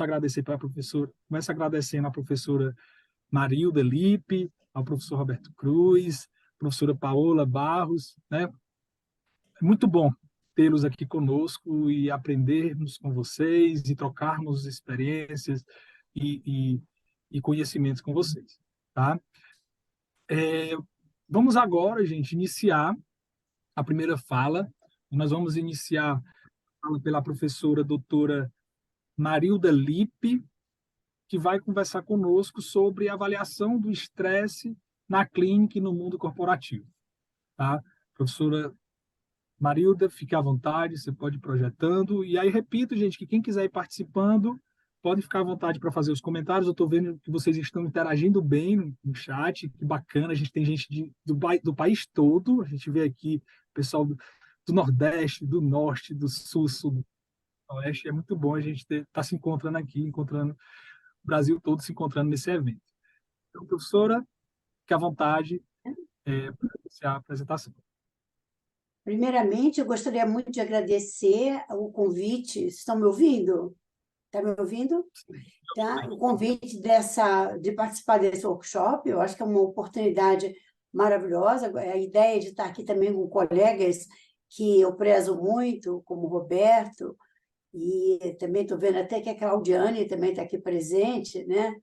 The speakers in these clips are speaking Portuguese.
agradecer para a professora, começo agradecendo a professora Marilda Lippe, ao professor Roberto Cruz, professora Paola Barros, né? É muito bom tê-los aqui conosco e aprendermos com vocês e trocarmos experiências e, e conhecimentos com vocês, tá? Vamos agora, gente, iniciar a primeira fala. Nós vamos iniciar a fala pela professora doutora Marilda Lippe, que vai conversar conosco sobre a avaliação do estresse na clínica e no mundo corporativo. Tá? Professora Marilda, fique à vontade, você pode ir projetando. E aí, repito, gente, que quem quiser ir participando, pode ficar à vontade para fazer os comentários. Eu estou vendo que vocês estão interagindo bem no chat, que bacana. A gente tem gente do país todo, a gente vê aqui pessoal do Nordeste, do Norte, do Sul, do Oeste. É muito bom a gente estar se encontrando aqui, encontrando o Brasil todo se encontrando nesse evento. Então, professora, fique à vontade para iniciar a apresentação. Primeiramente, eu gostaria muito de agradecer o convite. Estão me ouvindo? Está me ouvindo? Tá? O convite de participar desse workshop, eu acho que é uma oportunidade maravilhosa. A ideia de estar aqui também com colegas que eu prezo muito, como o Roberto, e também estou vendo até que a Claudiane também está aqui presente, né?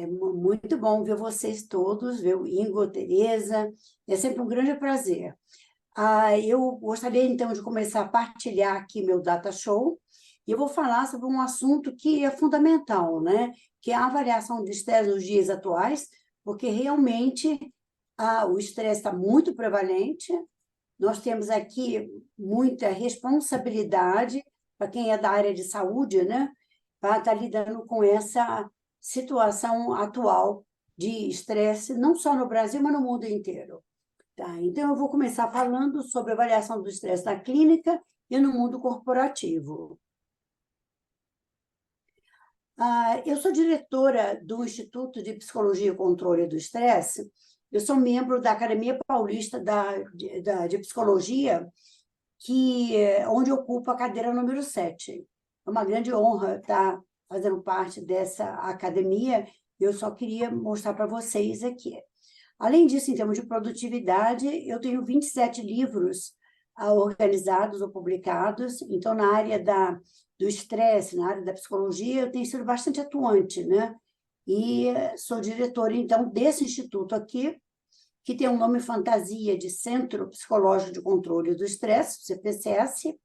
É muito bom ver vocês todos, ver o Ingo, a Tereza, é sempre um grande prazer. Eu gostaria, então, de começar a partilhar aqui meu data show, e eu vou falar sobre um assunto que é fundamental, né? Que é a avaliação de estresse nos dias atuais, porque realmente o estresse está muito prevalente, nós temos aqui muita responsabilidade para quem é da área de saúde, né? Para estar lidando com essa situação atual de estresse, não só no Brasil, mas no mundo inteiro. Tá, então, eu vou começar falando sobre a avaliação do estresse na clínica e no mundo corporativo. Eu sou diretora do Instituto de Psicologia e Controle do Estresse. Eu sou membro da Academia Paulista de Psicologia, onde ocupo a cadeira número 7. É uma grande honra estar fazendo parte dessa academia. Eu só queria mostrar para vocês aqui. Além disso, em termos de produtividade, eu tenho 27 livros organizados ou publicados. Então, na área do estresse, na área da psicologia, eu tenho sido bastante atuante, né? E sou diretora, então, desse instituto aqui, que tem um nome fantasia de Centro Psicológico de Controle do Estresse, CPCS.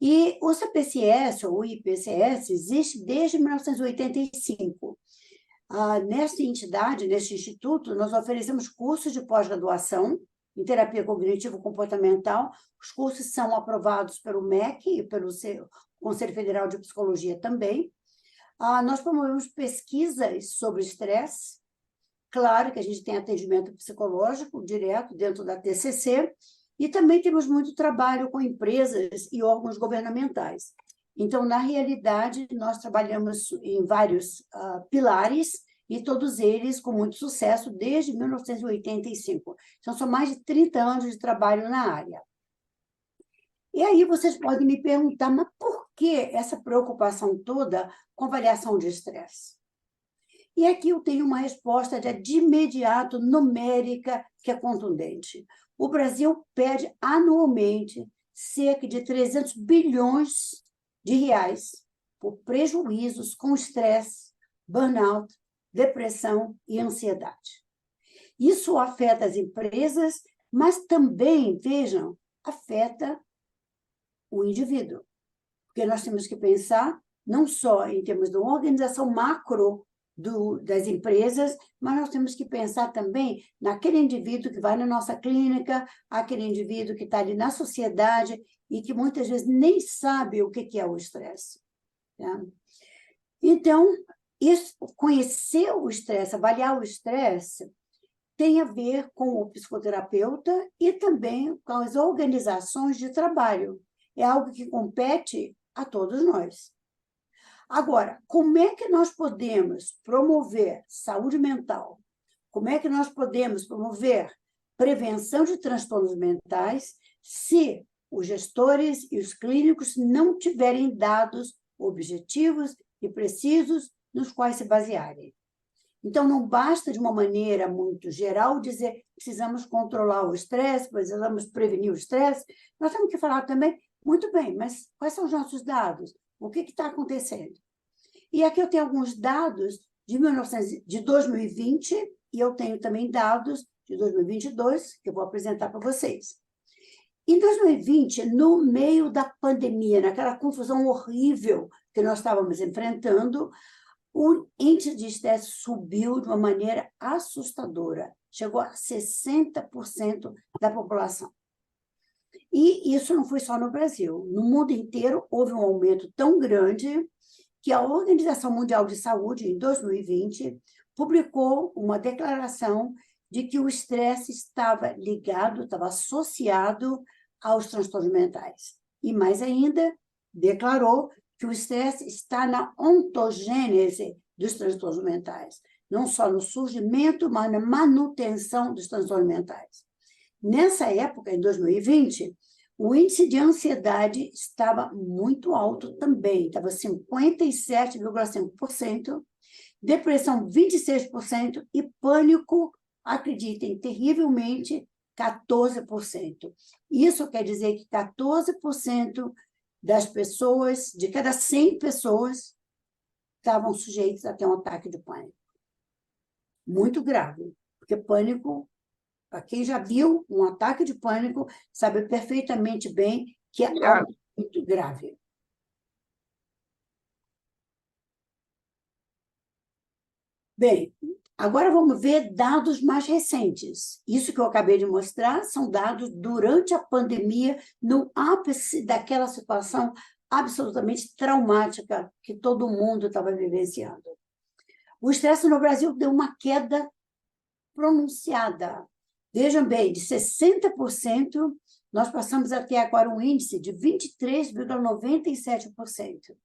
E o CPCS, ou IPCS, existe desde 1985. Nessa entidade, nesse instituto, nós oferecemos cursos de pós-graduação em terapia cognitivo-comportamental. Os cursos são aprovados pelo MEC e pelo Conselho Federal de Psicologia também. Nós promovemos pesquisas sobre estresse. Claro que a gente tem atendimento psicológico direto dentro da TCC, e também temos muito trabalho com empresas e órgãos governamentais. Então, na realidade, nós trabalhamos em vários pilares, e todos eles com muito sucesso desde 1985. Então, são mais de 30 anos de trabalho na área. E aí vocês podem me perguntar, mas por que essa preocupação toda com avaliação de estresse? E aqui eu tenho uma resposta de imediato, numérica, que é contundente. O Brasil perde anualmente cerca de 300 bilhões de reais por prejuízos com estresse, burnout, depressão e ansiedade. Isso afeta as empresas, mas também, vejam, afeta o indivíduo. Porque nós temos que pensar não só em termos de uma organização macro das empresas, mas nós temos que pensar também naquele indivíduo que vai na nossa clínica, aquele indivíduo que está ali na sociedade e que muitas vezes nem sabe o que é o estresse. Tá? Então, conhecer o estresse, avaliar o estresse, tem a ver com o psicoterapeuta e também com as organizações de trabalho. É algo que compete a todos nós. Agora, como é que nós podemos promover saúde mental? Como é que nós podemos promover prevenção de transtornos mentais se os gestores e os clínicos não tiverem dados objetivos e precisos nos quais se basearem. Então, não basta, de uma maneira muito geral, dizer precisamos controlar o estresse, precisamos prevenir o estresse. Nós temos que falar também, muito bem, mas quais são os nossos dados? O que está acontecendo? E aqui eu tenho alguns dados de 2020, e eu tenho também dados de 2022, que eu vou apresentar para vocês. Em 2020, no meio da pandemia, naquela confusão horrível que nós estávamos enfrentando, o índice de estresse subiu de uma maneira assustadora, chegou a 60% da população. E isso não foi só no Brasil. No mundo inteiro, houve um aumento tão grande que a Organização Mundial de Saúde, em 2020, publicou uma declaração de que o estresse estava ligado, estava associado aos transtornos mentais. E, mais ainda, declarou que o estresse está na ontogênese dos transtornos mentais, não só no surgimento, mas na manutenção dos transtornos mentais. Nessa época, em 2020, o índice de ansiedade estava muito alto também, estava 57,5%, depressão 26% e pânico, acreditem, terrivelmente, 14%. Isso quer dizer que 14% das pessoas, de cada 100 pessoas, estavam sujeitos a ter um ataque de pânico. Muito grave, porque pânico, para quem já viu um ataque de pânico, sabe perfeitamente bem que é algo muito grave. Bem, agora vamos ver dados mais recentes. Isso que eu acabei de mostrar são dados durante a pandemia, no ápice daquela situação absolutamente traumática que todo mundo estava vivenciando. O estresse no Brasil deu uma queda pronunciada. Vejam bem, de 60%, nós passamos a ter agora um índice de 23,97%.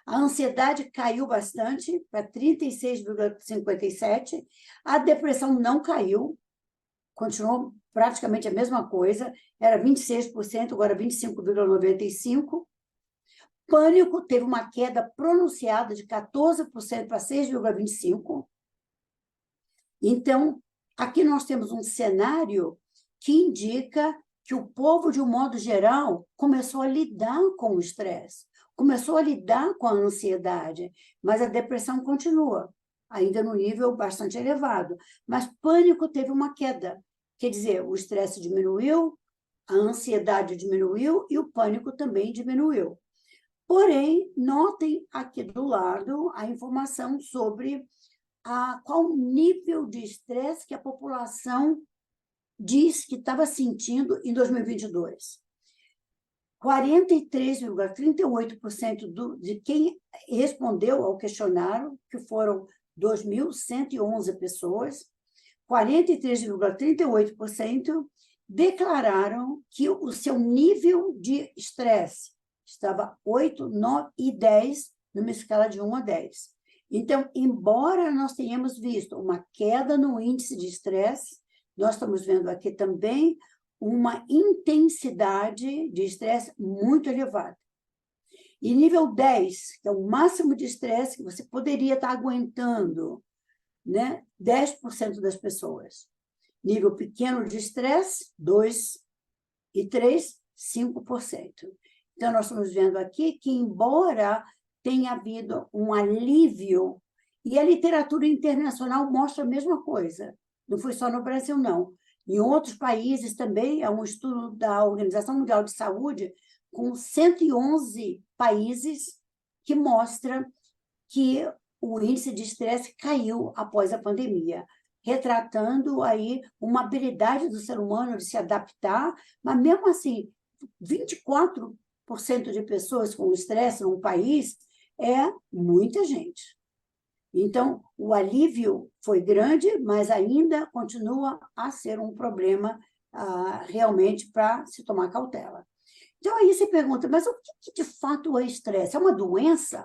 A ansiedade caiu bastante, para 36,57%. A depressão não caiu, continuou praticamente a mesma coisa, era 26%, agora 25,95%. Pânico teve uma queda pronunciada de 14% para 6,25%. Então, aqui nós temos um cenário que indica que o povo, de um modo geral, começou a lidar com o estresse, começou a lidar com a ansiedade, mas a depressão continua, ainda no nível bastante elevado. Mas pânico teve uma queda, quer dizer, o estresse diminuiu, a ansiedade diminuiu e o pânico também diminuiu. Porém, notem aqui do lado a informação sobre qual o nível de estresse que a população diz que estava sentindo em 2022. 43,38% de quem respondeu ao questionário, que foram 2.111 pessoas, 43,38% declararam que o seu nível de estresse estava 8, 9 e 10, numa escala de 1 a 10. Então, embora nós tenhamos visto uma queda no índice de estresse, nós estamos vendo aqui também uma intensidade de estresse muito elevada. E nível 10, que é o máximo de estresse que você poderia estar aguentando, né? 10% das pessoas. Nível pequeno de estresse, 2 e 3, 5%. Então, nós estamos vendo aqui que, embora tenha havido um alívio, e a literatura internacional mostra a mesma coisa, não foi só no Brasil, não. Em outros países também, é um estudo da Organização Mundial de Saúde, com 111 países, que mostra que o índice de estresse caiu após a pandemia, retratando aí uma habilidade do ser humano de se adaptar, mas mesmo assim, 24% de pessoas com estresse num país é muita gente. Então, o alívio foi grande, mas ainda continua a ser um problema realmente para se tomar cautela. Então, aí você pergunta, mas o que de fato é estresse? É uma doença?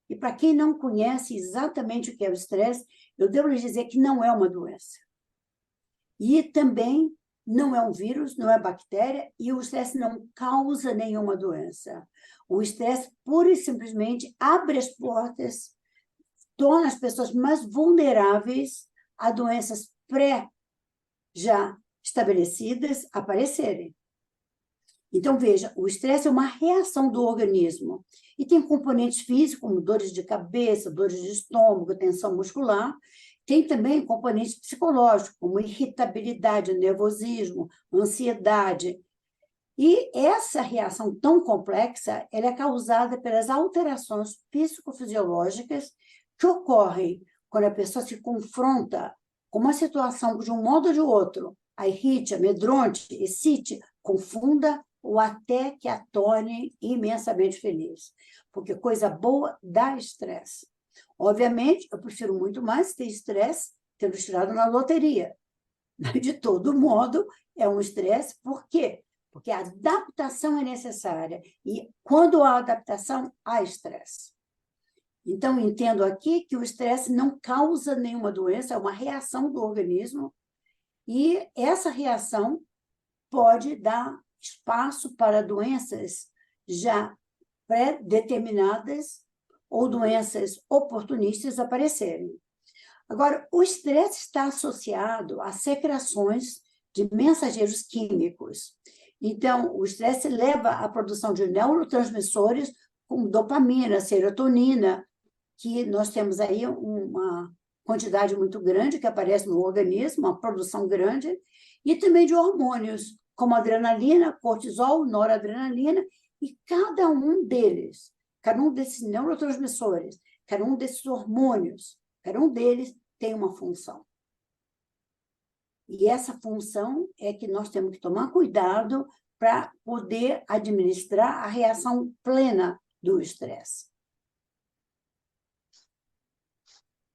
E para quem não conhece exatamente o que é o estresse, eu devo lhes dizer que não é uma doença. E também não é um vírus, não é bactéria, e o estresse não causa nenhuma doença. O estresse, pura e simplesmente, abre as portas, torna as pessoas mais vulneráveis a doenças já estabelecidas aparecerem. Então, veja, o estresse é uma reação do organismo e tem componentes físicos, como dores de cabeça, dores de estômago, tensão muscular. Tem também componentes psicológicos, como irritabilidade, nervosismo, ansiedade. E essa reação tão complexa, ela é causada pelas alterações psicofisiológicas que ocorrem quando a pessoa se confronta com uma situação de um modo ou de outro, a irrite, amedronte, excite, confunda ou até que a torne imensamente feliz. Porque coisa boa dá estresse. Obviamente, eu prefiro muito mais ter estresse tendo tirado na loteria. De todo modo, é um estresse. Por quê? Porque a adaptação é necessária. E quando há adaptação, há estresse. Então, entendo aqui que o estresse não causa nenhuma doença, é uma reação do organismo. E essa reação pode dar espaço para doenças já pré-determinadas ou doenças oportunistas aparecerem. Agora, o estresse está associado a secreções de mensageiros químicos. Então, o estresse leva à produção de neurotransmissores como dopamina, serotonina, que nós temos aí uma quantidade muito grande que aparece no organismo, uma produção grande, e também de hormônios, como adrenalina, cortisol, noradrenalina, e cada um deles, cada um desses neurotransmissores, cada um desses hormônios, cada um deles tem uma função. E essa função é que nós temos que tomar cuidado para poder administrar a reação plena do estresse.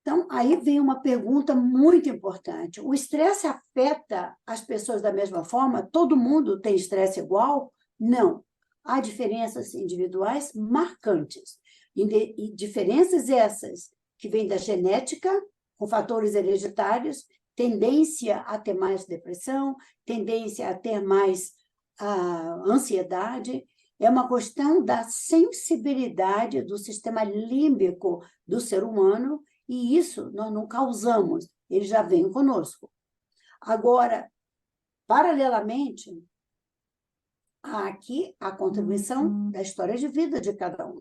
Então, aí vem uma pergunta muito importante. O estresse afeta as pessoas da mesma forma? Todo mundo tem estresse igual? Não. Há diferenças individuais marcantes. E diferenças essas que vêm da genética, com fatores hereditários, tendência a ter mais depressão, tendência a ter mais ansiedade. É uma questão da sensibilidade do sistema límbico do ser humano, e isso nós não causamos, ele já vem conosco. Agora, paralelamente, há aqui a contribuição da história de vida de cada um.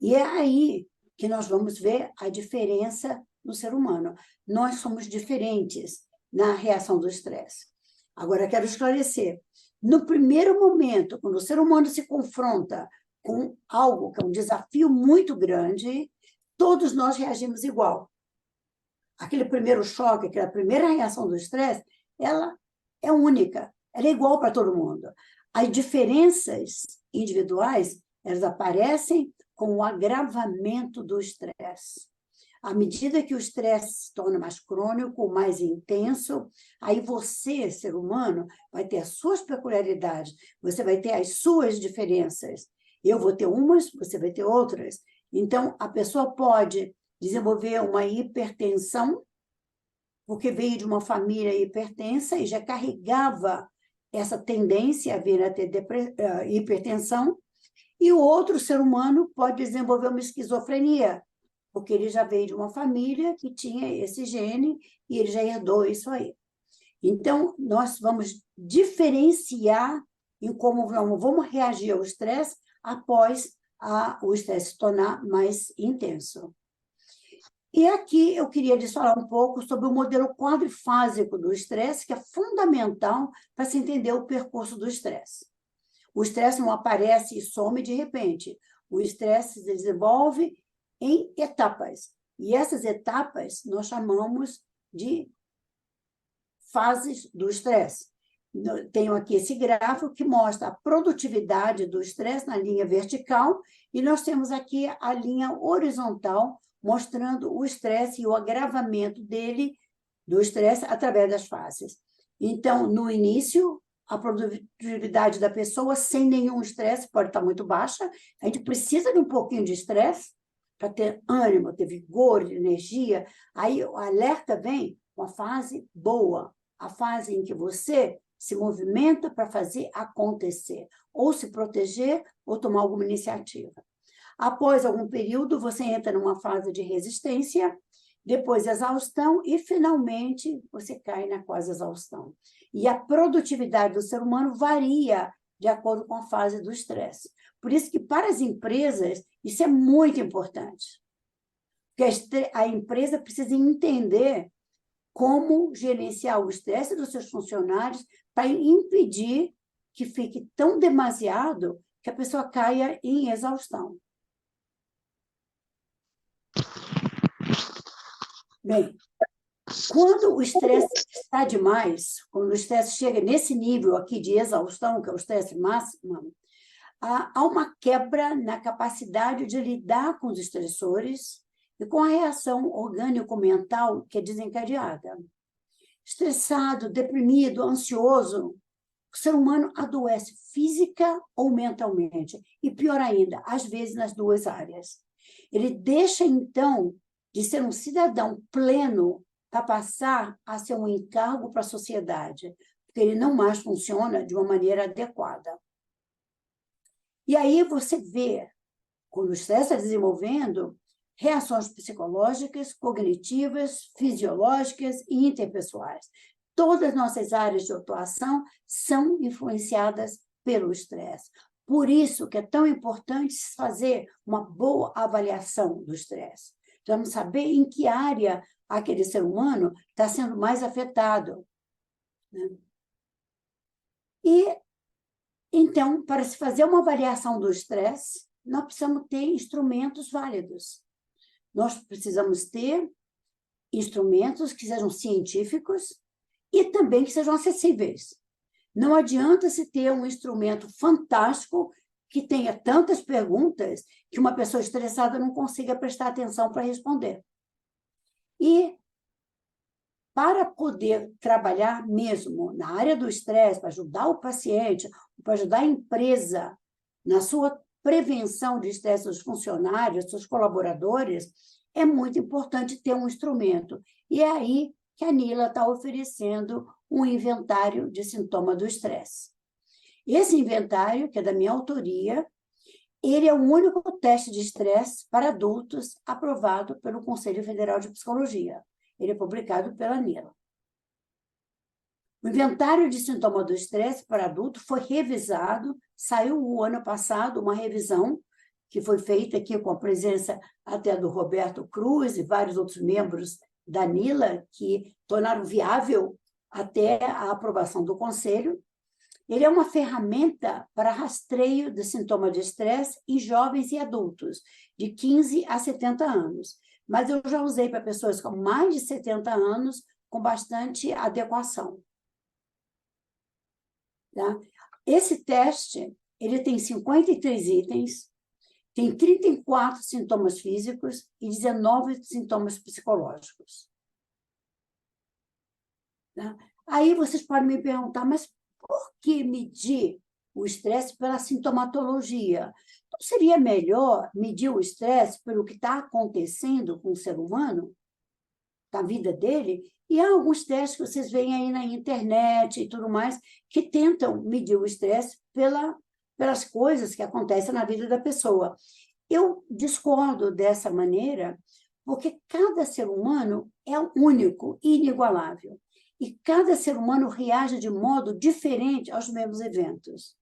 E é aí que nós vamos ver a diferença no ser humano. Nós somos diferentes na reação do estresse. Agora, quero esclarecer. No primeiro momento, quando o ser humano se confronta com algo que é um desafio muito grande, todos nós reagimos igual. Aquele primeiro choque, aquela primeira reação do estresse, ela é única, ela é igual para todo mundo. As diferenças individuais, elas aparecem com o agravamento do estresse. À medida que o estresse se torna mais crônico, mais intenso, aí você, ser humano, vai ter as suas peculiaridades, você vai ter as suas diferenças. Eu vou ter umas, você vai ter outras. Então, a pessoa pode desenvolver uma hipertensão, porque veio de uma família hipertensa e já carregava essa tendência a vir a ter hipertensão, e o outro ser humano pode desenvolver uma esquizofrenia, porque ele já veio de uma família que tinha esse gene e ele já herdou isso aí. Então, nós vamos diferenciar em como vamos reagir ao estresse após o estresse se tornar mais intenso. E aqui eu queria lhes falar um pouco sobre o modelo quadrifásico do estresse, que é fundamental para se entender o percurso do estresse. O estresse não aparece e some de repente. O estresse se desenvolve em etapas. E essas etapas nós chamamos de fases do estresse. Tenho aqui esse gráfico que mostra a produtividade do estresse na linha vertical, e nós temos aqui a linha horizontal, mostrando o estresse e o agravamento dele, do estresse, através das fases. Então, no início, a produtividade da pessoa, sem nenhum estresse, pode estar muito baixa. A gente precisa de um pouquinho de estresse para ter ânimo, ter vigor, energia. Aí o alerta vem com a fase boa, a fase em que você se movimenta para fazer acontecer, ou se proteger, ou tomar alguma iniciativa. Após algum período, você entra numa fase de resistência, depois exaustão e, finalmente, você cai na quase exaustão. E a produtividade do ser humano varia de acordo com a fase do estresse. Por isso que, para as empresas, isso é muito importante. Porque a empresa precisa entender como gerenciar o estresse dos seus funcionários para impedir que fique tão demasiado que a pessoa caia em exaustão. Bem, quando o estresse está demais, quando o estresse chega nesse nível aqui de exaustão, que é o estresse máximo, há uma quebra na capacidade de lidar com os estressores e com a reação orgânico-mental que é desencadeada. Estressado, deprimido, ansioso, o ser humano adoece física ou mentalmente, e pior ainda, às vezes nas duas áreas. Ele deixa, então, de ser um cidadão pleno para passar a ser um encargo para a sociedade, porque ele não mais funciona de uma maneira adequada. E aí você vê, quando o estresse está desenvolvendo, reações psicológicas, cognitivas, fisiológicas e interpessoais. Todas as nossas áreas de atuação são influenciadas pelo estresse. Por isso que é tão importante fazer uma boa avaliação do estresse. Vamos saber em que área aquele ser humano está sendo mais afetado, né? E, então, para se fazer uma avaliação do estresse, nós precisamos ter instrumentos válidos. Nós precisamos ter instrumentos que sejam científicos e também que sejam acessíveis. Não adianta se ter um instrumento fantástico que tenha tantas perguntas que uma pessoa estressada não consiga prestar atenção para responder. E, para poder trabalhar mesmo na área do estresse, para ajudar o paciente, para ajudar a empresa na sua prevenção de estresse dos funcionários, dos colaboradores, é muito importante ter um instrumento. E é aí que a Nila está oferecendo um inventário de sintomas do estresse. Esse inventário, que é da minha autoria, ele é o único teste de estresse para adultos aprovado pelo Conselho Federal de Psicologia. Ele é publicado pela Nila. O inventário de sintomas do estresse para adulto foi revisado, saiu o ano passado uma revisão que foi feita aqui com a presença até do Roberto Cruz e vários outros membros da Nila, que tornaram viável até a aprovação do Conselho. Ele é uma ferramenta para rastreio de sintomas de estresse em jovens e adultos, de 15 a 70 anos. Mas eu já usei para pessoas com mais de 70 anos, com bastante adequação. Tá? Esse teste, ele tem 53 itens, tem 34 sintomas físicos e 19 sintomas psicológicos. Tá? Aí vocês podem me perguntar, mas por que medir o estresse pela sintomatologia? Não seria melhor medir o estresse pelo que está acontecendo com o ser humano, na vida dele? E há alguns testes que vocês veem aí na internet e tudo mais, que tentam medir o estresse pelas coisas que acontecem na vida da pessoa. Eu discordo dessa maneira, porque cada ser humano é único e inigualável. E cada ser humano reage de modo diferente aos mesmos eventos.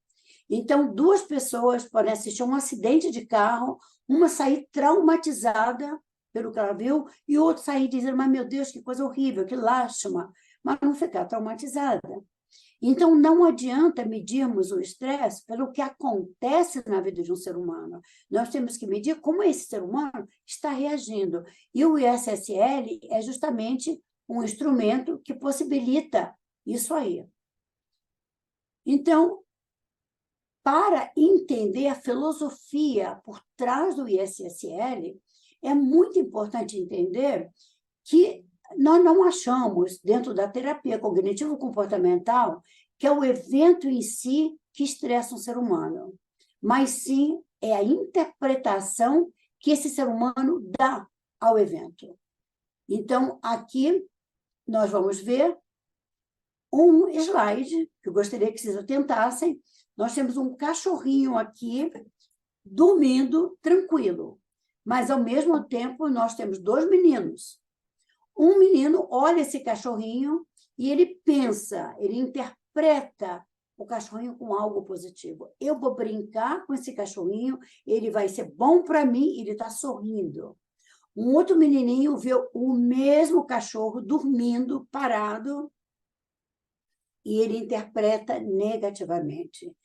Então, duas pessoas podem assistir a um acidente de carro, uma sair traumatizada pelo que ela viu, e o outro sair dizendo, mas meu Deus, que coisa horrível, que lástima, mas não ficar traumatizada. Então, não adianta medirmos o estresse pelo que acontece na vida de um ser humano. Nós temos que medir como esse ser humano está reagindo. E o ISSL é justamente um instrumento que possibilita isso aí. Então, para entender a filosofia por trás do ISSL, é muito importante entender que nós não achamos, dentro da terapia cognitivo-comportamental, que é o evento em si que estressa um ser humano, mas sim é a interpretação que esse ser humano dá ao evento. Então, aqui nós vamos ver um slide, que eu gostaria que vocês atentassem. Nós temos um cachorrinho aqui, dormindo tranquilo. Mas, ao mesmo tempo, nós temos 2 meninos. Um menino olha esse cachorrinho e ele pensa, ele interpreta o cachorrinho com algo positivo. Eu vou brincar com esse cachorrinho, ele vai ser bom para mim, ele está sorrindo. Um outro menininho vê o mesmo cachorro dormindo, parado, e ele interpreta negativamente.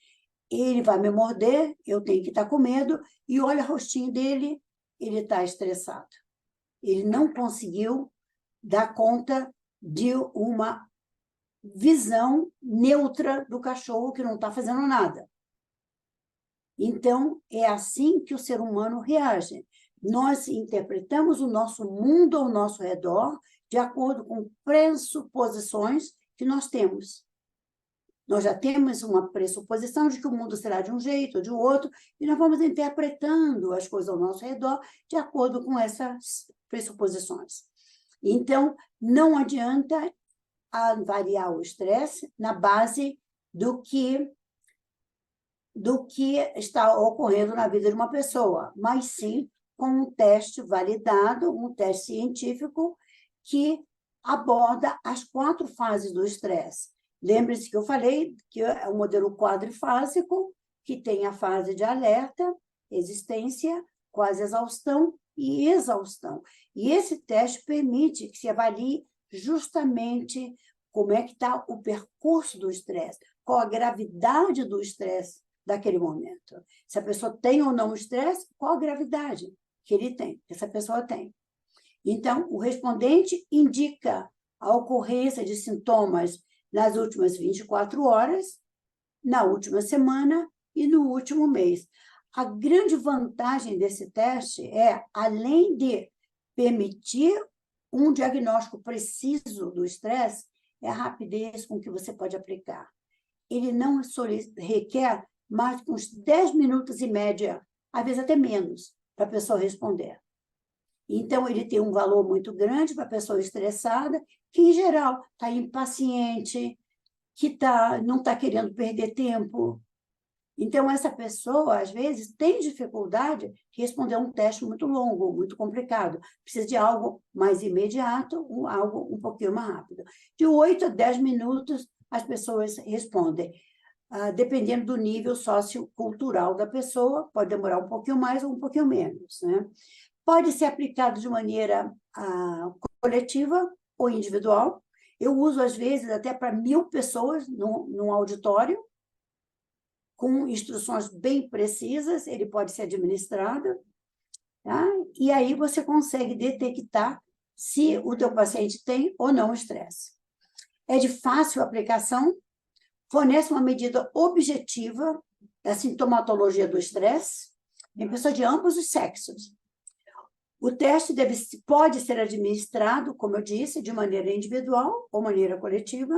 Ele vai me morder, eu tenho que estar com medo, e olha o rostinho dele, ele está estressado. Ele não conseguiu dar conta de uma visão neutra do cachorro que não está fazendo nada. Então, é assim que o ser humano reage. Nós interpretamos o nosso mundo ao nosso redor de acordo com pressuposições que nós temos. Nós já temos uma pressuposição de que o mundo será de um jeito ou de outro, e nós vamos interpretando as coisas ao nosso redor de acordo com essas pressuposições. Então, não adianta avaliar o estresse na base do que está ocorrendo na vida de uma pessoa, mas sim com um teste validado, um teste científico que aborda as 4 fases do estresse. Lembre-se que eu falei que é um modelo quadrifásico, que tem a fase de alerta, existência, quase exaustão e exaustão. E esse teste permite que se avalie justamente como é que está o percurso do estresse, qual a gravidade do estresse daquele momento. Se a pessoa tem ou não estresse, qual a gravidade que ele tem, que essa pessoa tem. Então, o respondente indica a ocorrência de sintomas nas últimas 24 horas, na última semana e no último mês. A grande vantagem desse teste é, além de permitir um diagnóstico preciso do estresse, é a rapidez com que você pode aplicar. Ele não requer mais que uns 10 minutos em média, às vezes até menos, para a pessoa responder. Então, ele tem um valor muito grande para a pessoa estressada, que, em geral, está impaciente, que não está querendo perder tempo. Então, essa pessoa, às vezes, tem dificuldade de responder a um teste muito longo, muito complicado. Precisa de algo mais imediato, algo um pouquinho mais rápido. De 8 a 10 minutos, as pessoas respondem. Dependendo do nível sociocultural da pessoa, pode demorar um pouquinho mais ou um pouquinho menos, né? Pode ser aplicado de maneira coletiva ou individual. Eu uso, às vezes, até para 1.000 pessoas num auditório, com instruções bem precisas, ele pode ser administrado, tá? E aí você consegue detectar se o teu paciente tem ou não estresse. É de fácil aplicação, fornece uma medida objetiva da sintomatologia do estresse em pessoas de ambos os sexos. O teste pode ser administrado, como eu disse, de maneira individual ou maneira coletiva.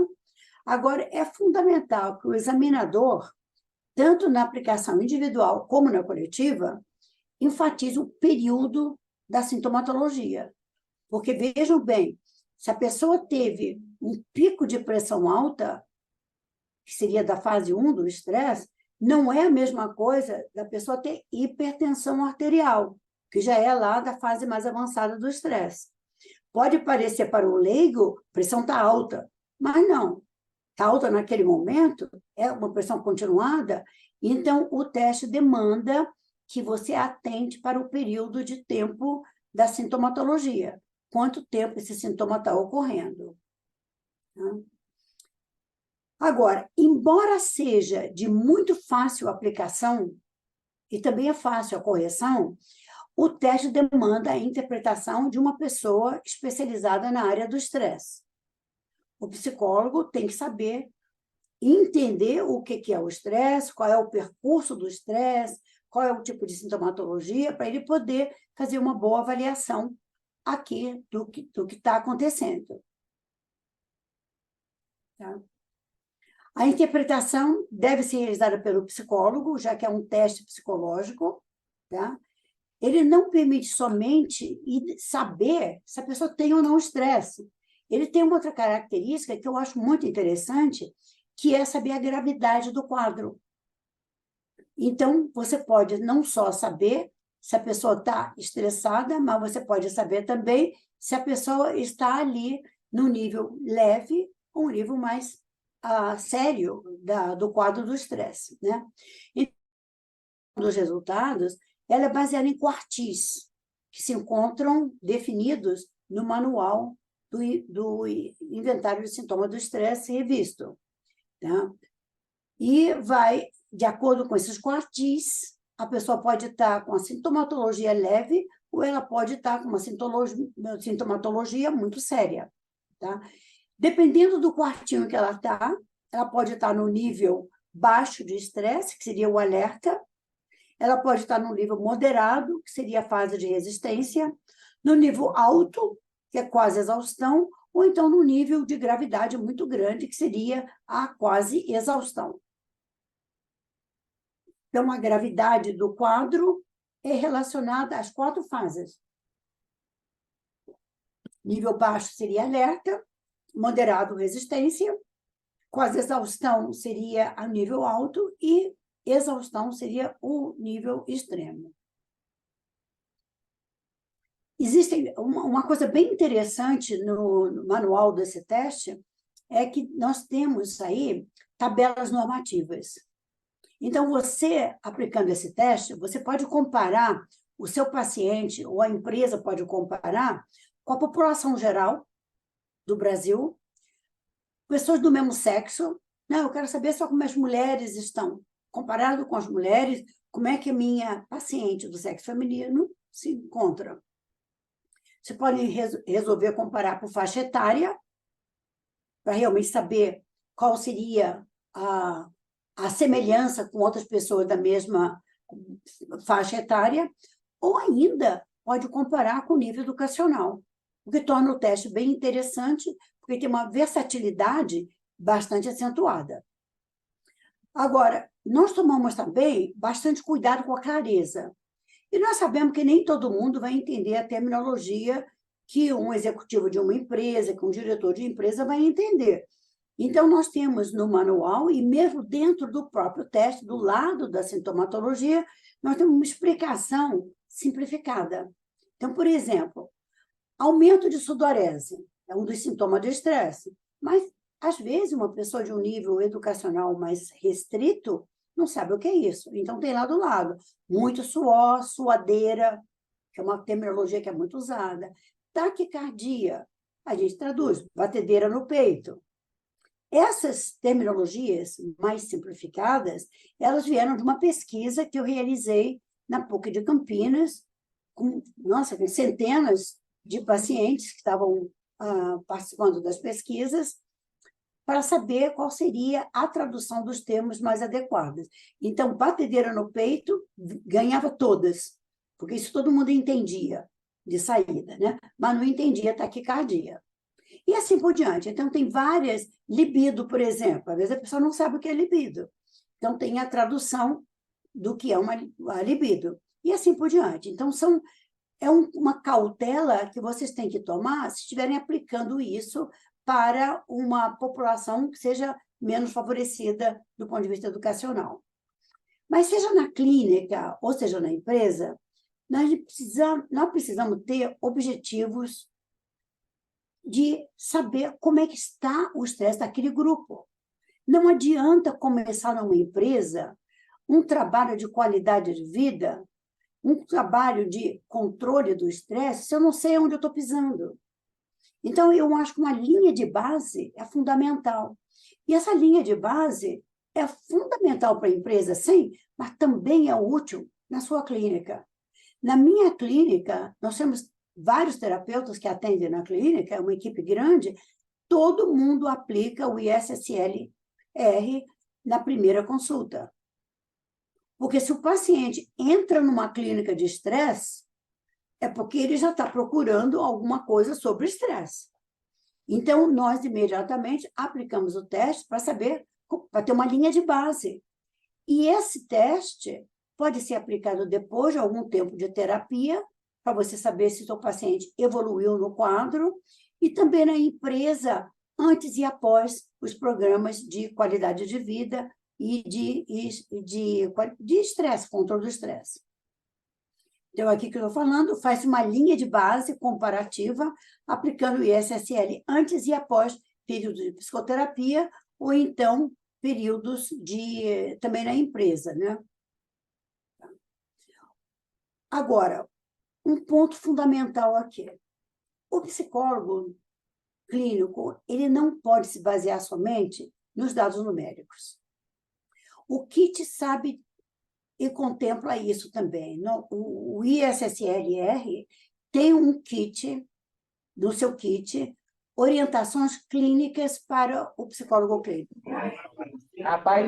Agora, é fundamental que o examinador, tanto na aplicação individual como na coletiva, enfatize o período da sintomatologia. Porque, vejam bem, se a pessoa teve um pico de pressão alta, que seria da fase 1 do estresse, não é a mesma coisa da pessoa ter hipertensão arterial, que já é lá da fase mais avançada do estresse. Pode parecer para o leigo, a pressão está alta, mas não. Está alta naquele momento, é uma pressão continuada, então o teste demanda que você atente para o período de tempo da sintomatologia. Quanto tempo esse sintoma está ocorrendo. Agora, embora seja de muito fácil aplicação, e também é fácil a correção, o teste demanda a interpretação de uma pessoa especializada na área do estresse. O psicólogo tem que saber entender o que é o estresse, qual é o percurso do estresse, qual é o tipo de sintomatologia, para ele poder fazer uma boa avaliação aqui do que está acontecendo. Tá? A interpretação deve ser realizada pelo psicólogo, já que é um teste psicológico, tá? Ele não permite somente saber se a pessoa tem ou não estresse. ele tem uma outra característica que eu acho muito interessante, que é saber a gravidade do quadro. Então, você pode não só saber se a pessoa está estressada, mas você pode saber também se a pessoa está ali no nível leve ou um nível mais sério do quadro do estresse, né? E dos resultados, ela é baseada em quartis, que se encontram definidos no manual do Inventário de Sintomas do Estresse revisto. Tá? E vai, de acordo com esses quartis, a pessoa pode estar com a sintomatologia leve ou ela pode estar com uma sintomatologia muito séria. Tá? Dependendo do quartinho que ela está, ela pode estar no nível baixo de estresse, que seria o alerta, ela pode estar no nível moderado, que seria a fase de resistência, no nível alto, que é quase exaustão, ou então no nível de gravidade muito grande, que seria a quase exaustão. Então, a gravidade do quadro é relacionada às 4 fases. Nível baixo seria alerta, moderado, resistência, quase exaustão seria a nível alto e exaustão seria o nível extremo. Existe uma coisa bem interessante no manual desse teste, é que nós temos aí tabelas normativas. Então, você, aplicando esse teste, você pode comparar o seu paciente, ou a empresa pode comparar com a população geral do Brasil, pessoas do mesmo sexo. Não, eu quero saber só como as mulheres estão. Comparado com as mulheres, como é que a minha paciente do sexo feminino se encontra. Você pode resolver comparar por faixa etária, para realmente saber qual seria a semelhança com outras pessoas da mesma faixa etária, ou ainda pode comparar com o nível educacional, o que torna o teste bem interessante, porque tem uma versatilidade bastante acentuada. Agora, nós tomamos também bastante cuidado com a clareza. E nós sabemos que nem todo mundo vai entender a terminologia que um executivo de uma empresa, que um diretor de empresa vai entender. Então, nós temos no manual, e mesmo dentro do próprio teste, do lado da sintomatologia, nós temos uma explicação simplificada. Então, por exemplo, aumento de sudorese é um dos sintomas do estresse, mas, às vezes, uma pessoa de um nível educacional mais restrito não sabe o que é isso. Então, tem lá do lado, muito suor, suadeira, que é uma terminologia que é muito usada. Taquicardia, a gente traduz, batedeira no peito. Essas terminologias mais simplificadas, elas vieram de uma pesquisa que eu realizei na PUC de Campinas, com centenas de pacientes que estavam participando das pesquisas, para saber qual seria a tradução dos termos mais adequados. Então, batedeira no peito ganhava todas, porque isso todo mundo entendia de saída, né? Mas não entendia taquicardia. E assim por diante. Então, tem várias... Libido, por exemplo. Às vezes a pessoa não sabe o que é libido. Então, tem a tradução do que é a libido. E assim por diante. Então, uma cautela que vocês têm que tomar se estiverem aplicando isso para uma população que seja menos favorecida do ponto de vista educacional. Mas seja na clínica ou seja na empresa, nós precisamos ter objetivos de saber como é que está o estresse daquele grupo. Não adianta começar numa empresa um trabalho de qualidade de vida, um trabalho de controle do estresse, se eu não sei onde eu estou pisando. Então, eu acho que uma linha de base é fundamental. E essa linha de base é fundamental para a empresa, sim, mas também é útil na sua clínica. Na minha clínica, nós temos vários terapeutas que atendem na clínica, é uma equipe grande, todo mundo aplica o ISSLR na primeira consulta. Porque se o paciente entra numa clínica de estresse, é porque ele já está procurando alguma coisa sobre o estresse. Então, nós imediatamente aplicamos o teste para saber, para ter uma linha de base. E esse teste pode ser aplicado depois de algum tempo de terapia, para você saber se o seu paciente evoluiu no quadro, E também na empresa, antes e após os programas de qualidade de vida e de estresse, controle do estresse. Então, aqui que eu estou falando, faz uma linha de base comparativa, aplicando o ISSL antes e após períodos de psicoterapia, ou então períodos também na empresa, né? Agora, um ponto fundamental aqui. O psicólogo clínico, ele não pode se basear somente nos dados numéricos. O KIT sabe e contempla isso também. O ISSLR tem um kit, no seu kit, orientações clínicas para o psicólogo clínico. Rapaz,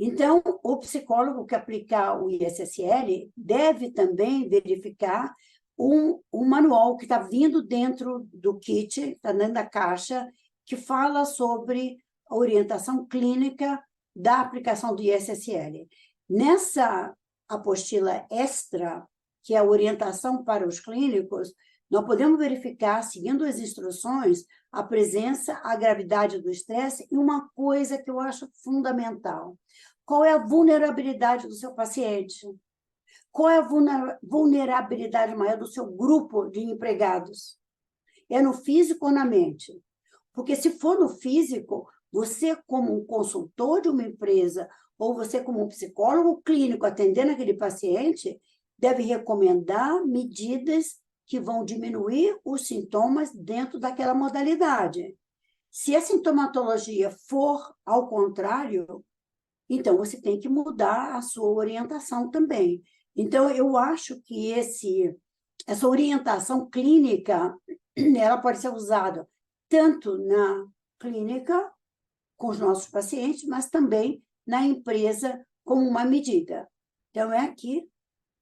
então, o psicólogo que aplicar o ISSL deve também verificar um manual que está vindo dentro do kit, está dentro da caixa, que fala sobre a orientação clínica da aplicação do ISSL. Nessa apostila extra, que é a orientação para os clínicos, nós podemos verificar, seguindo as instruções, a presença, a gravidade do estresse e uma coisa que eu acho fundamental. Qual é a vulnerabilidade do seu paciente? Qual é a vulnerabilidade maior do seu grupo de empregados? É no físico ou na mente? Porque se for no físico, você, como um consultor de uma empresa, ou você, como um psicólogo clínico atendendo aquele paciente, deve recomendar medidas que vão diminuir os sintomas dentro daquela modalidade. Se a sintomatologia for ao contrário, então você tem que mudar a sua orientação também. Então, eu acho que essa orientação clínica, ela pode ser usada tanto na clínica, com os nossos pacientes, mas também na empresa como uma medida. Então, é aqui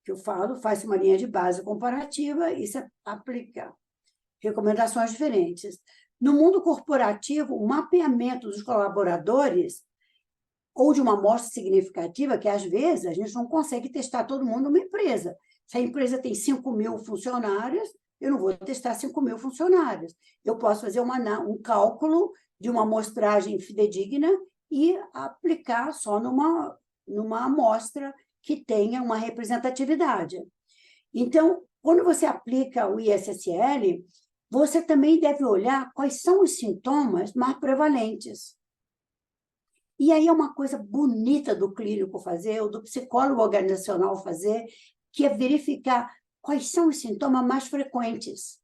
que eu falo, faz uma linha de base comparativa e se aplica recomendações diferentes. No mundo corporativo, o mapeamento dos colaboradores ou de uma amostra significativa, que às vezes a gente não consegue testar todo mundo numa empresa. Se a empresa tem 5.000 funcionários, eu não vou testar 5.000 funcionários. Eu posso fazer um cálculo de uma amostragem fidedigna e aplicar só numa amostra que tenha uma representatividade. Então, quando você aplica o ISSL, você também deve olhar quais são os sintomas mais prevalentes. E aí é uma coisa bonita do clínico fazer, ou do psicólogo organizacional fazer, que é verificar quais são os sintomas mais frequentes.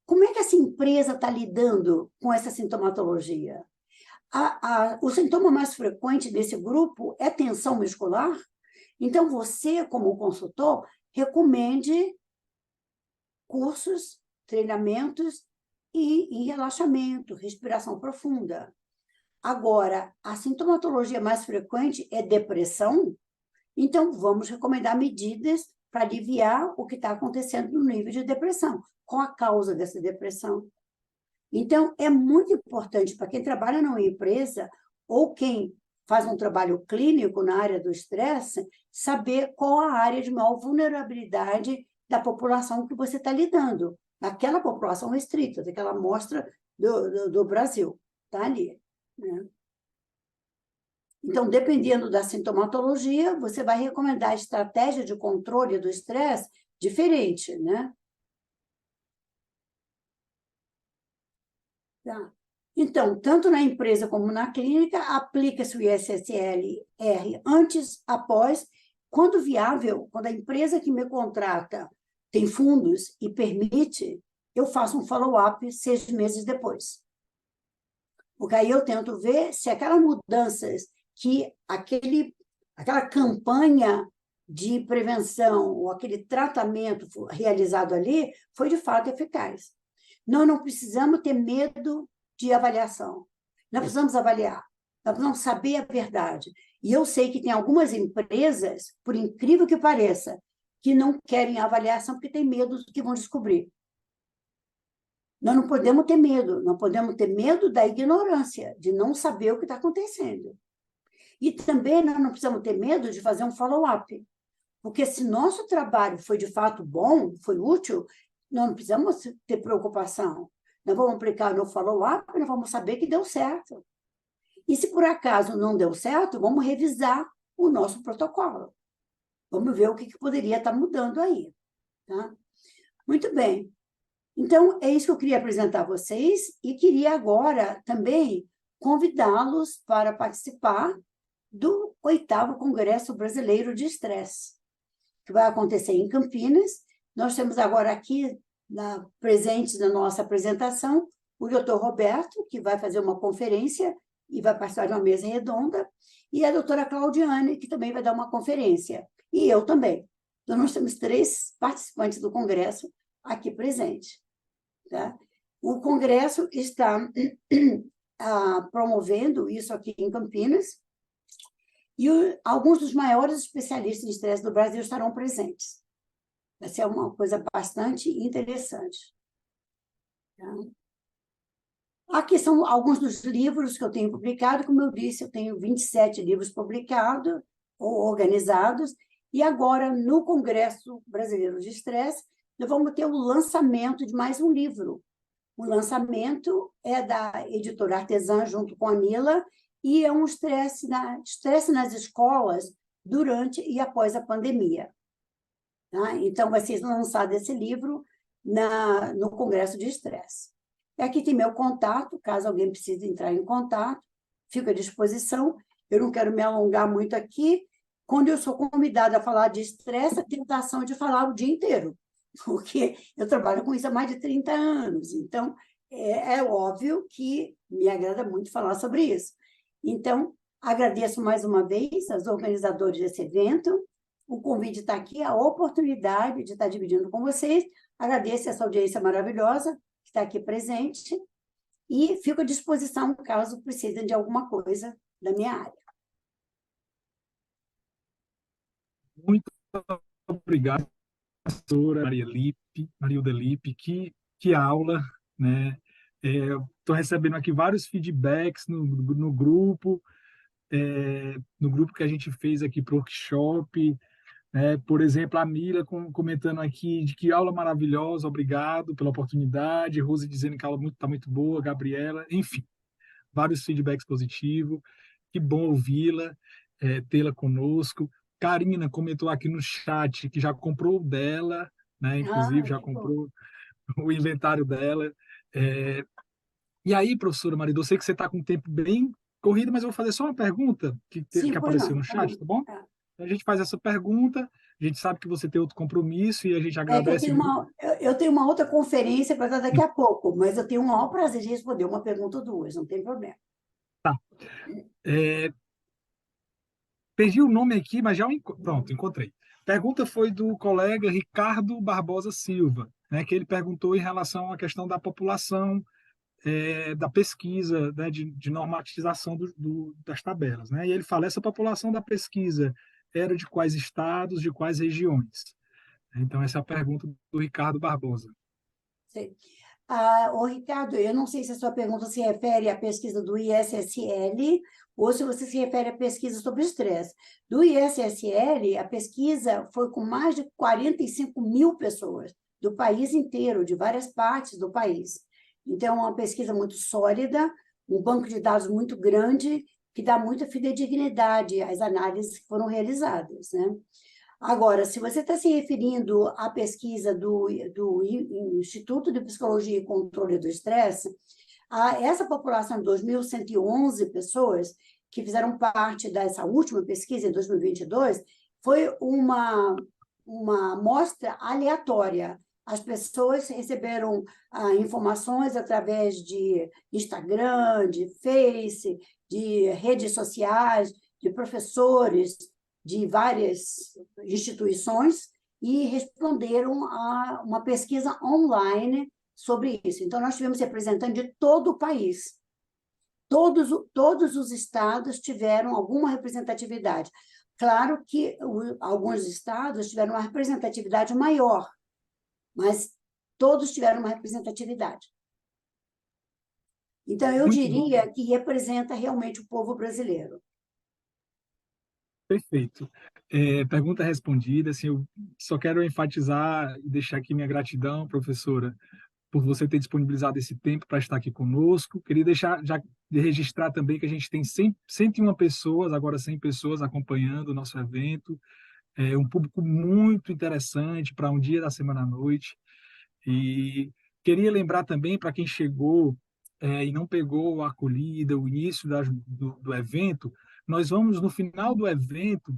Como é que essa empresa está lidando com essa sintomatologia? O sintoma mais frequente desse grupo é tensão muscular? Então, você, como consultor, recomende cursos, treinamentos e relaxamento, respiração profunda. Agora, a sintomatologia mais frequente é depressão, então vamos recomendar medidas para aliviar o que está acontecendo no nível de depressão. Qual a causa dessa depressão? Então, é muito importante para quem trabalha numa empresa ou quem faz um trabalho clínico na área do estresse, saber qual a área de maior vulnerabilidade da população que você está lidando. Aquela população restrita, daquela amostra do Brasil, está ali. Né? Então, dependendo da sintomatologia, você vai recomendar a estratégia de controle do estresse diferente, né? Tá. Então, tanto na empresa como na clínica, aplica-se o ISSL-R antes, após, quando viável, quando a empresa que me contrata tem fundos e permite, eu faço um follow-up 6 meses depois. Porque aí eu tento ver se aquelas mudanças que aquela campanha de prevenção ou aquele tratamento realizado ali foi de fato eficaz. Nós não precisamos ter medo de avaliação. Nós precisamos avaliar. Nós precisamos saber a verdade. E eu sei que tem algumas empresas, por incrível que pareça, que não querem avaliação porque têm medo do que vão descobrir. Nós não podemos ter medo. Nós podemos ter medo da ignorância, de não saber o que está acontecendo. E também nós não precisamos ter medo de fazer um follow-up. Porque se nosso trabalho foi de fato bom, foi útil, nós não precisamos ter preocupação. Nós vamos aplicar no follow-up, nós vamos saber que deu certo. E se por acaso não deu certo, vamos revisar o nosso protocolo. Vamos ver o que poderia estar mudando aí. Tá? Muito bem. Então, é isso que eu queria apresentar a vocês e queria agora também convidá-los para participar do 8º Congresso Brasileiro de Estresse, que vai acontecer em Campinas. Nós temos agora aqui, presente na nossa apresentação, o doutor Roberto, que vai fazer uma conferência e vai participar de uma mesa redonda, e a doutora Claudiane, que também vai dar uma conferência, e eu também. Então, nós temos 3 participantes do Congresso aqui presentes. Tá? O Congresso está promovendo isso aqui em Campinas, e alguns dos maiores especialistas em estresse do Brasil estarão presentes. Vai ser uma coisa bastante interessante. Tá? Aqui são alguns dos livros que eu tenho publicado. Como eu disse, eu tenho 27 livros publicados ou organizados, e agora, no Congresso Brasileiro de Estresse, nós vamos ter o lançamento de mais um livro. O lançamento é da editora Artesã, junto com a Nila, e é um estresse nas escolas durante e após a pandemia. Tá? Então, vai ser lançado esse livro no Congresso de Estresse. E aqui tem meu contato, caso alguém precise entrar em contato, fico à disposição. Eu não quero me alongar muito aqui. Quando eu sou convidada a falar de estresse, a tentação é de falar o dia inteiro, porque eu trabalho com isso há mais de 30 anos. Então, é óbvio que me agrada muito falar sobre isso. Então, agradeço mais uma vez aos organizadores desse evento, o convite está aqui, a oportunidade de estar dividindo com vocês. Agradeço essa audiência maravilhosa que está aqui presente e fico à disposição caso precisem de alguma coisa da minha área. Muito obrigado, professora Marilda Lippe, que aula, né? Estou recebendo aqui vários feedbacks no grupo, no grupo que a gente fez aqui para o workshop, né? Por exemplo, a Mila comentando aqui de que aula maravilhosa, obrigado pela oportunidade, Rose dizendo que a aula está muito boa, Gabriela, enfim, vários feedbacks positivos, que bom ouvi-la, tê-la conosco. Karina comentou aqui no chat que já comprou o dela, né? Inclusive já comprou o inventário dela. E aí, professora Marida, eu sei que você está com um tempo bem corrido, mas eu vou fazer só uma pergunta que apareceu no chat, tá bom? A gente faz essa pergunta, a gente sabe que você tem outro compromisso e a gente agradece. Eu tenho uma outra conferência para dar daqui a pouco, mas eu tenho o maior prazer de responder uma pergunta ou duas, não tem problema. Tá. Perdi o nome aqui, mas já pronto, encontrei. Pergunta foi do colega Ricardo Barbosa Silva, né, que ele perguntou em relação à questão da população, da pesquisa, né, de normatização das tabelas. Né? E ele fala, essa população da pesquisa era de quais estados, de quais regiões? Então, essa é a pergunta do Ricardo Barbosa. Sim. Ricardo, eu não sei se a sua pergunta se refere à pesquisa do ISSL ou se você se refere à pesquisa sobre estresse. Do ISSL, a pesquisa foi com mais de 45 mil pessoas do país inteiro, de várias partes do país. Então, é uma pesquisa muito sólida, um banco de dados muito grande, que dá muita fidedignidade às análises que foram realizadas, né? Agora, se você está se referindo à pesquisa do Instituto de Psicologia e Controle do Estresse, essa população de 2.111 pessoas que fizeram parte dessa última pesquisa, em 2022, foi uma amostra aleatória. As pessoas receberam informações através de Instagram, de Face, de redes sociais, de professores, de várias instituições, e responderam a uma pesquisa online sobre isso. Então, nós tivemos representantes de todo o país. Todos os estados tiveram alguma representatividade. Claro que alguns estados tiveram uma representatividade maior, mas todos tiveram uma representatividade. Então, eu diria que representa realmente o povo brasileiro. Perfeito. Pergunta respondida. Assim, eu só quero enfatizar e deixar aqui minha gratidão, professora, por você ter disponibilizado esse tempo para estar aqui conosco. Queria deixar já de registrar também que a gente tem 101 pessoas, agora 100 pessoas acompanhando o nosso evento. É um público muito interessante para um dia da semana à noite. E queria lembrar também para quem chegou e não pegou a acolhida, o início do evento, nós vamos, no final do evento,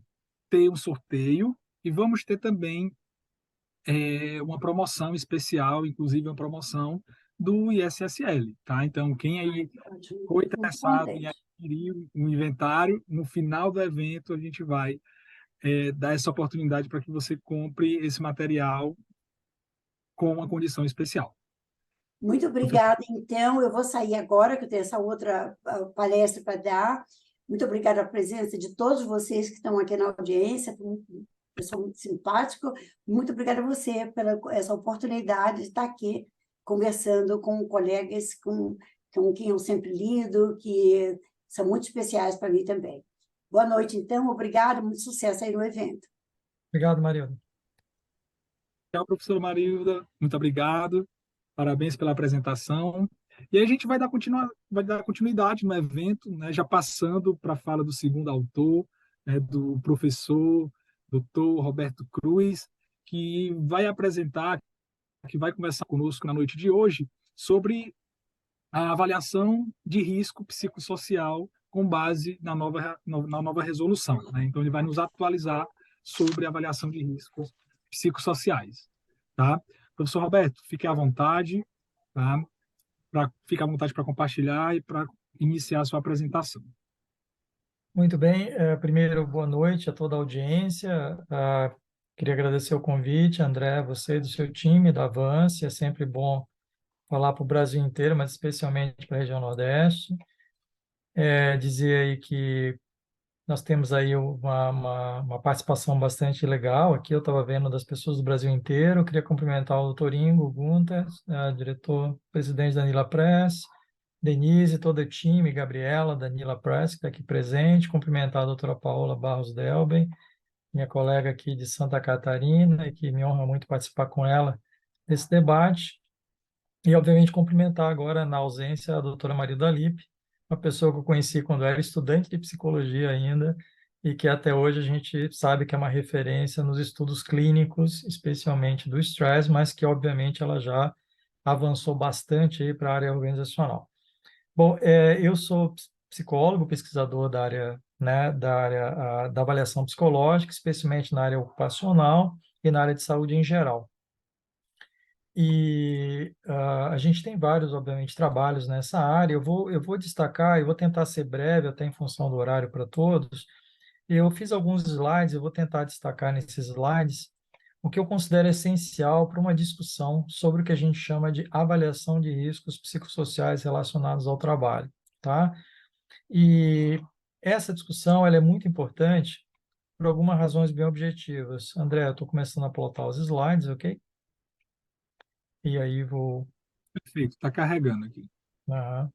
ter um sorteio e vamos ter também uma promoção especial, inclusive uma promoção do ISSL, tá? Então, quem aí Ótimo. foi Muito interessado em contente. adquirir um inventário, no final do evento a gente vai dar essa oportunidade para que você compre esse material com uma condição especial. Muito Professor, obrigada. Então, eu vou sair agora, que eu tenho essa outra palestra para dar. Muito obrigada pela presença de todos vocês que estão aqui na audiência, um pessoal muito simpático. Muito obrigada a você pela essa oportunidade de estar aqui conversando com colegas com quem eu sempre lido, que são muito especiais para mim também. Boa noite, então. Obrigada, muito sucesso aí no evento. Obrigado, Marilda. tchau, professora Marilda, muito obrigado, parabéns pela apresentação. E aí a gente vai dar continuidade no evento, né, já passando para a fala do segundo autor, né, do professor Dr. Roberto Cruz, que vai apresentar, que vai conversar conosco na noite de hoje sobre a avaliação de risco psicossocial com base na nova resolução, né? Então, ele vai nos atualizar sobre a avaliação de riscos psicossociais, tá? Professor Roberto, fique à vontade, tá? Fique à vontade para compartilhar e para iniciar a sua apresentação. Muito bem. Primeiro, boa noite a toda a audiência. Queria agradecer o convite, André, você e do seu time, da Avance. É sempre bom falar para o Brasil inteiro, mas especialmente para a região Nordeste. Dizer aí que nós temos aí uma participação bastante legal. Aqui eu estava vendo das pessoas do Brasil inteiro. Queria cumprimentar o doutor Ingo Gunter, diretor-presidente da Nila Press, Denise, todo o time, Gabriela, Danila Press, que está aqui presente, cumprimentar a doutora Paola Barros Delben, minha colega aqui de Santa Catarina, e que me honra muito participar com ela desse debate. E, obviamente, cumprimentar agora, na ausência, a doutora Maria Lippe, uma pessoa que eu conheci quando era estudante de psicologia ainda, e que até hoje a gente sabe que é uma referência nos estudos clínicos, especialmente do estresse, mas que, obviamente, ela já avançou bastante para a área organizacional. Bom, eu sou psicólogo, pesquisador da área, né, da avaliação psicológica, especialmente na área ocupacional e na área de saúde em geral. E a gente tem vários, obviamente, trabalhos nessa área. Eu vou destacar, eu vou tentar ser breve, até em função do horário para todos. Eu fiz alguns slides, eu vou tentar destacar nesses slides o que eu considero essencial para uma discussão sobre o que a gente chama de avaliação de riscos psicossociais relacionados ao trabalho, tá? E essa discussão ela é muito importante por algumas razões bem objetivas. André, eu estou começando a plotar os slides, ok? E aí vou... Perfeito, está carregando aqui. Aham.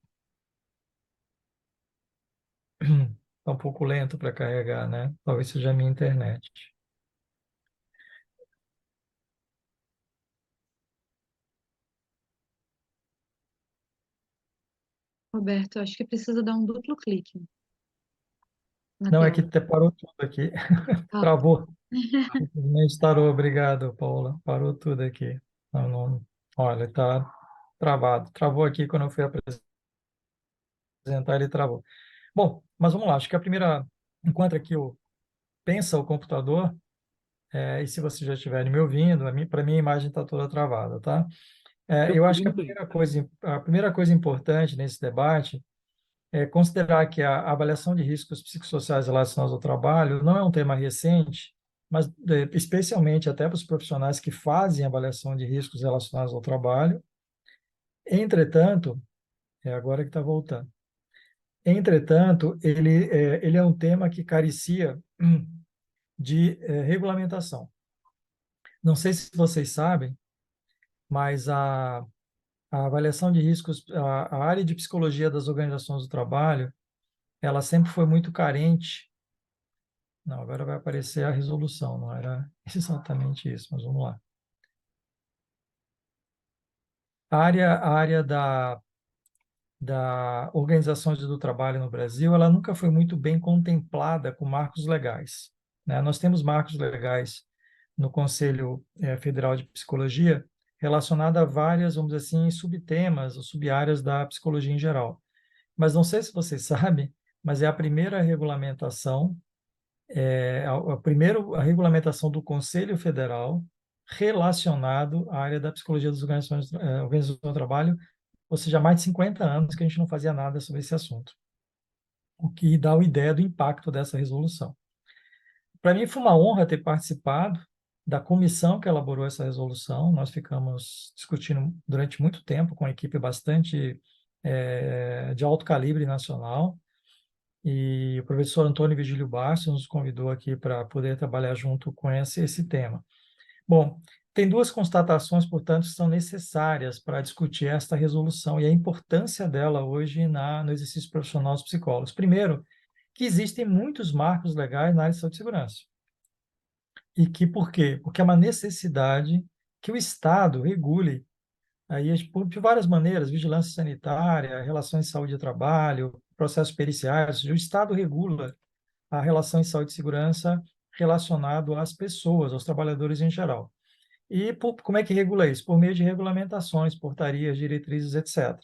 Tá um pouco lento para carregar, né? Talvez seja a minha internet. Roberto, acho que precisa dar um duplo clique na Não, é que tela. até parou tudo aqui. Ah, Travou. Simplesmente parou. Obrigado, Paula. Parou tudo aqui. Não, não. Olha, está travado. Travou aqui quando eu fui apresentar, ele travou. Bom, mas vamos lá. Acho que a primeira... Enquanto aqui o pensa o computador, e se vocês já estiverem me ouvindo, para mim a imagem está toda travada, tá? Eu acho que Tranquilo, bem. a primeira coisa importante nesse debate é considerar que a avaliação de riscos psicossociais relacionados ao trabalho não é um tema recente, mas especialmente até para os profissionais que fazem avaliação de riscos relacionados ao trabalho. Entretanto, é agora que está voltando. Entretanto, ele é um tema que carecia de regulamentação. Não sei se vocês sabem, mas a avaliação de riscos, a área de psicologia das organizações do trabalho, ela sempre foi muito carente Não, agora vai aparecer a resolução, não era exatamente isso, mas vamos lá. A área da organização do trabalho no Brasil, ela nunca foi muito bem contemplada com marcos legais, né? Nós temos marcos legais no Conselho Federal de Psicologia relacionado a várias, vamos dizer assim, subtemas ou subáreas da psicologia em geral. Mas não sei se vocês sabem, mas é a primeira regulamentação, a regulamentação do Conselho Federal relacionado à área da psicologia das organizações do trabalho, ou seja, há mais de 50 anos que a gente não fazia nada sobre esse assunto, o que dá uma ideia do impacto dessa resolução. Para mim foi uma honra ter participado da comissão que elaborou essa resolução. Nós ficamos discutindo durante muito tempo com uma equipe bastante de alto calibre nacional, e o professor Antônio Vigílio Bastos nos convidou aqui para poder trabalhar junto com esse tema. Bom, tem duas constatações, portanto, que são necessárias para discutir esta resolução e a importância dela hoje no exercício profissional dos psicólogos. Primeiro, que existem muitos marcos legais na área de saúde e segurança. E que por quê? Porque é uma necessidade que o Estado regule aí de várias maneiras, vigilância sanitária, relações de saúde e trabalho, processos periciais, ou seja, o Estado regula a relação de saúde e segurança relacionado às pessoas, aos trabalhadores em geral. E como é que regula isso? Por meio de regulamentações, portarias, diretrizes, etc.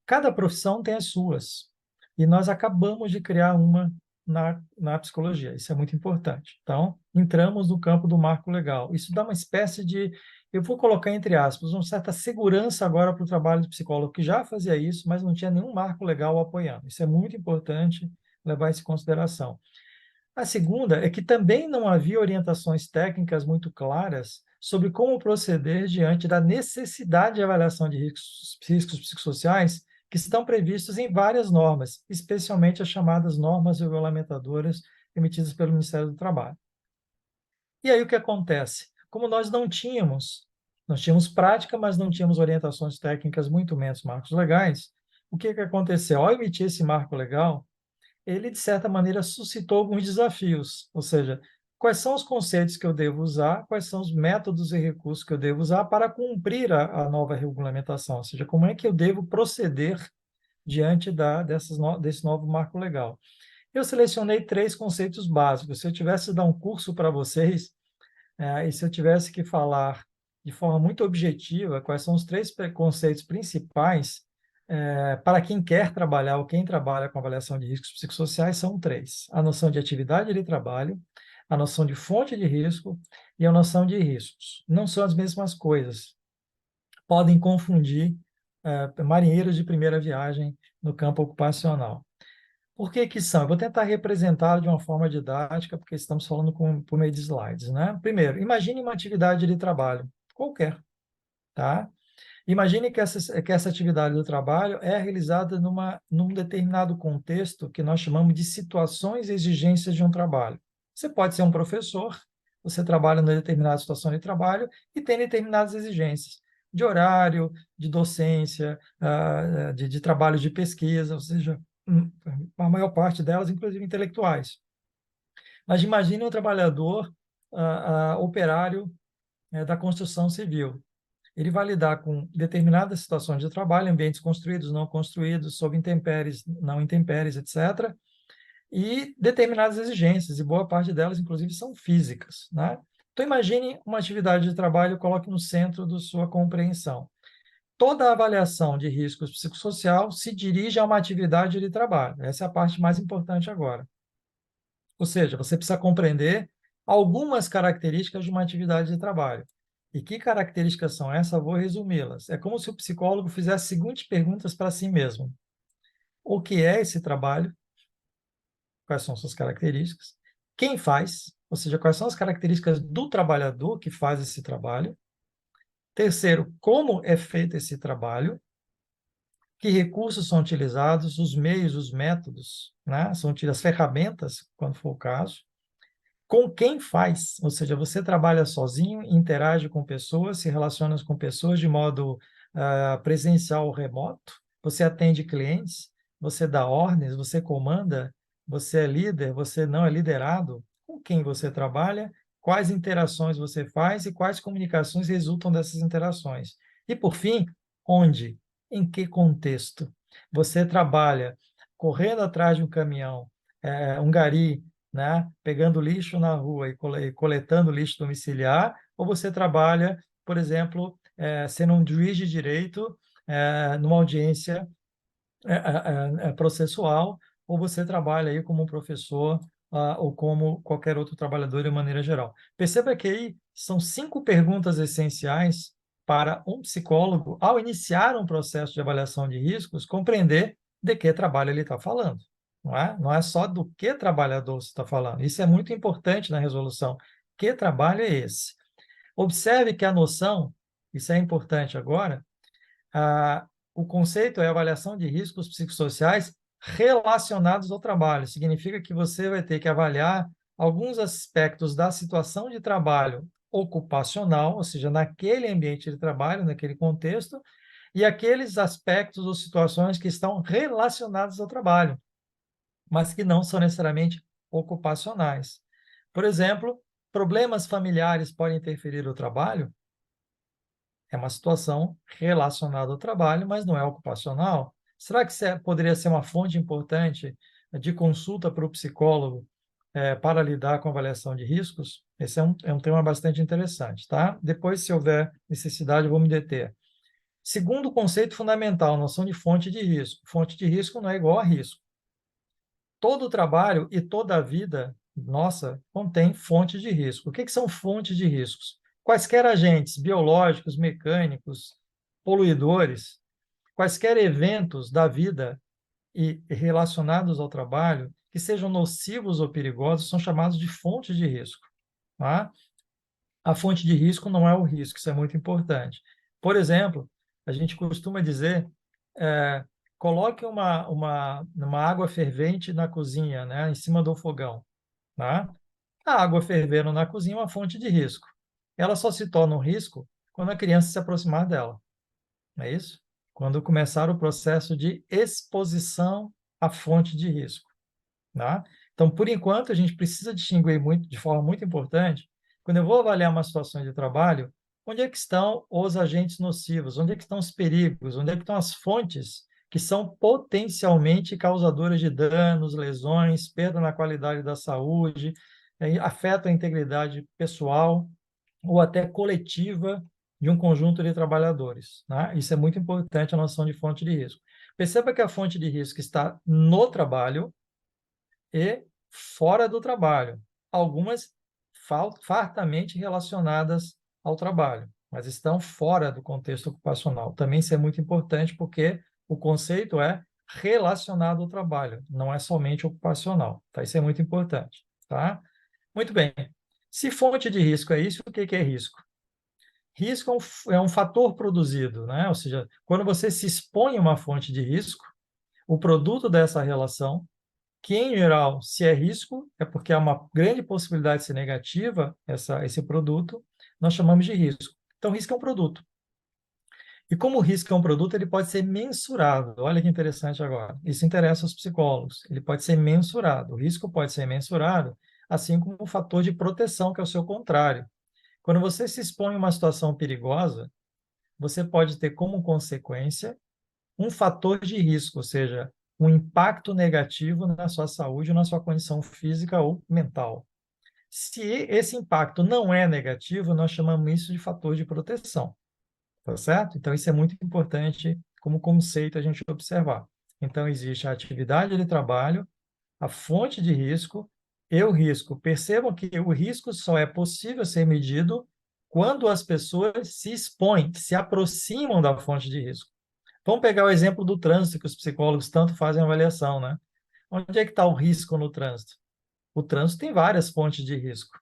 Cada profissão tem as suas. E nós acabamos de criar uma na psicologia. Isso é muito importante. Então, entramos no campo do marco legal. Isso dá uma espécie de, eu vou colocar entre aspas, uma certa segurança agora para o trabalho do psicólogo, que já fazia isso, mas não tinha nenhum marco legal apoiando. Isso é muito importante levar isso em consideração. A segunda é que também não havia orientações técnicas muito claras sobre como proceder diante da necessidade de avaliação de riscos psicossociais que estão previstos em várias normas, especialmente as chamadas normas regulamentadoras emitidas pelo Ministério do Trabalho. E aí o que acontece? Como nós tínhamos prática, mas não tínhamos orientações técnicas, muito menos marcos legais, o que aconteceu? Ao emitir esse marco legal, ele, de certa maneira, suscitou alguns desafios, ou seja, quais são os conceitos que eu devo usar, quais são os métodos e recursos que eu devo usar para cumprir a nova regulamentação, ou seja, como é que eu devo proceder diante desse novo marco legal. Eu selecionei 3 conceitos básicos. Se eu tivesse que dar um curso para vocês, e se eu tivesse que falar de forma muito objetiva quais são os 3 conceitos principais para quem quer trabalhar ou quem trabalha com avaliação de riscos psicossociais, são 3. A noção de atividade de trabalho, a noção de fonte de risco e a noção de riscos. Não são as mesmas coisas. Podem confundir marinheiros de primeira viagem no campo ocupacional. Por que que são? Eu vou tentar representá-lo de uma forma didática, porque estamos falando por meio de slides, né? Primeiro, imagine uma atividade de trabalho, qualquer, tá? Imagine que essa atividade do trabalho é realizada num determinado contexto que nós chamamos de situações e exigências de um trabalho. Você pode ser um professor, você trabalha numa determinada situação de trabalho e tem determinadas exigências de horário, de docência, de trabalho de pesquisa, ou seja, a maior parte delas, inclusive intelectuais. Mas imagine um trabalhador operário da construção civil. Ele vai lidar com determinadas situações de trabalho, ambientes construídos, não construídos, sob intempéries, não intempéries, etc., e determinadas exigências, e boa parte delas, inclusive, são físicas, né? Então, imagine uma atividade de trabalho e coloque no centro da sua compreensão. Toda a avaliação de riscos psicossocial se dirige a uma atividade de trabalho. Essa é a parte mais importante agora. Ou seja, você precisa compreender algumas características de uma atividade de trabalho. E que características são essas? Eu vou resumi-las. É como se o psicólogo fizesse as seguintes perguntas para si mesmo. O que é esse trabalho? Quais são suas características? Quem faz? Ou seja, quais são as características do trabalhador que faz esse trabalho? Terceiro, como é feito esse trabalho? Que recursos são utilizados? Os meios, os métodos, né? São utilizadas as ferramentas, quando for o caso. Com quem faz, ou seja, você trabalha sozinho, interage com pessoas, se relaciona com pessoas de modo presencial ou remoto, você atende clientes, você dá ordens, você comanda, você é líder, você não é liderado. com quem você trabalha, quais interações você faz e quais comunicações resultam dessas interações. E, por fim, onde, em que contexto você trabalha correndo atrás de um caminhão, um gari, né, pegando lixo na rua e coletando lixo domiciliar, ou você trabalha, por exemplo, sendo um juiz de direito numa audiência processual, ou você trabalha aí como um professor ou como qualquer outro trabalhador de maneira geral. Perceba que aí são 5 perguntas essenciais para um psicólogo, ao iniciar um processo de avaliação de riscos, compreender de que trabalho ele está falando. Não é? Não é só do que trabalhador você está falando. Isso é muito importante na resolução. Que trabalho é esse? Observe que a noção, isso é importante agora, o conceito é avaliação de riscos psicossociais relacionados ao trabalho. Significa que você vai ter que avaliar alguns aspectos da situação de trabalho ocupacional, ou seja, naquele ambiente de trabalho, naquele contexto, e aqueles aspectos ou situações que estão relacionados ao trabalho, mas que não são necessariamente ocupacionais. Por exemplo, problemas familiares podem interferir no trabalho? É uma situação relacionada ao trabalho, mas não é ocupacional. Será que poderia ser uma fonte importante de consulta para o psicólogo para lidar com avaliação de riscos? Esse é um tema bastante interessante, tá? Depois, se houver necessidade, eu vou me deter. Segundo conceito fundamental, noção de fonte de risco. Fonte de risco não é igual a risco. Todo trabalho e toda a vida nossa contém fonte de risco. O que são fontes de riscos? Quaisquer agentes biológicos, mecânicos, poluidores, quaisquer eventos da vida e relacionados ao trabalho que sejam nocivos ou perigosos são chamados de fontes de risco. Tá? A fonte de risco não é o risco, isso é muito importante. Por exemplo, a gente costuma dizer, coloque uma água fervente na cozinha, né, em cima do fogão. Tá? A água fervendo na cozinha é uma fonte de risco. Ela só se torna um risco quando a criança se aproximar dela. Não é isso? Quando começar o processo de exposição à fonte de risco. Tá? Então, por enquanto, a gente precisa distinguir muito, de forma muito importante, quando eu vou avaliar uma situação de trabalho, onde é que estão os agentes nocivos, onde é que estão os perigos, onde é que estão as fontes que são potencialmente causadoras de danos, lesões, perda na qualidade da saúde, afetam a integridade pessoal ou até coletiva de um conjunto de trabalhadores. Né? Isso é muito importante, a noção de fonte de risco. Perceba que a fonte de risco está no trabalho e fora do trabalho. Algumas fartamente relacionadas ao trabalho, mas estão fora do contexto ocupacional. Também isso é muito importante porque o conceito é relacionado ao trabalho, não é somente ocupacional. Tá? Isso é muito importante. Tá? Muito bem. Se fonte de risco é isso, o que é risco? Risco é um fator produzido, né? Ou seja, quando você se expõe a uma fonte de risco, o produto dessa relação, que em geral, se é risco, é porque há uma grande possibilidade de ser negativa esse produto, nós chamamos de risco. Então, risco é um produto. E como o risco é um produto, ele pode ser mensurado. Olha que interessante agora. Isso interessa aos psicólogos. Ele pode ser mensurado. O risco pode ser mensurado, assim como o fator de proteção, que é o seu contrário. Quando você se expõe a uma situação perigosa, você pode ter como consequência um fator de risco, ou seja, um impacto negativo na sua saúde, na sua condição física ou mental. Se esse impacto não é negativo, nós chamamos isso de fator de proteção. Tá certo? Então, isso é muito importante como conceito a gente observar. Então, existe a atividade de trabalho, a fonte de risco e o risco. Percebam que o risco só é possível ser medido quando as pessoas se expõem, se aproximam da fonte de risco. Vamos pegar o exemplo do trânsito, que os psicólogos tanto fazem avaliação, né? Onde é que está o risco no trânsito? O trânsito tem várias fontes de risco.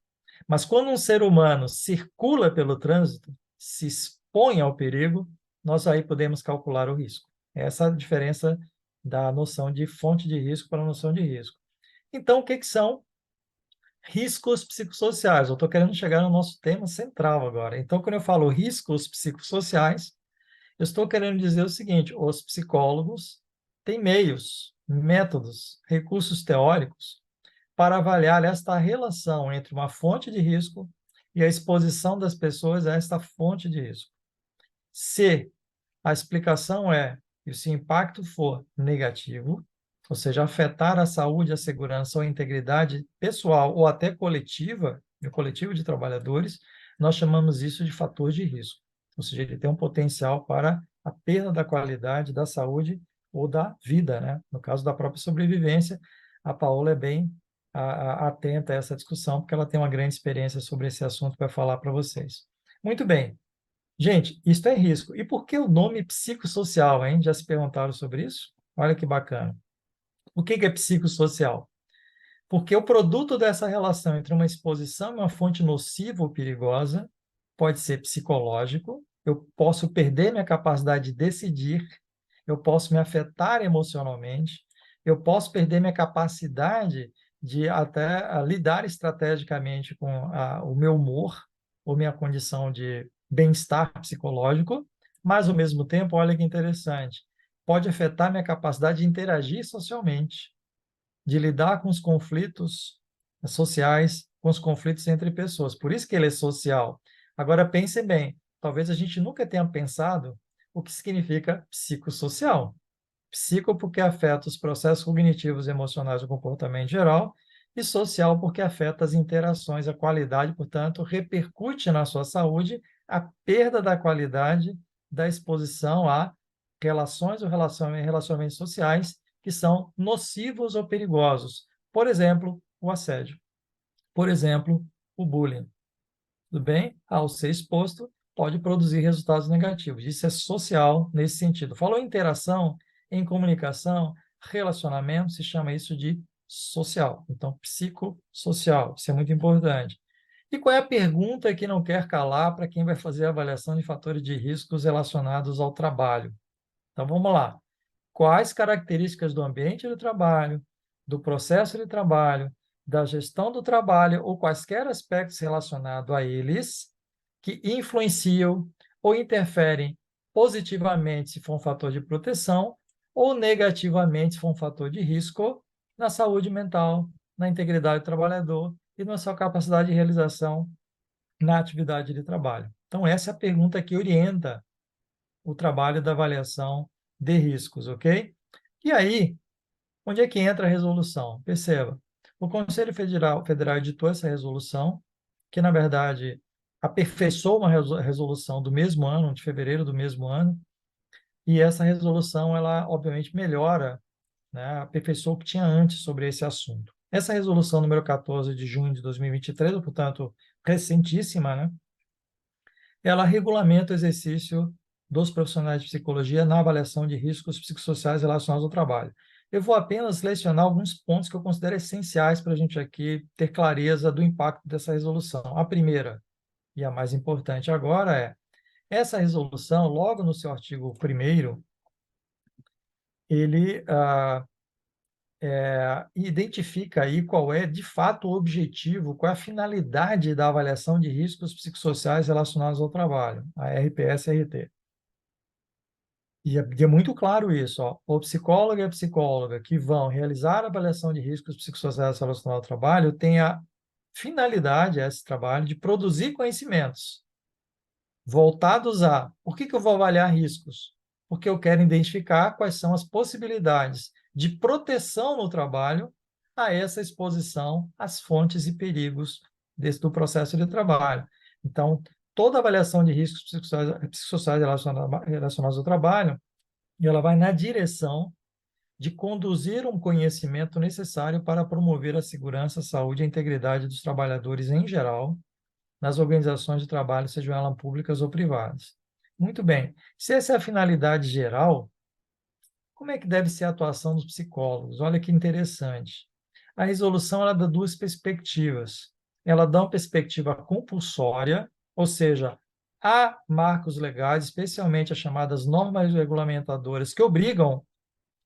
Mas quando um ser humano circula pelo trânsito, se expõe ao perigo, nós aí podemos calcular o risco. Essa é a diferença da noção de fonte de risco para a noção de risco. Então, o que são riscos psicossociais? Eu estou querendo chegar no nosso tema central agora. Então, quando eu falo riscos psicossociais, eu estou querendo dizer o seguinte: os psicólogos têm meios, métodos, recursos teóricos para avaliar esta relação entre uma fonte de risco e a exposição das pessoas a esta fonte de risco. Se a explicação é que se o impacto for negativo, ou seja, afetar a saúde, a segurança ou a integridade pessoal ou até coletiva, o coletivo de trabalhadores, nós chamamos isso de fator de risco. Ou seja, ele tem um potencial para a perda da qualidade da saúde ou da vida, né? No caso da própria sobrevivência, a Paola é bem atenta a essa discussão, porque ela tem uma grande experiência sobre esse assunto para falar para vocês. Muito bem. Gente, isso é risco. E por que o nome psicossocial, hein? Já se perguntaram sobre isso? Olha que bacana. O que é psicossocial? Porque o produto dessa relação entre uma exposição e uma fonte nociva ou perigosa pode ser psicológico, eu posso perder minha capacidade de decidir, eu posso me afetar emocionalmente, eu posso perder minha capacidade de até lidar estrategicamente com o meu humor ou minha condição de bem-estar psicológico, mas, ao mesmo tempo, olha que interessante, pode afetar minha capacidade de interagir socialmente, de lidar com os conflitos sociais, com os conflitos entre pessoas. Por isso que ele é social. Agora, pensem bem, talvez a gente nunca tenha pensado o que significa psicossocial. Psico porque afeta os processos cognitivos, emocionais do comportamento geral, e social porque afeta as interações, a qualidade, portanto, repercute na sua saúde a perda da qualidade da exposição a relações ou relacionamentos sociais que são nocivos ou perigosos. Por exemplo, o assédio. Por exemplo, o bullying. Tudo bem? Ao ser exposto, pode produzir resultados negativos. Isso é social nesse sentido. Falou em interação, em comunicação, relacionamento, se chama isso de social. Então, psicossocial. Isso é muito importante. E qual é a pergunta que não quer calar para quem vai fazer a avaliação de fatores de riscos relacionados ao trabalho? Então, vamos lá. Quais características do ambiente de trabalho, do processo de trabalho, da gestão do trabalho ou quaisquer aspectos relacionados a eles que influenciam ou interferem positivamente se for um fator de proteção ou negativamente se for um fator de risco na saúde mental, na integridade do trabalhador e na sua capacidade de realização na atividade de trabalho. Então, essa é a pergunta que orienta o trabalho da avaliação de riscos, ok? E aí, onde é que entra a resolução? Perceba, o Conselho Federal editou essa resolução, que, na verdade, aperfeiçoou uma resolução do mesmo ano, de fevereiro do mesmo ano, e essa resolução, ela, obviamente, melhora, né, aperfeiçoou o que tinha antes sobre esse assunto. Essa resolução número 14 de junho de 2023, portanto, recentíssima, né, ela regulamenta o exercício dos profissionais de psicologia na avaliação de riscos psicossociais relacionados ao trabalho. Eu vou apenas selecionar alguns pontos que eu considero essenciais para a gente aqui ter clareza do impacto dessa resolução. A primeira, e a mais importante agora, é essa resolução, logo no seu artigo 1º, ele identifica aí qual é, de fato, o objetivo, qual é a finalidade da avaliação de riscos psicossociais relacionados ao trabalho, a RPS-RT. E é muito claro isso, ó. O psicólogo e a psicóloga que vão realizar a avaliação de riscos psicossociais relacionados ao trabalho têm a finalidade, esse trabalho, de produzir conhecimentos voltados a... Por que eu vou avaliar riscos? Porque eu quero identificar quais são as possibilidades de proteção no trabalho a essa exposição às fontes e perigos do processo de trabalho. Então, toda avaliação de riscos psicossociais relacionados ao trabalho, ela vai na direção de conduzir um conhecimento necessário para promover a segurança, a saúde e a integridade dos trabalhadores em geral, nas organizações de trabalho, sejam elas públicas ou privadas. Muito bem. Se essa é a finalidade geral, como é que deve ser a atuação dos psicólogos? Olha que interessante. A resolução ela dá duas perspectivas. Ela dá uma perspectiva compulsória, ou seja, há marcos legais, especialmente as chamadas normas regulamentadoras, que obrigam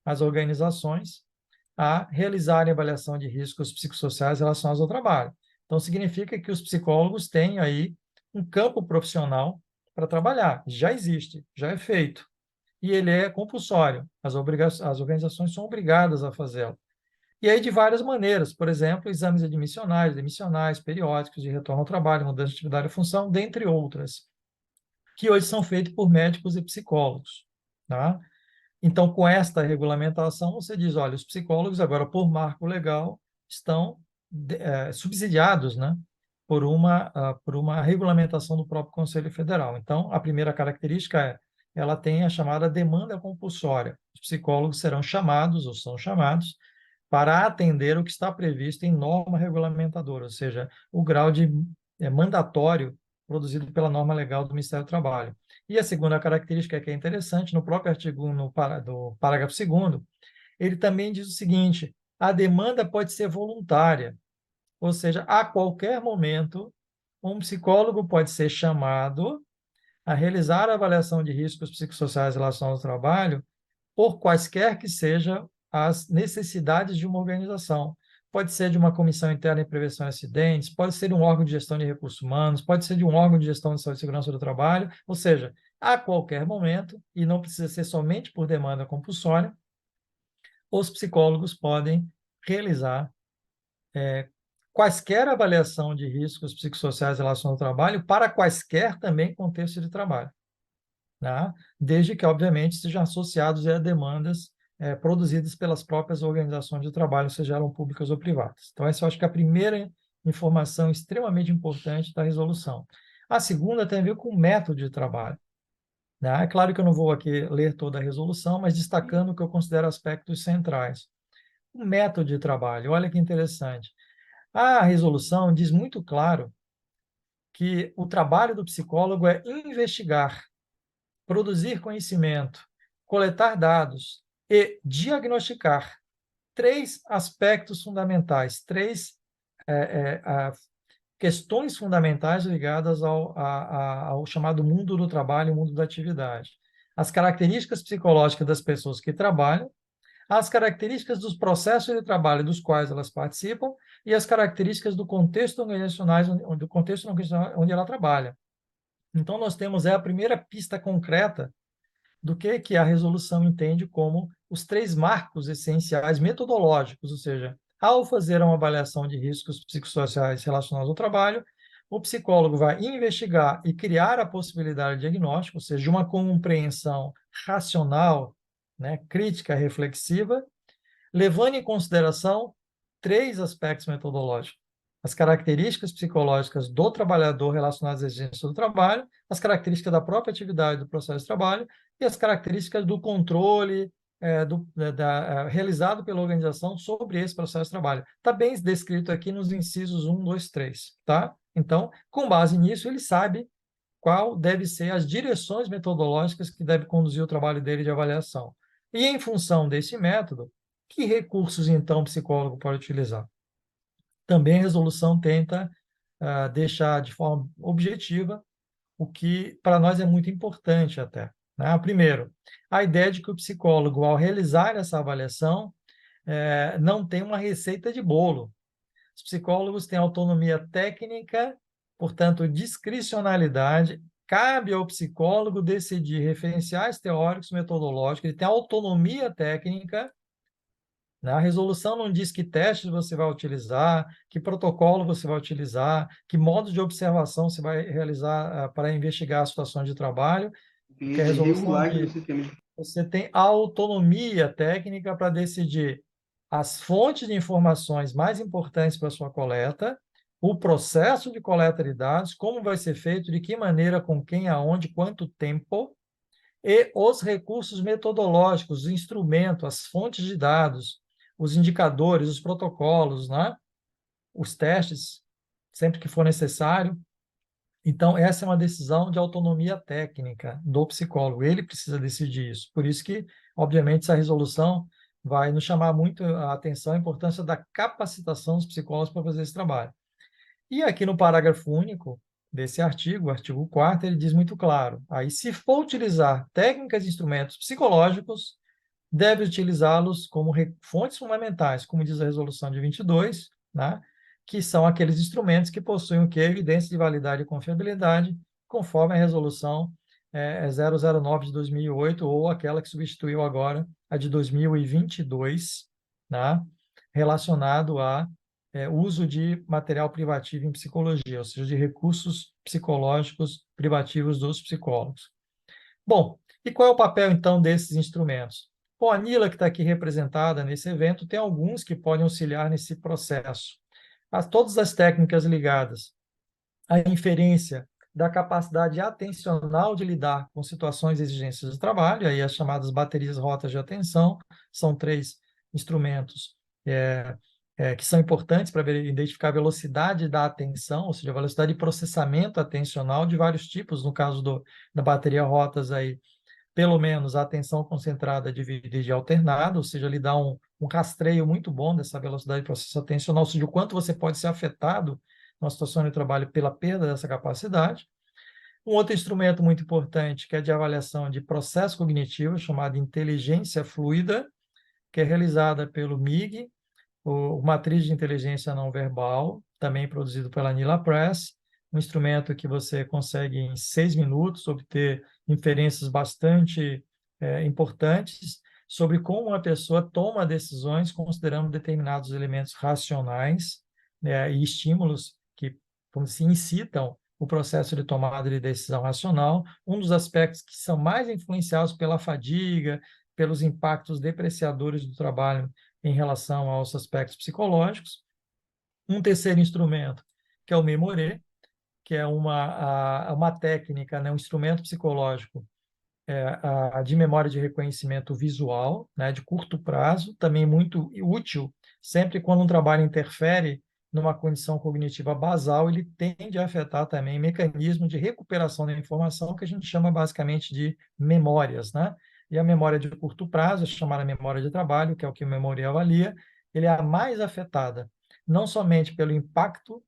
as organizações a realizarem avaliação de riscos psicossociais relacionados ao trabalho. Então, significa que os psicólogos têm aí um campo profissional para trabalhar. Já existe, já é feito. E ele é compulsório. As organizações são obrigadas a fazê-lo. E aí de várias maneiras, por exemplo, exames admissionais, demissionais, periódicos, de retorno ao trabalho, mudança de atividade e função, dentre outras, que hoje são feitos por médicos e psicólogos, tá? Então, com esta regulamentação, você diz, olha, os psicólogos agora, por marco legal, estão subsidiados, né, por uma regulamentação do próprio Conselho Federal. Então, a primeira característica é, ela tem a chamada demanda compulsória. Os psicólogos serão chamados, ou são chamados, para atender o que está previsto em norma regulamentadora, ou seja, o grau de mandatório produzido pela norma legal do Ministério do Trabalho. E a segunda característica que é interessante, no próprio artigo do parágrafo 2º, ele também diz o seguinte: a demanda pode ser voluntária, ou seja, a qualquer momento, um psicólogo pode ser chamado a realizar a avaliação de riscos psicossociais relacionados ao trabalho, por quaisquer que sejam as necessidades de uma organização. Pode ser de uma comissão interna de prevenção de acidentes, pode ser de um órgão de gestão de recursos humanos, pode ser de um órgão de gestão de saúde e segurança do trabalho, ou seja, a qualquer momento, e não precisa ser somente por demanda compulsória, os psicólogos podem realizar quaisquer avaliação de riscos psicossociais relacionados ao trabalho para quaisquer também contextos de trabalho, né? Desde que, obviamente, sejam associados a demandas produzidas pelas próprias organizações de trabalho, sejam elas públicas ou privadas. Então, essa eu acho que é a primeira informação extremamente importante da resolução. A segunda tem a ver com o método de trabalho, né? É claro que eu não vou aqui ler toda a resolução, mas destacando o que eu considero aspectos centrais. O método de trabalho, olha que interessante. A resolução diz muito claro que o trabalho do psicólogo é investigar, produzir conhecimento, coletar dados e diagnosticar três aspectos fundamentais, três questões fundamentais ligadas ao chamado mundo do trabalho, mundo da atividade. As características psicológicas das pessoas que trabalham, as características dos processos de trabalho dos quais elas participam e as características do contexto organizacional, onde ela trabalha. Então, nós temos a primeira pista concreta do que a resolução entende como os três marcos essenciais metodológicos, ou seja, ao fazer uma avaliação de riscos psicossociais relacionados ao trabalho, o psicólogo vai investigar e criar a possibilidade de diagnóstico, ou seja, de uma compreensão racional, né, crítica, reflexiva, levando em consideração três aspectos metodológicos: as características psicológicas do trabalhador relacionadas à exigência do trabalho, as características da própria atividade do processo de trabalho e as características do controle realizado pela organização sobre esse processo de trabalho. Está bem descrito aqui nos incisos 1, 2, 3. Tá? Então, com base nisso, ele sabe qual deve ser as direções metodológicas que deve conduzir o trabalho dele de avaliação. E, em função desse método, que recursos, então, o psicólogo pode utilizar? Também a resolução tenta deixar de forma objetiva o que para nós é muito importante até, né? Primeiro, a ideia de que o psicólogo, ao realizar essa avaliação, não tem uma receita de bolo. Os psicólogos têm autonomia técnica, portanto, discricionalidade. Cabe ao psicólogo decidir referenciais teóricos, metodológicos, ele tem autonomia técnica. A resolução não diz que testes você vai utilizar, que protocolo você vai utilizar, que modos de observação você vai realizar para investigar as situações de trabalho. Que a resolução diz, você tem autonomia técnica para decidir as fontes de informações mais importantes para a sua coleta, o processo de coleta de dados, como vai ser feito, de que maneira, com quem, aonde, quanto tempo, e os recursos metodológicos, os instrumentos, as fontes de dados, os indicadores, os protocolos, né? Os testes, sempre que for necessário. Então, essa é uma decisão de autonomia técnica do psicólogo. Ele precisa decidir isso. Por isso que, obviamente, essa resolução vai nos chamar muito a atenção a importância da capacitação dos psicólogos para fazer esse trabalho. E aqui no parágrafo único desse artigo, o artigo 4º, ele diz muito claro: aí, se for utilizar técnicas e instrumentos psicológicos, deve utilizá-los como fontes fundamentais, como diz a resolução de 22, né? Que são aqueles instrumentos que possuem o que? Evidência de validade e confiabilidade, conforme a resolução 009 de 2008, ou aquela que substituiu agora a de 2022, né? relacionado a uso de material privativo em psicologia, ou seja, de recursos psicológicos privativos dos psicólogos. Bom, e qual é o papel, então, desses instrumentos? Bom, a Nila, que está aqui representada nesse evento, tem alguns que podem auxiliar nesse processo. Todas as técnicas ligadas à inferência da capacidade atencional de lidar com situações e exigências de trabalho, aí as chamadas baterias rotas de atenção, são 3 instrumentos que são importantes para identificar a velocidade da atenção, ou seja, a velocidade de processamento atencional de vários tipos, no caso da bateria rotas, aí, pelo menos a atenção concentrada, dividida e alternada, ou seja, ele dá um rastreio muito bom dessa velocidade de processo atencional, ou seja, o quanto você pode ser afetado numa situação de trabalho pela perda dessa capacidade. Um outro instrumento muito importante, que é de avaliação de processo cognitivo, chamado inteligência fluida, que é realizada pelo MIG, o Matriz de Inteligência Não Verbal, também produzido pela Nila Press, um instrumento que você consegue, em 6 minutos, obter inferências bastante importantes sobre como uma pessoa toma decisões considerando determinados elementos racionais, né, e estímulos que, como se incitam o processo de tomada de decisão racional. Um dos aspectos que são mais influenciados pela fadiga, pelos impactos depreciadores do trabalho em relação aos aspectos psicológicos. Um terceiro instrumento, que é o Memoré, que é uma técnica, né, um instrumento psicológico de memória de reconhecimento visual, né, de curto prazo, também muito útil, sempre quando um trabalho interfere numa condição cognitiva basal, ele tende a afetar também mecanismos de recuperação da informação, que a gente chama basicamente de memórias, né? E a memória de curto prazo, chamada memória de trabalho, que é o que o Memoré avalia, ele é a mais afetada, não somente pelo impacto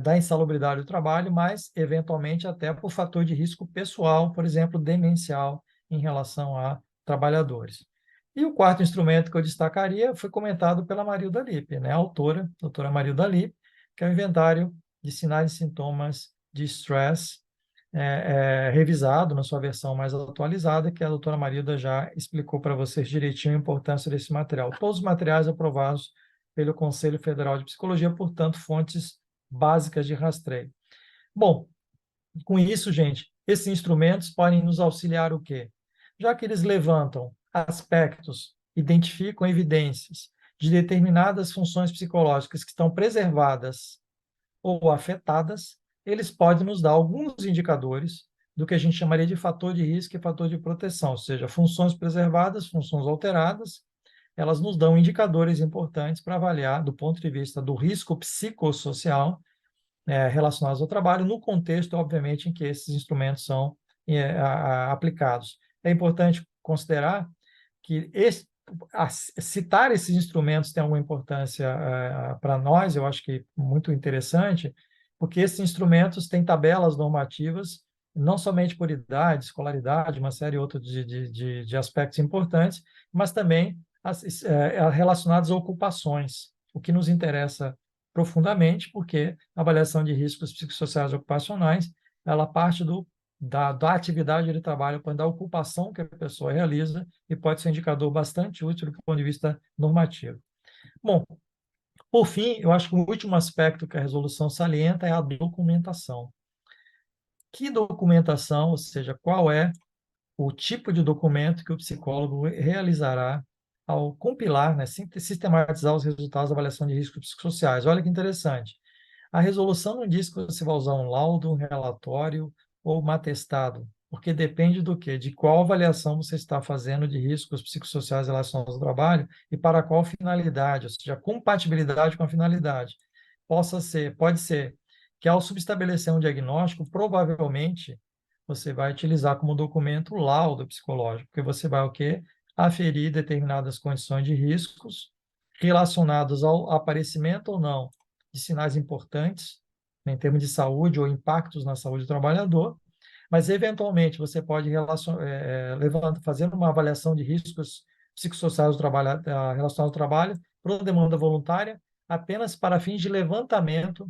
da insalubridade do trabalho, mas, eventualmente, até por fator de risco pessoal, por exemplo, demencial, em relação a trabalhadores. E o quarto instrumento que eu destacaria foi comentado pela Marilda Lippe, né, a autora, a doutora Marilda Lippe, que é o inventário de sinais e sintomas de estresse, revisado na sua versão mais atualizada, que a doutora Marilda já explicou para vocês direitinho a importância desse material. Todos os materiais aprovados pelo Conselho Federal de Psicologia, portanto, fontes básicas de rastreio. Bom, com isso, gente, esses instrumentos podem nos auxiliar o quê? Já que eles levantam aspectos, identificam evidências de determinadas funções psicológicas que estão preservadas ou afetadas, eles podem nos dar alguns indicadores do que a gente chamaria de fator de risco e fator de proteção, ou seja, funções preservadas, funções alteradas, elas nos dão indicadores importantes para avaliar, do ponto de vista do risco psicossocial, relacionados ao trabalho, no contexto, obviamente, em que esses instrumentos são aplicados. É importante considerar que citar esses instrumentos tem alguma importância para nós, eu acho que muito interessante, porque esses instrumentos têm tabelas normativas, não somente por idade, escolaridade, uma série outra de aspectos importantes, mas também relacionados a ocupações, o que nos interessa profundamente, porque a avaliação de riscos psicossociais ocupacionais, ela parte da atividade de trabalho, da ocupação que a pessoa realiza, e pode ser um indicador bastante útil do ponto de vista normativo. Bom, por fim, eu acho que o último aspecto que a resolução salienta é a documentação. Que documentação, ou seja, qual é o tipo de documento que o psicólogo realizará ao compilar, né, sistematizar os resultados da avaliação de riscos psicossociais? Olha que interessante. A resolução não diz que você vai usar um laudo, um relatório ou um atestado, porque depende do quê? De qual avaliação você está fazendo de riscos psicossociais relacionados ao trabalho e para qual finalidade, ou seja, a compatibilidade com a finalidade. Pode ser que, ao subestabelecer um diagnóstico, provavelmente você vai utilizar como documento o laudo psicológico, porque você vai o quê? Aferir determinadas condições de riscos relacionados ao aparecimento ou não de sinais importantes, né, em termos de saúde ou impactos na saúde do trabalhador, mas, eventualmente, você pode fazer uma avaliação de riscos psicossociais do trabalho, relacionados ao trabalho, por demanda voluntária, apenas para fins de levantamento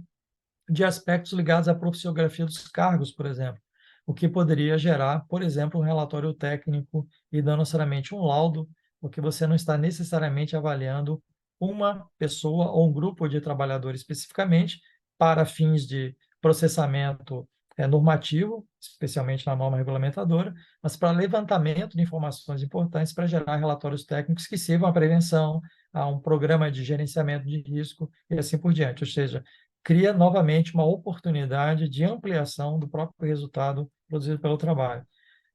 de aspectos ligados à profissiografia dos cargos, por exemplo, o que poderia gerar, por exemplo, um relatório técnico e não necessariamente um laudo, porque você não está necessariamente avaliando uma pessoa ou um grupo de trabalhadores especificamente para fins de processamento normativo, especialmente na norma regulamentadora, mas para levantamento de informações importantes para gerar relatórios técnicos que sirvam à prevenção, a um programa de gerenciamento de risco e assim por diante. Ou seja, cria novamente uma oportunidade de ampliação do próprio resultado produzido pelo trabalho.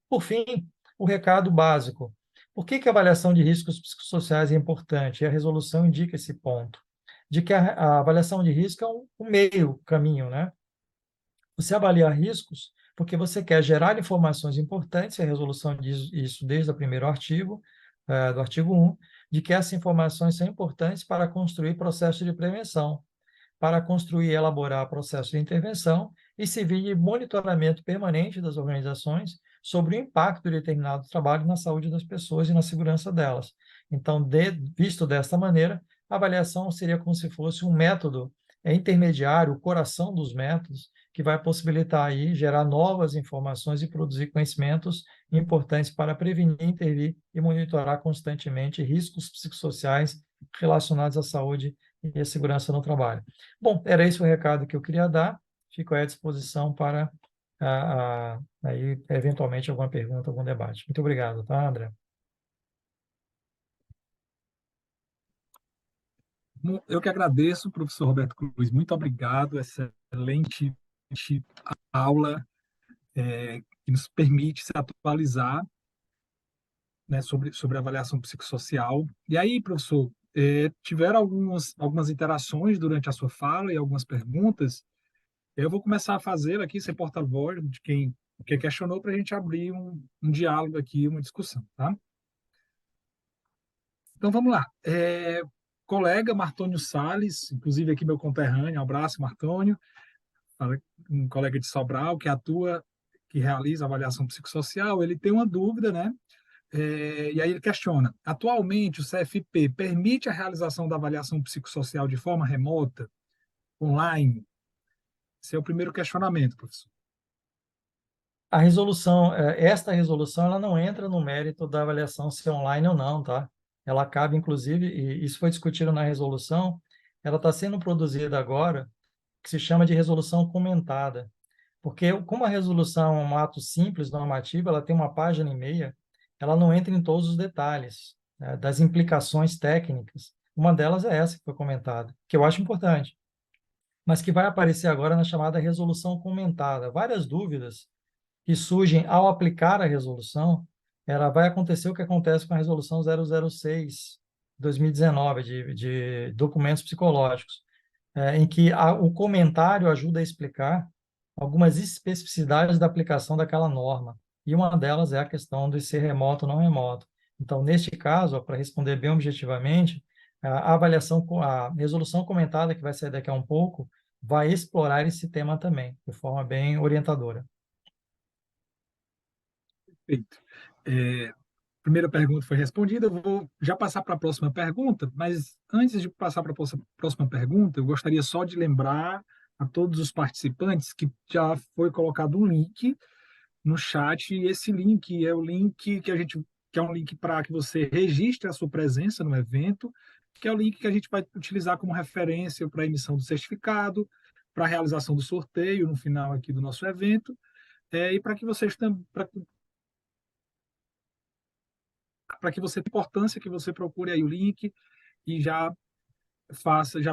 Por fim, o recado básico. Por que a avaliação de riscos psicossociais é importante? E a resolução indica esse ponto, de que a avaliação de risco é um meio caminho, né? Você avalia riscos porque você quer gerar informações importantes, e a resolução diz isso desde o primeiro artigo, do artigo 1, de que essas informações são importantes para construir processos de prevenção, para construir e elaborar processos de intervenção e servir de monitoramento permanente das organizações sobre o impacto de determinado trabalho na saúde das pessoas e na segurança delas. Então, visto desta maneira, a avaliação seria como se fosse um método intermediário, o coração dos métodos, que vai possibilitar aí gerar novas informações e produzir conhecimentos importantes para prevenir, intervir e monitorar constantemente riscos psicossociais relacionados à saúde e à segurança no trabalho. Bom, era esse o recado que eu queria dar. Fico à disposição para aí, eventualmente, alguma pergunta, algum debate. Muito obrigado, tá, André? Eu que agradeço, professor Roberto Cruz. Muito obrigado. Excelente aula que nos permite se atualizar, né, sobre avaliação psicossocial. E aí, professor, tiveram algumas interações durante a sua fala e algumas perguntas. Eu vou começar a fazer aqui, ser porta-voz de quem questionou, para a gente abrir um diálogo aqui, uma discussão, tá? Então, vamos lá. Colega Martônio Salles, inclusive aqui meu conterrâneo, um abraço, Martônio, um colega de Sobral, que realiza avaliação psicossocial, ele tem uma dúvida, né? E aí ele questiona: atualmente o CFP permite a realização da avaliação psicossocial de forma remota, online? Esse é o primeiro questionamento, professor. A resolução, esta resolução, ela não entra no mérito da avaliação se é online ou não, tá? Ela acaba, inclusive, e isso foi discutido na resolução, ela está sendo produzida agora, que se chama de resolução comentada. Porque como a resolução é um ato simples, normativo, ela tem uma página e meia, ela não entra em todos os detalhes, né, das implicações técnicas. Uma delas é essa que foi comentada, que eu acho importante, mas que vai aparecer agora na chamada resolução comentada. Várias dúvidas que surgem ao aplicar a resolução, ela vai acontecer o que acontece com a resolução 006, 2019, de documentos psicológicos, em que o comentário ajuda a explicar algumas especificidades da aplicação daquela norma. E uma delas é a questão de ser remoto ou não remoto. Então, neste caso, para responder bem objetivamente, a avaliação, a resolução comentada, que vai sair daqui a um pouco, vai explorar esse tema também, de forma bem orientadora. Perfeito. Primeira pergunta foi respondida, eu vou já passar para a próxima pergunta, mas antes de passar para a próxima pergunta, eu gostaria só de lembrar a todos os participantes que já foi colocado um link no chat, e esse link é o link que é um link para que você registre a sua presença no evento, que é o link que a gente vai utilizar como referência para a emissão do certificado, para a realização do sorteio no final aqui do nosso evento, e para que vocês também, para que você tenha importância, que você procure aí o link e já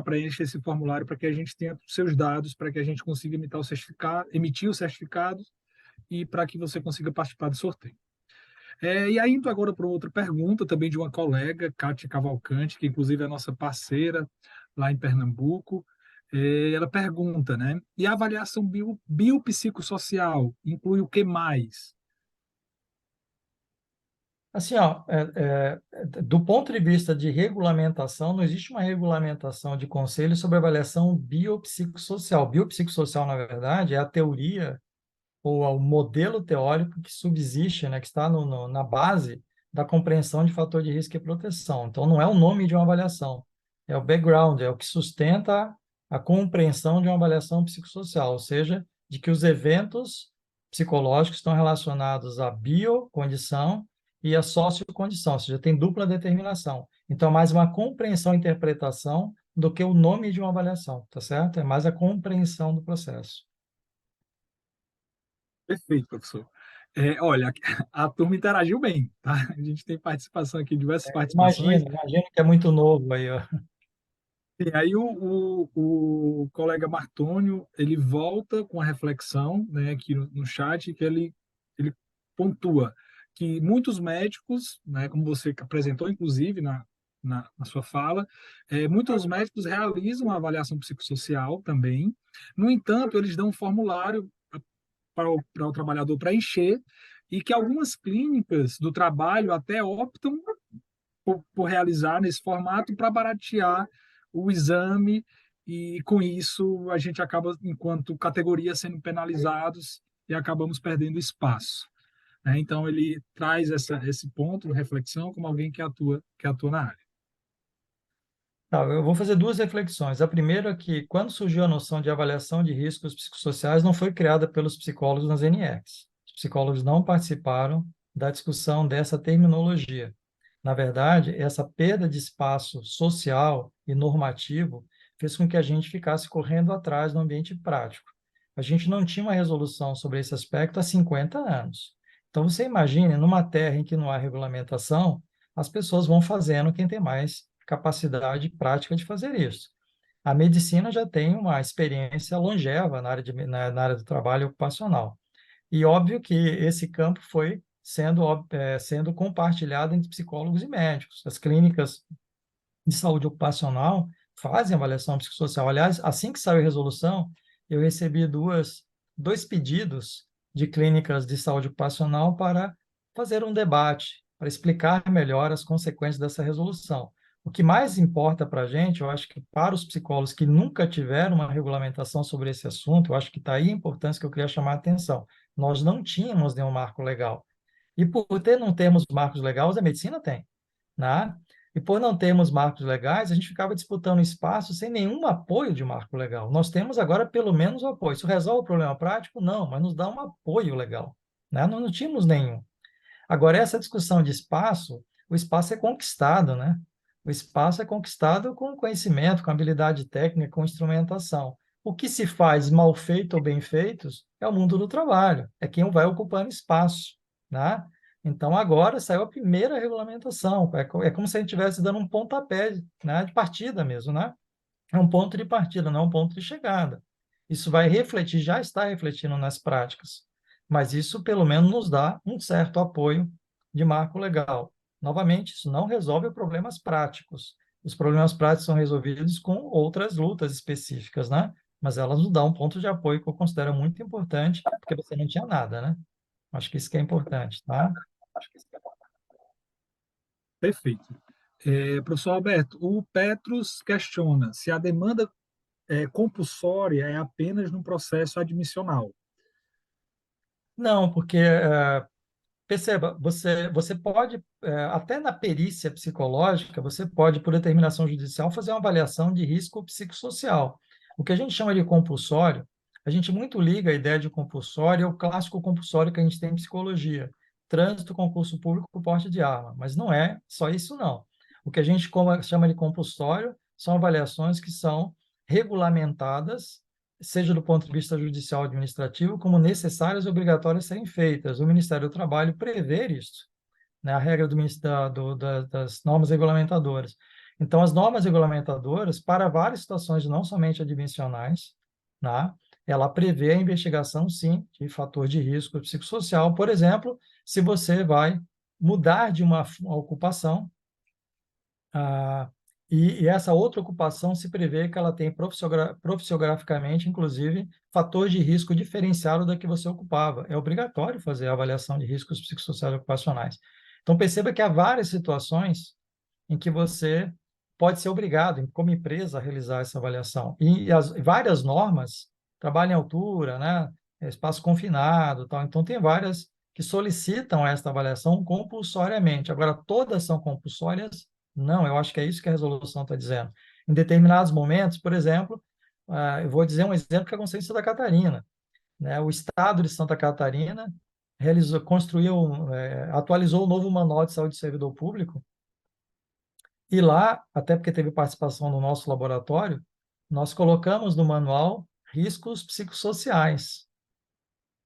preencha esse formulário para que a gente tenha seus dados, para que a gente consiga emitir o certificado e para que você consiga participar do sorteio. E aí, indo agora para outra pergunta, também de uma colega, Kátia Cavalcante, que inclusive é nossa parceira lá em Pernambuco. Ela pergunta, né? E a avaliação biopsicossocial inclui o que mais? Assim, ó, do ponto de vista de regulamentação, não existe uma regulamentação de conselho sobre avaliação biopsicossocial. Biopsicossocial, na verdade, é a teoria ou o modelo teórico que subsiste, né, que está na base da compreensão de fator de risco e proteção. Então, não é o nome de uma avaliação, é o background, é o que sustenta a compreensão de uma avaliação psicossocial, ou seja, de que os eventos psicológicos estão relacionados à biocondição e a sociocondição, ou seja, tem dupla determinação. Então, é mais uma compreensão e interpretação do que o nome de uma avaliação, tá certo? É mais a compreensão do processo. Perfeito, professor. Olha, a turma interagiu bem, tá? A gente tem participação aqui, diversas participações. Imagino que é muito novo aí, ó. E aí o colega Martônio, ele volta com a reflexão, né, aqui no chat, que ele pontua que muitos médicos, né, como você apresentou, inclusive, na sua fala, muitos médicos realizam a avaliação psicossocial também. No entanto, eles dão um formulário para o trabalhador preencher e que algumas clínicas do trabalho até optam por realizar nesse formato para baratear o exame e com isso a gente acaba, enquanto categoria, sendo penalizados e acabamos perdendo espaço, né? Então ele traz esse ponto de reflexão como alguém que atua na área. Tá, eu vou fazer duas reflexões. A primeira é que, quando surgiu a noção de avaliação de riscos psicossociais, não foi criada pelos psicólogos nas NECs. Os psicólogos não participaram da discussão dessa terminologia. Na verdade, essa perda de espaço social e normativo fez com que a gente ficasse correndo atrás no ambiente prático. A gente não tinha uma resolução sobre esse aspecto há 50 anos. Então, você imagine, numa terra em que não há regulamentação, as pessoas vão fazendo quem tem mais capacidade prática de fazer isso. A medicina já tem uma experiência longeva na área do trabalho ocupacional. E óbvio que esse campo foi sendo compartilhado entre psicólogos e médicos. As clínicas de saúde ocupacional fazem avaliação psicossocial. Aliás, assim que saiu a resolução, eu recebi dois pedidos de clínicas de saúde ocupacional para fazer um debate, para explicar melhor as consequências dessa resolução. O que mais importa para a gente, eu acho que para os psicólogos que nunca tiveram uma regulamentação sobre esse assunto, eu acho que está aí a importância que eu queria chamar a atenção. Nós não tínhamos nenhum marco legal. E por não termos marcos legais, a medicina tem, né? E por não termos marcos legais, a gente ficava disputando espaço sem nenhum apoio de marco legal. Nós temos agora pelo menos o apoio. Isso resolve o problema prático? Não, mas nos dá um apoio legal, né? Nós não tínhamos nenhum. Agora, essa discussão de espaço, o espaço é conquistado, né? O espaço é conquistado com conhecimento, com habilidade técnica, com instrumentação. O que se faz mal feito ou bem feitos é o mundo do trabalho, é quem vai ocupando espaço, né? Então, agora saiu a primeira regulamentação, é como se a gente estivesse dando um pontapé, né, de partida mesmo, né? É um ponto de partida, não é um ponto de chegada. Isso vai refletir, já está refletindo nas práticas, mas isso pelo menos nos dá um certo apoio de marco legal. Novamente, isso não resolve problemas práticos. Os problemas práticos são resolvidos com outras lutas específicas, né? Mas elas nos dão um ponto de apoio que eu considero muito importante, porque você não tinha nada, né? Acho que isso que é importante, tá? Perfeito. Professor Alberto, o Petrus questiona se a demanda compulsória é apenas no processo admissional. Não, porque perceba, você pode, até na perícia psicológica, você pode, por determinação judicial, fazer uma avaliação de risco psicossocial. O que a gente chama de compulsório, a gente muito liga a ideia de compulsório ao clássico compulsório que a gente tem em psicologia, trânsito, concurso público, porte de arma, mas não é só isso, não. O que a gente chama de compulsório são avaliações que são regulamentadas, seja do ponto de vista judicial administrativo, como necessárias e obrigatórias serem feitas. O Ministério do Trabalho prevê isso, né, a regra das normas regulamentadoras. Então, as normas regulamentadoras, para várias situações, não somente admissionais, né, ela prevê a investigação, sim, de fator de risco psicossocial. Por exemplo, se você vai mudar de uma ocupação, ah, e essa outra ocupação se prevê que ela tem profissiograficamente, inclusive, fator de risco diferenciado da que você ocupava. É obrigatório fazer a avaliação de riscos psicossociais ocupacionais. Então, perceba que há várias situações em que você pode ser obrigado, como empresa, a realizar essa avaliação. E as várias normas, trabalho em altura, né, espaço confinado, tal. Então, tem várias que solicitam esta avaliação compulsoriamente. Agora, todas são compulsórias? Não, eu acho que é isso que a resolução está dizendo. Em determinados momentos, por exemplo, eu vou dizer um exemplo que aconteceu em Santa Catarina, né? O Estado de Santa Catarina atualizou o novo Manual de Saúde do Servidor Público, e lá, até porque teve participação no nosso laboratório, nós colocamos no manual riscos psicossociais,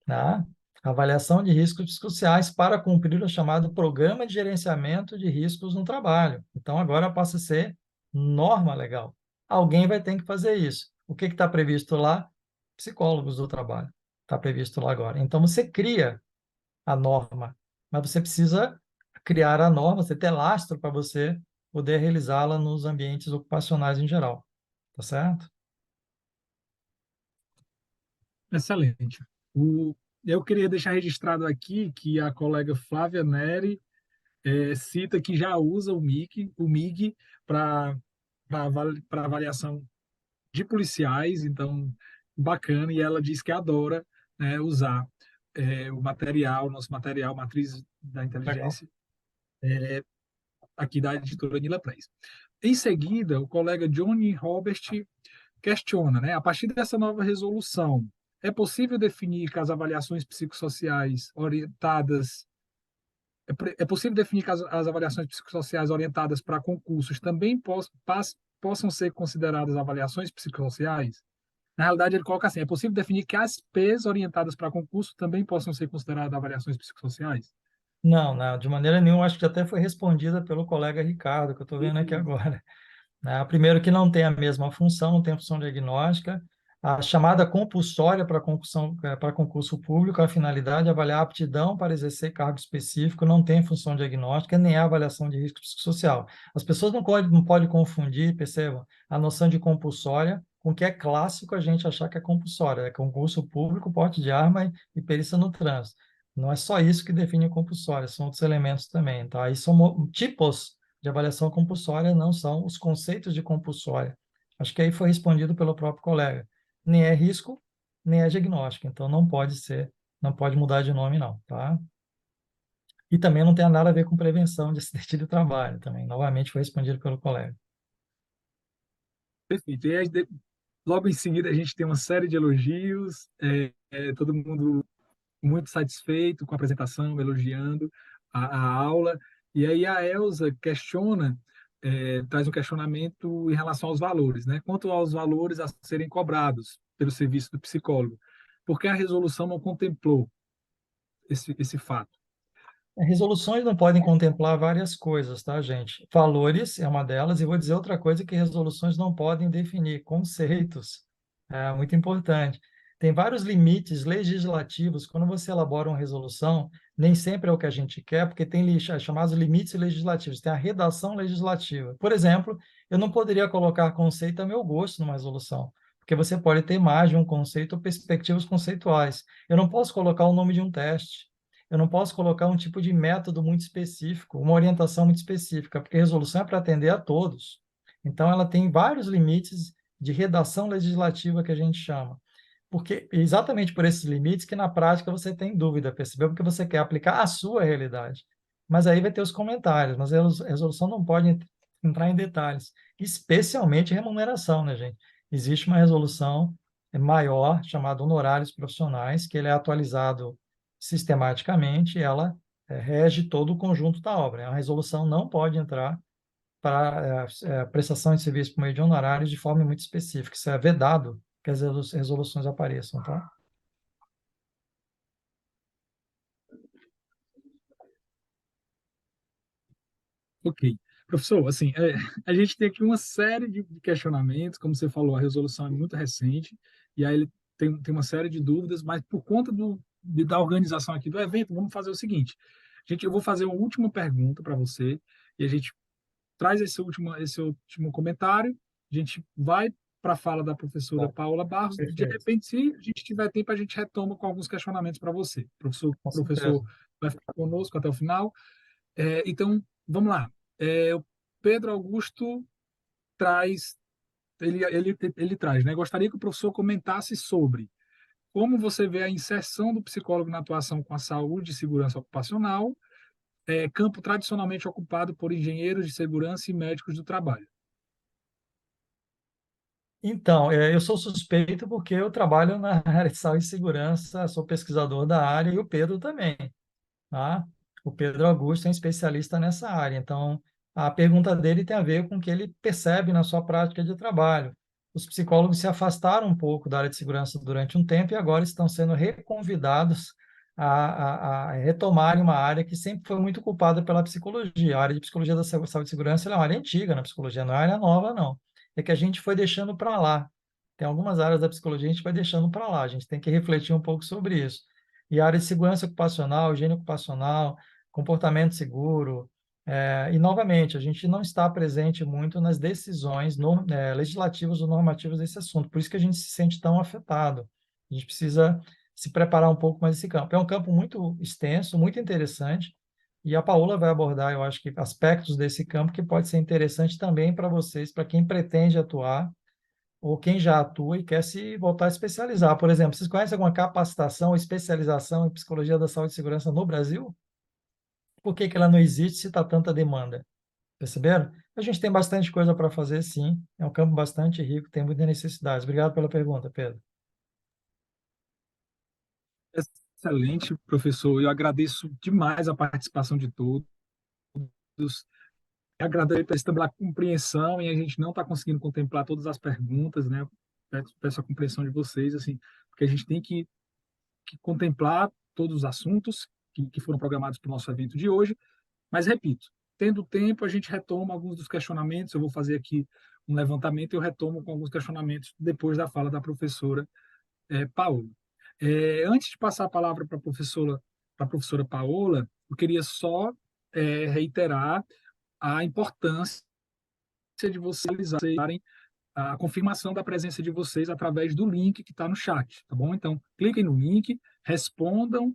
né? Avaliação de riscos psicossociais para cumprir o chamado Programa de Gerenciamento de Riscos no Trabalho. Então, agora passa a ser norma legal. Alguém vai ter que fazer isso. O que está previsto lá? Psicólogos do trabalho. Está previsto lá agora. Então, você cria a norma, mas você precisa criar a norma, você ter lastro para você poder realizá-la nos ambientes ocupacionais em geral. Tá certo? Excelente. Eu queria deixar registrado aqui que a colega Flávia Neri cita que já usa o MIG para avaliação de policiais, então, bacana, e ela diz que adora, né, usar nosso material, Matriz da Legal. Inteligência, aqui da editora Nila Press. Em seguida, o colega Johnny Robert questiona, né, a partir dessa nova resolução, é possível definir que as avaliações psicossociais orientadas é possível definir que as avaliações psicossociais orientadas para concursos também possam ser consideradas avaliações psicossociais? Na realidade, ele coloca assim: é possível definir que as P's orientadas para concurso também possam ser consideradas avaliações psicossociais? Não, não, de maneira nenhuma. Acho que até foi respondida pelo colega Ricardo, que eu estou vendo aqui Isso. agora. Né? Primeiro, que não tem a mesma função, não tem função diagnóstica. A chamada compulsória para concurso público, a finalidade é avaliar a aptidão para exercer cargo específico, não tem função diagnóstica, nem a avaliação de risco psicossocial. As pessoas não podem confundir, percebam, a noção de compulsória com o que é clássico a gente achar que é compulsória, é concurso público, porte de arma e perícia no trânsito. Não é só isso que define compulsória, são outros elementos também, tá? Aí são tipos de avaliação compulsória, não são os conceitos de compulsória. Acho que aí foi respondido pelo próprio colega. Nem é risco, nem é diagnóstico, então não pode ser, não pode mudar de nome não, tá? E também não tem nada a ver com prevenção de acidente de trabalho também. Novamente foi respondido pelo colega. Perfeito. E aí, logo em seguida, a gente tem uma série de elogios, todo mundo muito satisfeito com a apresentação, elogiando a aula. E aí a Elsa traz um questionamento em relação aos valores, né? Quanto aos valores a serem cobrados pelo serviço do psicólogo, por que a resolução não contemplou esse fato? Resoluções não podem contemplar várias coisas, tá, gente? Valores é uma delas, e vou dizer outra coisa que resoluções não podem definir, conceitos. É muito importante. Tem vários limites legislativos. Quando você elabora uma resolução, nem sempre é o que a gente quer, porque tem chamados limites legislativos, tem a redação legislativa. Por exemplo, eu não poderia colocar conceito a meu gosto numa resolução, porque você pode ter mais de um conceito ou perspectivas conceituais. Eu não posso colocar o nome de um teste. Eu não posso colocar um tipo de método muito específico, uma orientação muito específica, porque a resolução é para atender a todos. Então, ela tem vários limites de redação legislativa que a gente chama. Porque exatamente por esses limites que na prática você tem dúvida, percebeu? Porque você quer aplicar a sua realidade. Mas aí vai ter os comentários, mas a resolução não pode entrar em detalhes, especialmente remuneração, né, gente? Existe uma resolução maior chamada honorários profissionais, que ele é atualizado sistematicamente, ela rege todo o conjunto da obra. A resolução não pode entrar para prestação de serviço por meio de honorários de forma muito específica. Isso é vedado que as resoluções apareçam, tá? Ok. Professor, assim, a gente tem aqui uma série de questionamentos, como você falou, a resolução é muito recente, e aí ele tem uma série de dúvidas, mas por conta da organização aqui do evento, vamos fazer o seguinte, eu vou fazer uma última pergunta para você, e a gente traz esse último comentário, a gente vai para a fala da professora Bom, Paula Barros, de perfeito, repente, se a gente tiver tempo, a gente retoma com alguns questionamentos para você. com Professor certeza. vai ficar conosco até o final. Então, vamos lá. O Pedro Augusto traz, ele traz, né? Gostaria que o professor comentasse sobre como você vê a inserção do psicólogo na atuação com a saúde e segurança ocupacional, campo tradicionalmente ocupado por engenheiros de segurança e médicos do trabalho. Então, eu sou suspeito porque eu trabalho na área de saúde e segurança, sou pesquisador da área e o Pedro também, tá? O Pedro Augusto é um especialista nessa área, então a pergunta dele tem a ver com o que ele percebe na sua prática de trabalho. Os psicólogos se afastaram um pouco da área de segurança durante um tempo e agora estão sendo reconvidados a retomarem uma área que sempre foi muito culpada pela psicologia. A área de psicologia da saúde e segurança ela é uma área antiga na psicologia, não é uma área nova, não. É que a gente foi deixando para lá. Tem algumas áreas da psicologia que a gente vai deixando para lá. A gente tem que refletir um pouco sobre isso. E a área de segurança ocupacional, higiene ocupacional, comportamento seguro. E, novamente, a gente não está presente muito nas decisões legislativas ou normativas desse assunto. Por isso que a gente se sente tão afetado. A gente precisa se preparar um pouco mais esse campo. É um campo muito extenso, muito interessante, e a Paola vai abordar, eu acho que, aspectos desse campo que pode ser interessante também para vocês, para quem pretende atuar ou quem já atua e quer se voltar a especializar. Por exemplo, vocês conhecem alguma capacitação ou especialização em psicologia da saúde e segurança no Brasil? Por que que ela não existe se está tanta demanda? Perceberam? A gente tem bastante coisa para fazer, sim. É um campo bastante rico, tem muitas necessidades. Obrigado pela pergunta, Pedro. Excelente, professor. Eu agradeço demais a participação de todos. Agradeço também a compreensão e a gente não está conseguindo contemplar todas as perguntas, né? Peço a compreensão de vocês, assim, porque a gente tem que contemplar todos os assuntos que foram programados para o nosso evento de hoje. Mas, repito, tendo tempo, a gente retoma alguns dos questionamentos. Eu vou fazer aqui um levantamento e eu retomo com alguns questionamentos depois da fala da professora Paola. Antes de passar a palavra para a professora Paola, eu queria só reiterar a importância de vocês realizarem a confirmação da presença de vocês através do link que está no chat, tá bom? Então, cliquem no link, respondam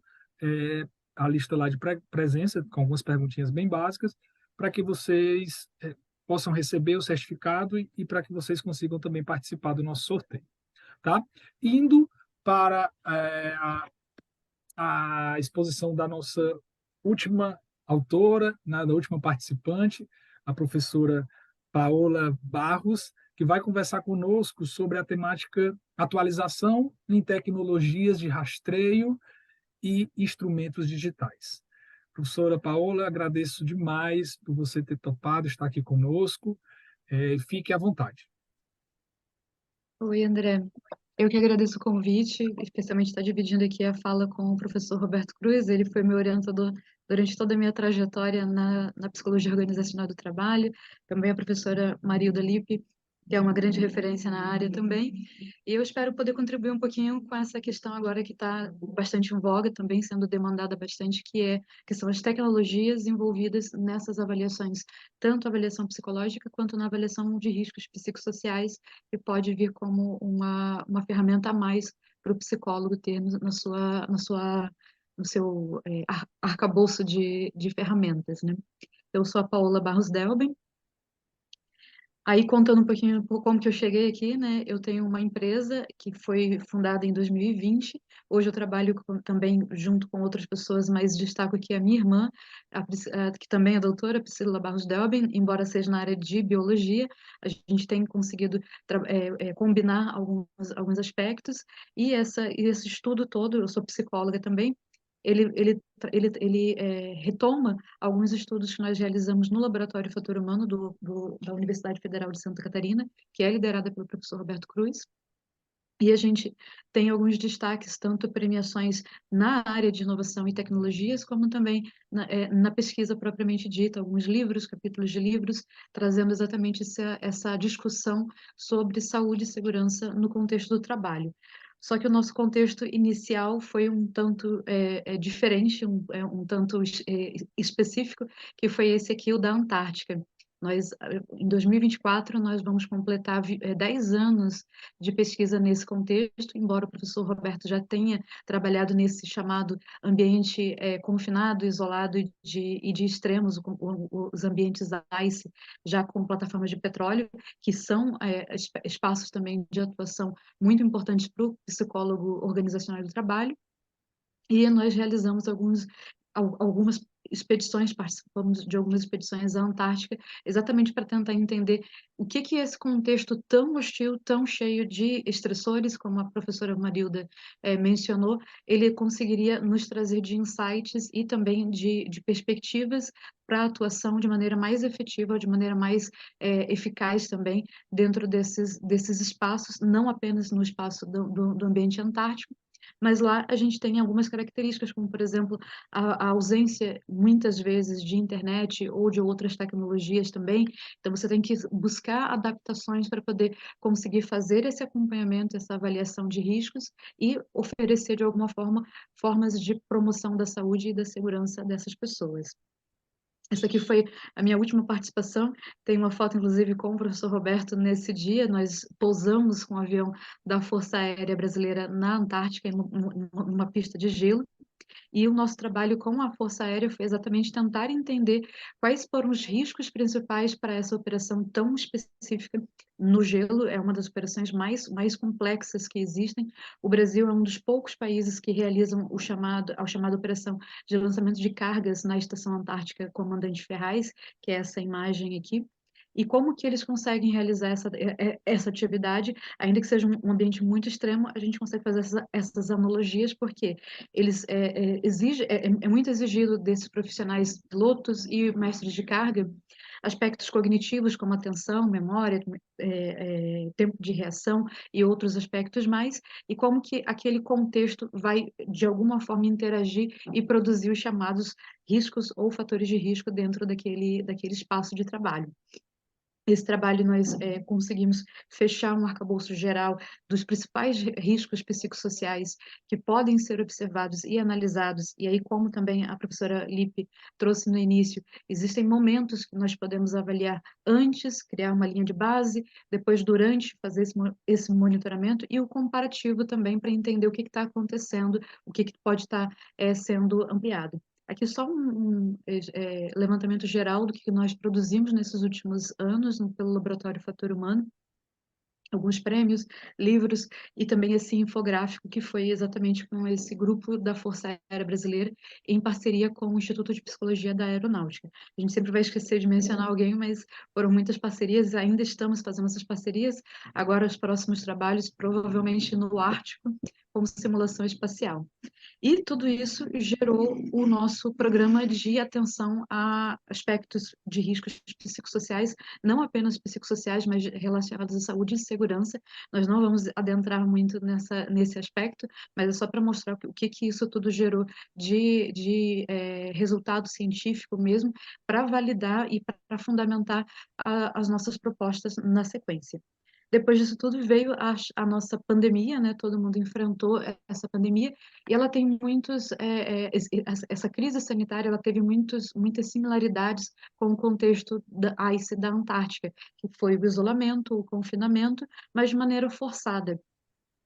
a lista lá de presença, com algumas perguntinhas bem básicas, para que vocês possam receber o certificado e para que vocês consigam também participar do nosso sorteio, tá? Indo para a exposição da nossa última autora, né, da última participante, a professora Paola Barros, que vai conversar conosco sobre a temática atualização em tecnologias de rastreio e instrumentos digitais. Professora Paola, agradeço demais por você ter topado estar aqui conosco. Fique à vontade. Oi, André. Eu que agradeço o convite, especialmente estar dividindo aqui a fala com o professor Roberto Cruz. Ele foi meu orientador durante toda a minha trajetória na psicologia organizacional do trabalho. Também a professora Marilda Lippe, que é uma grande referência na área também. E eu espero poder contribuir um pouquinho com essa questão agora que está bastante em voga, também sendo demandada bastante, que são as tecnologias envolvidas nessas avaliações, tanto a avaliação psicológica quanto na avaliação de riscos psicossociais, que pode vir como uma ferramenta a mais para o psicólogo ter no seu arcabouço de ferramentas, né? Eu sou a Paola Barros Delben. Aí, contando um pouquinho por como que eu cheguei aqui, né? Eu tenho uma empresa que foi fundada em 2020. Hoje eu trabalho também junto com outras pessoas, mas destaco aqui a minha irmã, que também é doutora, Priscila Barros Delben, embora seja na área de biologia. A gente tem conseguido combinar alguns aspectos. E esse estudo todo, eu sou psicóloga também, ele retoma alguns estudos que nós realizamos no Laboratório Fator Humano da Universidade Federal de Santa Catarina, que é liderada pelo professor Roberto Cruz. E a gente tem alguns destaques, tanto premiações na área de inovação e tecnologias, como também na pesquisa propriamente dita, alguns livros, capítulos de livros, trazendo exatamente essa discussão sobre saúde e segurança no contexto do trabalho. Só que o nosso contexto inicial foi um tanto diferente, um tanto específico, que foi esse aqui, o da Antártica. Em 2024, nós vamos completar 10 anos de pesquisa nesse contexto, embora o professor Roberto já tenha trabalhado nesse chamado ambiente confinado, isolado e de extremos, os ambientes ICE, já com plataformas de petróleo, que são espaços também de atuação muito importantes para o psicólogo organizacional do trabalho. E nós realizamos algumas expedições, participamos de algumas expedições à Antártica, exatamente para tentar entender o que esse contexto tão hostil, tão cheio de estressores, como a professora Marilda mencionou, ele conseguiria nos trazer de insights e também de perspectivas para a atuação de maneira mais efetiva, de maneira mais eficaz também dentro desses espaços, não apenas no espaço do ambiente antártico, mas lá a gente tem algumas características, como, por exemplo, a ausência, muitas vezes, de internet ou de outras tecnologias também. Então, você tem que buscar adaptações para poder conseguir fazer esse acompanhamento, essa avaliação de riscos e oferecer, de alguma forma, formas de promoção da saúde e da segurança dessas pessoas. Essa aqui foi a minha última participação. Tem uma foto, inclusive, com o professor Roberto nesse dia. Nós pousamos com o avião da Força Aérea Brasileira na Antártica, em uma pista de gelo. E o nosso trabalho com a Força Aérea foi exatamente tentar entender quais foram os riscos principais para essa operação tão específica no gelo. É uma das operações mais complexas que existem. O Brasil é um dos poucos países que realizam a chamada operação de lançamento de cargas na Estação Antártica Comandante Ferraz, que é essa imagem aqui. E como que eles conseguem realizar essa atividade, ainda que seja um ambiente muito extremo, a gente consegue fazer essas analogias, porque é muito exigido desses profissionais pilotos e mestres de carga aspectos cognitivos como atenção, memória, tempo de reação e outros aspectos mais, e como que aquele contexto vai, de alguma forma, interagir e produzir os chamados riscos ou fatores de risco dentro daquele espaço de trabalho. Esse trabalho nós conseguimos fechar um arcabouço geral dos principais riscos psicossociais que podem ser observados e analisados, e aí, como também a professora Lippe trouxe no início, existem momentos que nós podemos avaliar antes, criar uma linha de base, depois, durante, fazer esse monitoramento, e o comparativo também para entender o que está acontecendo, o que pode estar sendo ampliado. Aqui só um levantamento geral do que nós produzimos nesses últimos anos pelo Laboratório Fator Humano, alguns prêmios, livros e também esse infográfico que foi exatamente com esse grupo da Força Aérea Brasileira em parceria com o Instituto de Psicologia da Aeronáutica. A gente sempre vai esquecer de mencionar alguém, mas foram muitas parcerias, ainda estamos fazendo essas parcerias. Agora os próximos trabalhos provavelmente no Ártico, com simulação espacial. E tudo isso gerou o nosso programa de atenção a aspectos de riscos psicossociais, não apenas psicossociais, mas relacionados à saúde e segurança. Nós não vamos adentrar muito nesse aspecto, mas é só para mostrar o que isso tudo gerou de resultado científico mesmo, para validar e para fundamentar as nossas propostas na sequência. Depois disso tudo veio a nossa pandemia, né? Todo mundo enfrentou essa pandemia e ela tem essa crise sanitária, ela teve muitas similaridades com o contexto da ICE da Antártica, que foi o isolamento, o confinamento, mas de maneira forçada.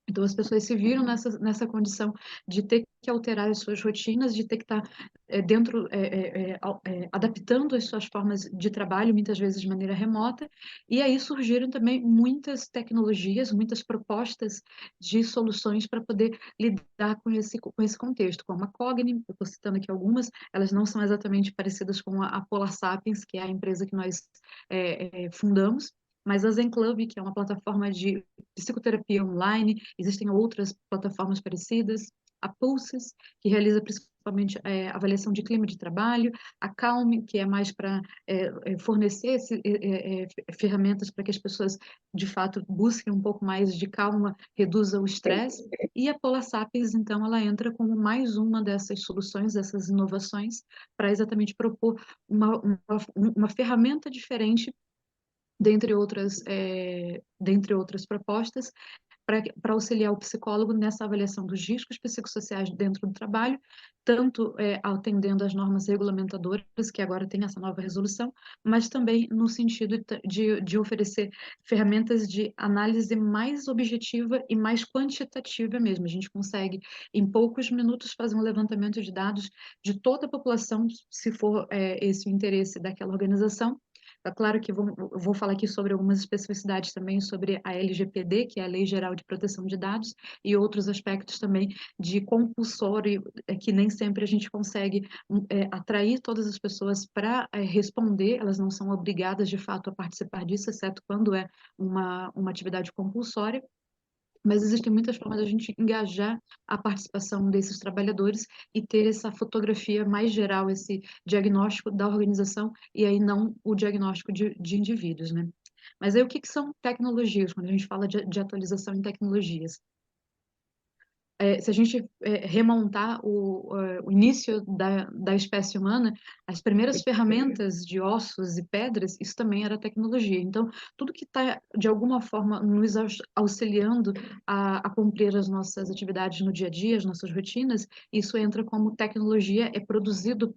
Então, as pessoas se viram nessa condição de ter que alterar as suas rotinas, de ter que estar adaptando as suas formas de trabalho, muitas vezes de maneira remota, e aí surgiram também muitas tecnologias, muitas propostas de soluções para poder lidar com esse contexto, como a Cogni, eu estou citando aqui algumas, elas não são exatamente parecidas com a Polar Sapiens, que é a empresa que nós fundamos, mas a Zen Club, que é uma plataforma de psicoterapia online, existem outras plataformas parecidas, a Pulses, que realiza principalmente avaliação de clima de trabalho, a Calm, que é mais para fornecer ferramentas para que as pessoas, de fato, busquem um pouco mais de calma, reduzam o estresse, e a Polar Sapiens, então, ela entra como mais uma dessas soluções, dessas inovações, para exatamente propor uma ferramenta diferente dentre outras propostas, para auxiliar o psicólogo nessa avaliação dos riscos psicossociais dentro do trabalho, tanto atendendo às normas regulamentadoras, que agora tem essa nova resolução, mas também no sentido de oferecer ferramentas de análise mais objetiva e mais quantitativa mesmo. A gente consegue, em poucos minutos, fazer um levantamento de dados de toda a população, se for esse o interesse daquela organização, É claro que vou falar aqui sobre algumas especificidades também sobre a LGPD, que é a Lei Geral de Proteção de Dados, e outros aspectos também de compulsório, que nem sempre a gente consegue atrair todas as pessoas para responder, elas não são obrigadas de fato a participar disso, exceto quando é uma atividade compulsória. Mas existem muitas formas de a gente engajar a participação desses trabalhadores e ter essa fotografia mais geral, esse diagnóstico da organização e aí não o diagnóstico de indivíduos, né? Mas aí o que são tecnologias, quando a gente fala de atualização em tecnologias? Se a gente remontar o início da espécie humana, as primeiras ferramentas de ossos e pedras, isso também era tecnologia. Então, tudo que está, de alguma forma, nos auxiliando a cumprir as nossas atividades no dia a dia, as nossas rotinas, isso entra como tecnologia, é produzido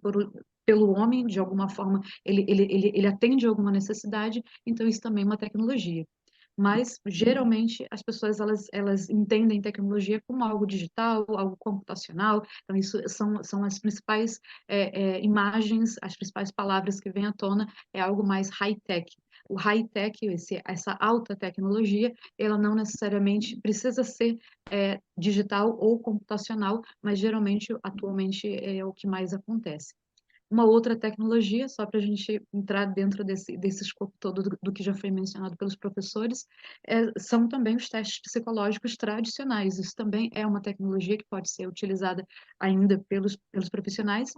pelo homem, de alguma forma, ele atende alguma necessidade, então isso também é uma tecnologia. Mas geralmente as pessoas elas entendem tecnologia como algo digital, algo computacional. Então isso são as principais imagens, as principais palavras que vêm à tona é algo mais high-tech. O high-tech, essa alta tecnologia, ela não necessariamente precisa ser digital ou computacional, mas geralmente atualmente é o que mais acontece. Uma outra tecnologia, só para a gente entrar dentro desse escopo todo do que já foi mencionado pelos professores, são também os testes psicológicos tradicionais. Isso também é uma tecnologia que pode ser utilizada ainda pelos profissionais.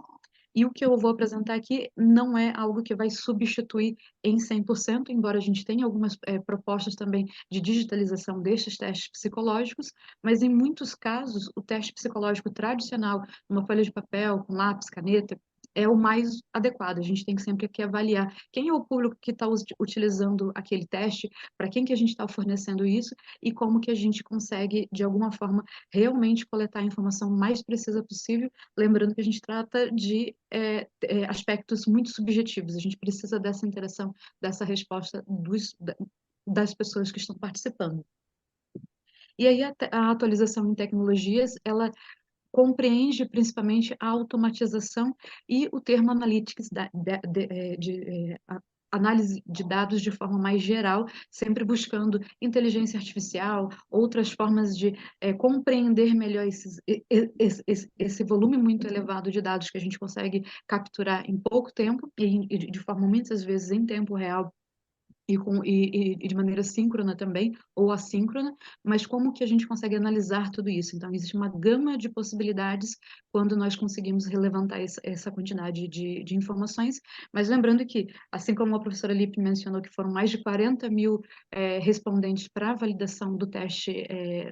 E o que eu vou apresentar aqui não é algo que vai substituir em 100%, embora a gente tenha algumas propostas também de digitalização destes testes psicológicos, mas em muitos casos o teste psicológico tradicional, uma folha de papel, com lápis, caneta, é o mais adequado. A gente tem que sempre aqui avaliar quem é o público que está utilizando aquele teste, para quem que a gente está fornecendo isso e como que a gente consegue, de alguma forma, realmente coletar a informação mais precisa possível, lembrando que a gente trata de aspectos muito subjetivos. A gente precisa dessa interação, dessa resposta das pessoas que estão participando. E aí a atualização em tecnologias, ela compreende principalmente a automatização e o termo analytics análise de dados de forma mais geral, sempre buscando inteligência artificial, outras formas de compreender melhor esse volume muito elevado de dados que a gente consegue capturar em pouco tempo e de forma muitas vezes em tempo real e de maneira síncrona também, ou assíncrona, mas como que a gente consegue analisar tudo isso? Então, existe uma gama de possibilidades quando nós conseguimos relevantar essa quantidade de informações, mas lembrando que, assim como a professora Lippe mencionou que foram mais de 40 mil respondentes para a validação do teste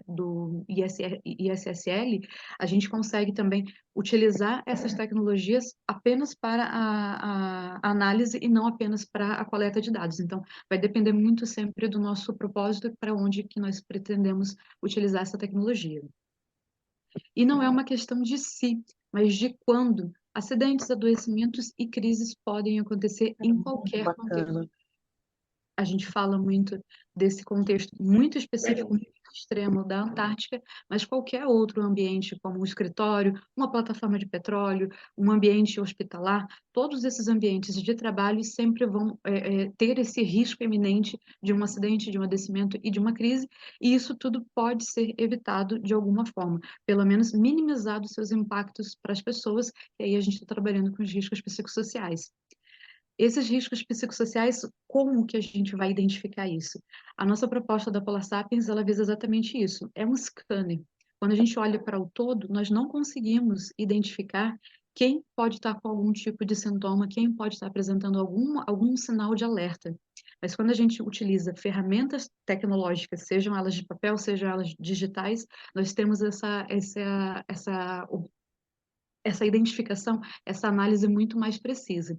do ISSL, a gente consegue também utilizar essas tecnologias apenas para a análise e não apenas para a coleta de dados. Então, vai depender muito sempre do nosso propósito e para onde que nós pretendemos utilizar essa tecnologia. E não é uma questão de se, mas de quando. Acidentes, adoecimentos e crises podem acontecer em qualquer contexto. A gente fala muito desse contexto muito específico, muito extremo da Antártica, mas qualquer outro ambiente, como um escritório, uma plataforma de petróleo, um ambiente hospitalar, todos esses ambientes de trabalho sempre vão ter esse risco iminente de um acidente, de um adoecimento e de uma crise, e isso tudo pode ser evitado de alguma forma, pelo menos minimizado seus impactos para as pessoas, e aí a gente está trabalhando com os riscos psicossociais. Esses riscos psicossociais, como que a gente vai identificar isso? A nossa proposta da Polar Sapiens, ela visa exatamente isso. É um scanner. Quando a gente olha para o todo, nós não conseguimos identificar quem pode estar com algum tipo de sintoma, quem pode estar apresentando algum sinal de alerta. Mas quando a gente utiliza ferramentas tecnológicas, sejam elas de papel, sejam elas digitais, nós temos essa identificação, essa análise muito mais precisa.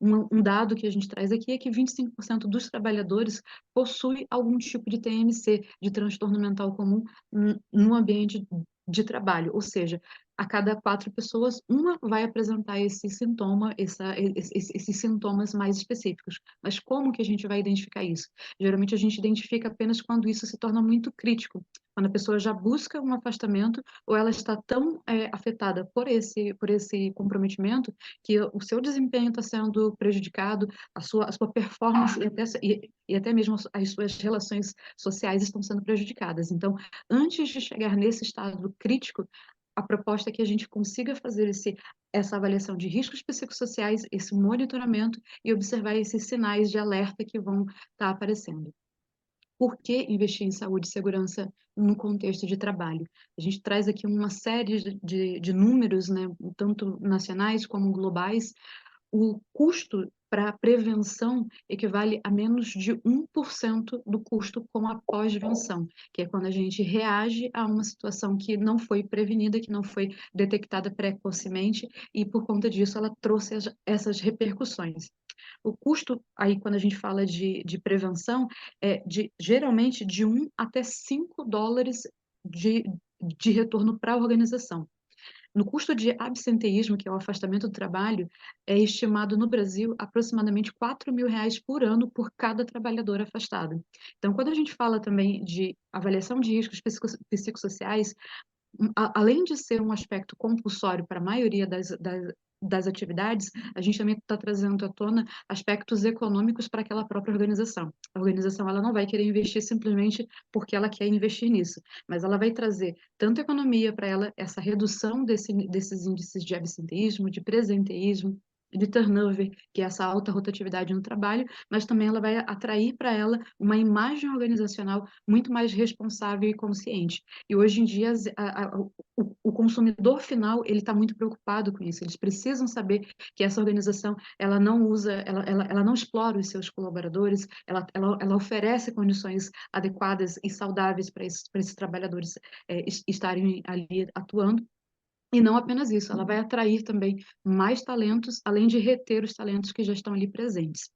Um dado que a gente traz aqui é que 25% dos trabalhadores possuem algum tipo de TMC, de transtorno mental comum, no ambiente de trabalho. Ou seja, a cada 4 pessoas, uma vai apresentar esse sintoma, esses sintomas mais específicos. Mas como que a gente vai identificar isso? Geralmente a gente identifica apenas quando isso se torna muito crítico, quando a pessoa já busca um afastamento ou ela está tão afetada por esse comprometimento que o seu desempenho está sendo prejudicado, a sua performance e até mesmo as suas relações sociais estão sendo prejudicadas. Então, antes de chegar nesse estado crítico, a proposta é que a gente consiga fazer essa avaliação de riscos psicossociais, esse monitoramento e observar esses sinais de alerta que vão estar aparecendo. Por que investir em saúde e segurança no contexto de trabalho? A gente traz aqui uma série de números, né, tanto nacionais como globais. O custo para a prevenção equivale a menos de 1% do custo com a pós-venção, que é quando a gente reage a uma situação que não foi prevenida, que não foi detectada precocemente, e por conta disso ela trouxe essas repercussões. O custo, aí, quando a gente fala de prevenção, é geralmente de 1 até 5 dólares de retorno para a organização. No custo de absenteísmo, que é o afastamento do trabalho, é estimado no Brasil aproximadamente R$ 4.000 por ano por cada trabalhador afastado. Então, quando a gente fala também de avaliação de riscos psicossociais, além de ser um aspecto compulsório para a maioria das atividades, a gente também está trazendo à tona aspectos econômicos para aquela própria organização. A organização ela não vai querer investir simplesmente porque ela quer investir nisso, mas ela vai trazer tanto economia para ela, essa redução desses índices de absenteísmo, de presenteísmo, de turnover, que é essa alta rotatividade no trabalho, mas também ela vai atrair para ela uma imagem organizacional muito mais responsável e consciente. E hoje em dia o consumidor final ele está muito preocupado com isso. Eles precisam saber que essa organização ela não usa, ela não explora os seus colaboradores, ela oferece condições adequadas e saudáveis para esses trabalhadores estarem ali atuando. E não apenas isso, ela vai atrair também mais talentos, além de reter os talentos que já estão ali presentes.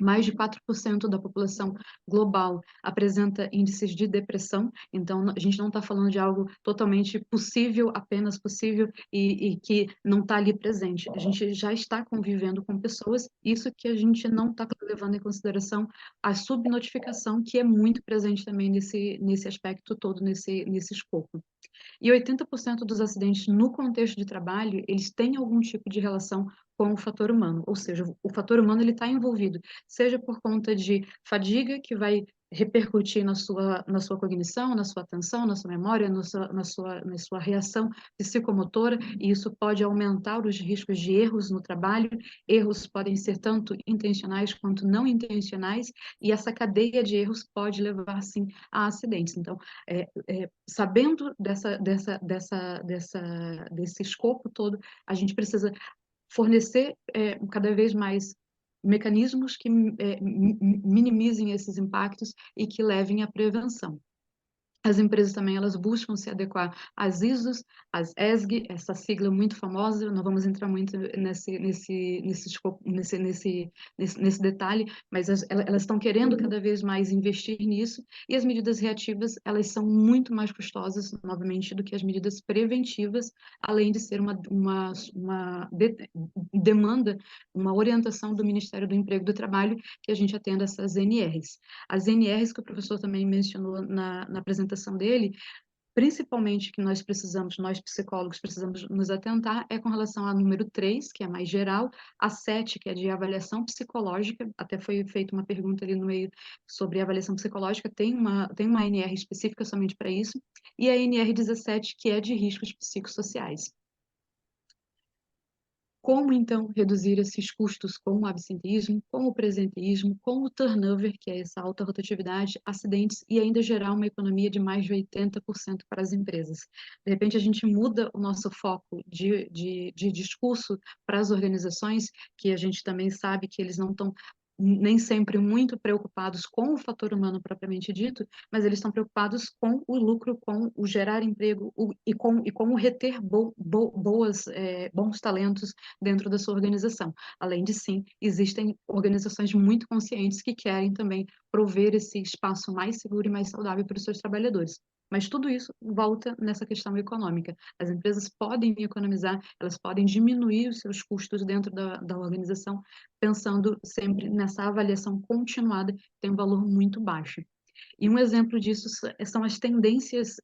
Mais de 4% da população global apresenta índices de depressão, então a gente não está falando de algo totalmente possível, apenas possível, e que não está ali presente. A gente já está convivendo com pessoas, isso que a gente não está levando em consideração a subnotificação, que é muito presente também nesse aspecto todo, nesse escopo. E 80% dos acidentes no contexto de trabalho, eles têm algum tipo de relação com o fator humano, ou seja, o fator humano ele está envolvido, seja por conta de fadiga, que vai repercutir na sua cognição, na sua atenção, na sua memória, na sua reação psicomotora, e isso pode aumentar os riscos de erros no trabalho. Erros podem ser tanto intencionais quanto não intencionais, e essa cadeia de erros pode levar, sim, a acidentes. Então, sabendo desse escopo todo, a gente precisa fornecer cada vez mais mecanismos que minimizem esses impactos e que levem à prevenção. As empresas também elas buscam se adequar às ISOs, às ESG, essa sigla muito famosa, não vamos entrar muito nesse detalhe, mas elas estão querendo cada vez mais investir nisso, e as medidas reativas elas são muito mais custosas, novamente, do que as medidas preventivas, além de ser uma demanda, uma orientação do Ministério do Emprego e do Trabalho que a gente atenda essas NRs. As NRs que o professor também mencionou na apresentação dele, principalmente que nós psicólogos, precisamos nos atentar, é com relação ao número 3, que é mais geral, a 7, que é de avaliação psicológica, até foi feita uma pergunta ali no meio sobre avaliação psicológica, tem uma NR específica somente para isso, e a NR 17, que é de riscos psicossociais. Como, então, reduzir esses custos com o absenteísmo, com o presenteísmo, com o turnover, que é essa alta rotatividade, acidentes, e ainda gerar uma economia de mais de 80% para as empresas? De repente, a gente muda o nosso foco de discurso para as organizações, que a gente também sabe que eles não estão nem sempre muito preocupados com o fator humano propriamente dito, mas eles estão preocupados com o lucro, com o gerar emprego e com o reter bons talentos dentro da sua organização. Além de, sim, existem organizações muito conscientes que querem também prover esse espaço mais seguro e mais saudável para os seus trabalhadores. Mas tudo isso volta nessa questão econômica. As empresas podem economizar, elas podem diminuir os seus custos dentro da organização, pensando sempre nessa avaliação continuada, que tem um valor muito baixo. E um exemplo disso são as tendências,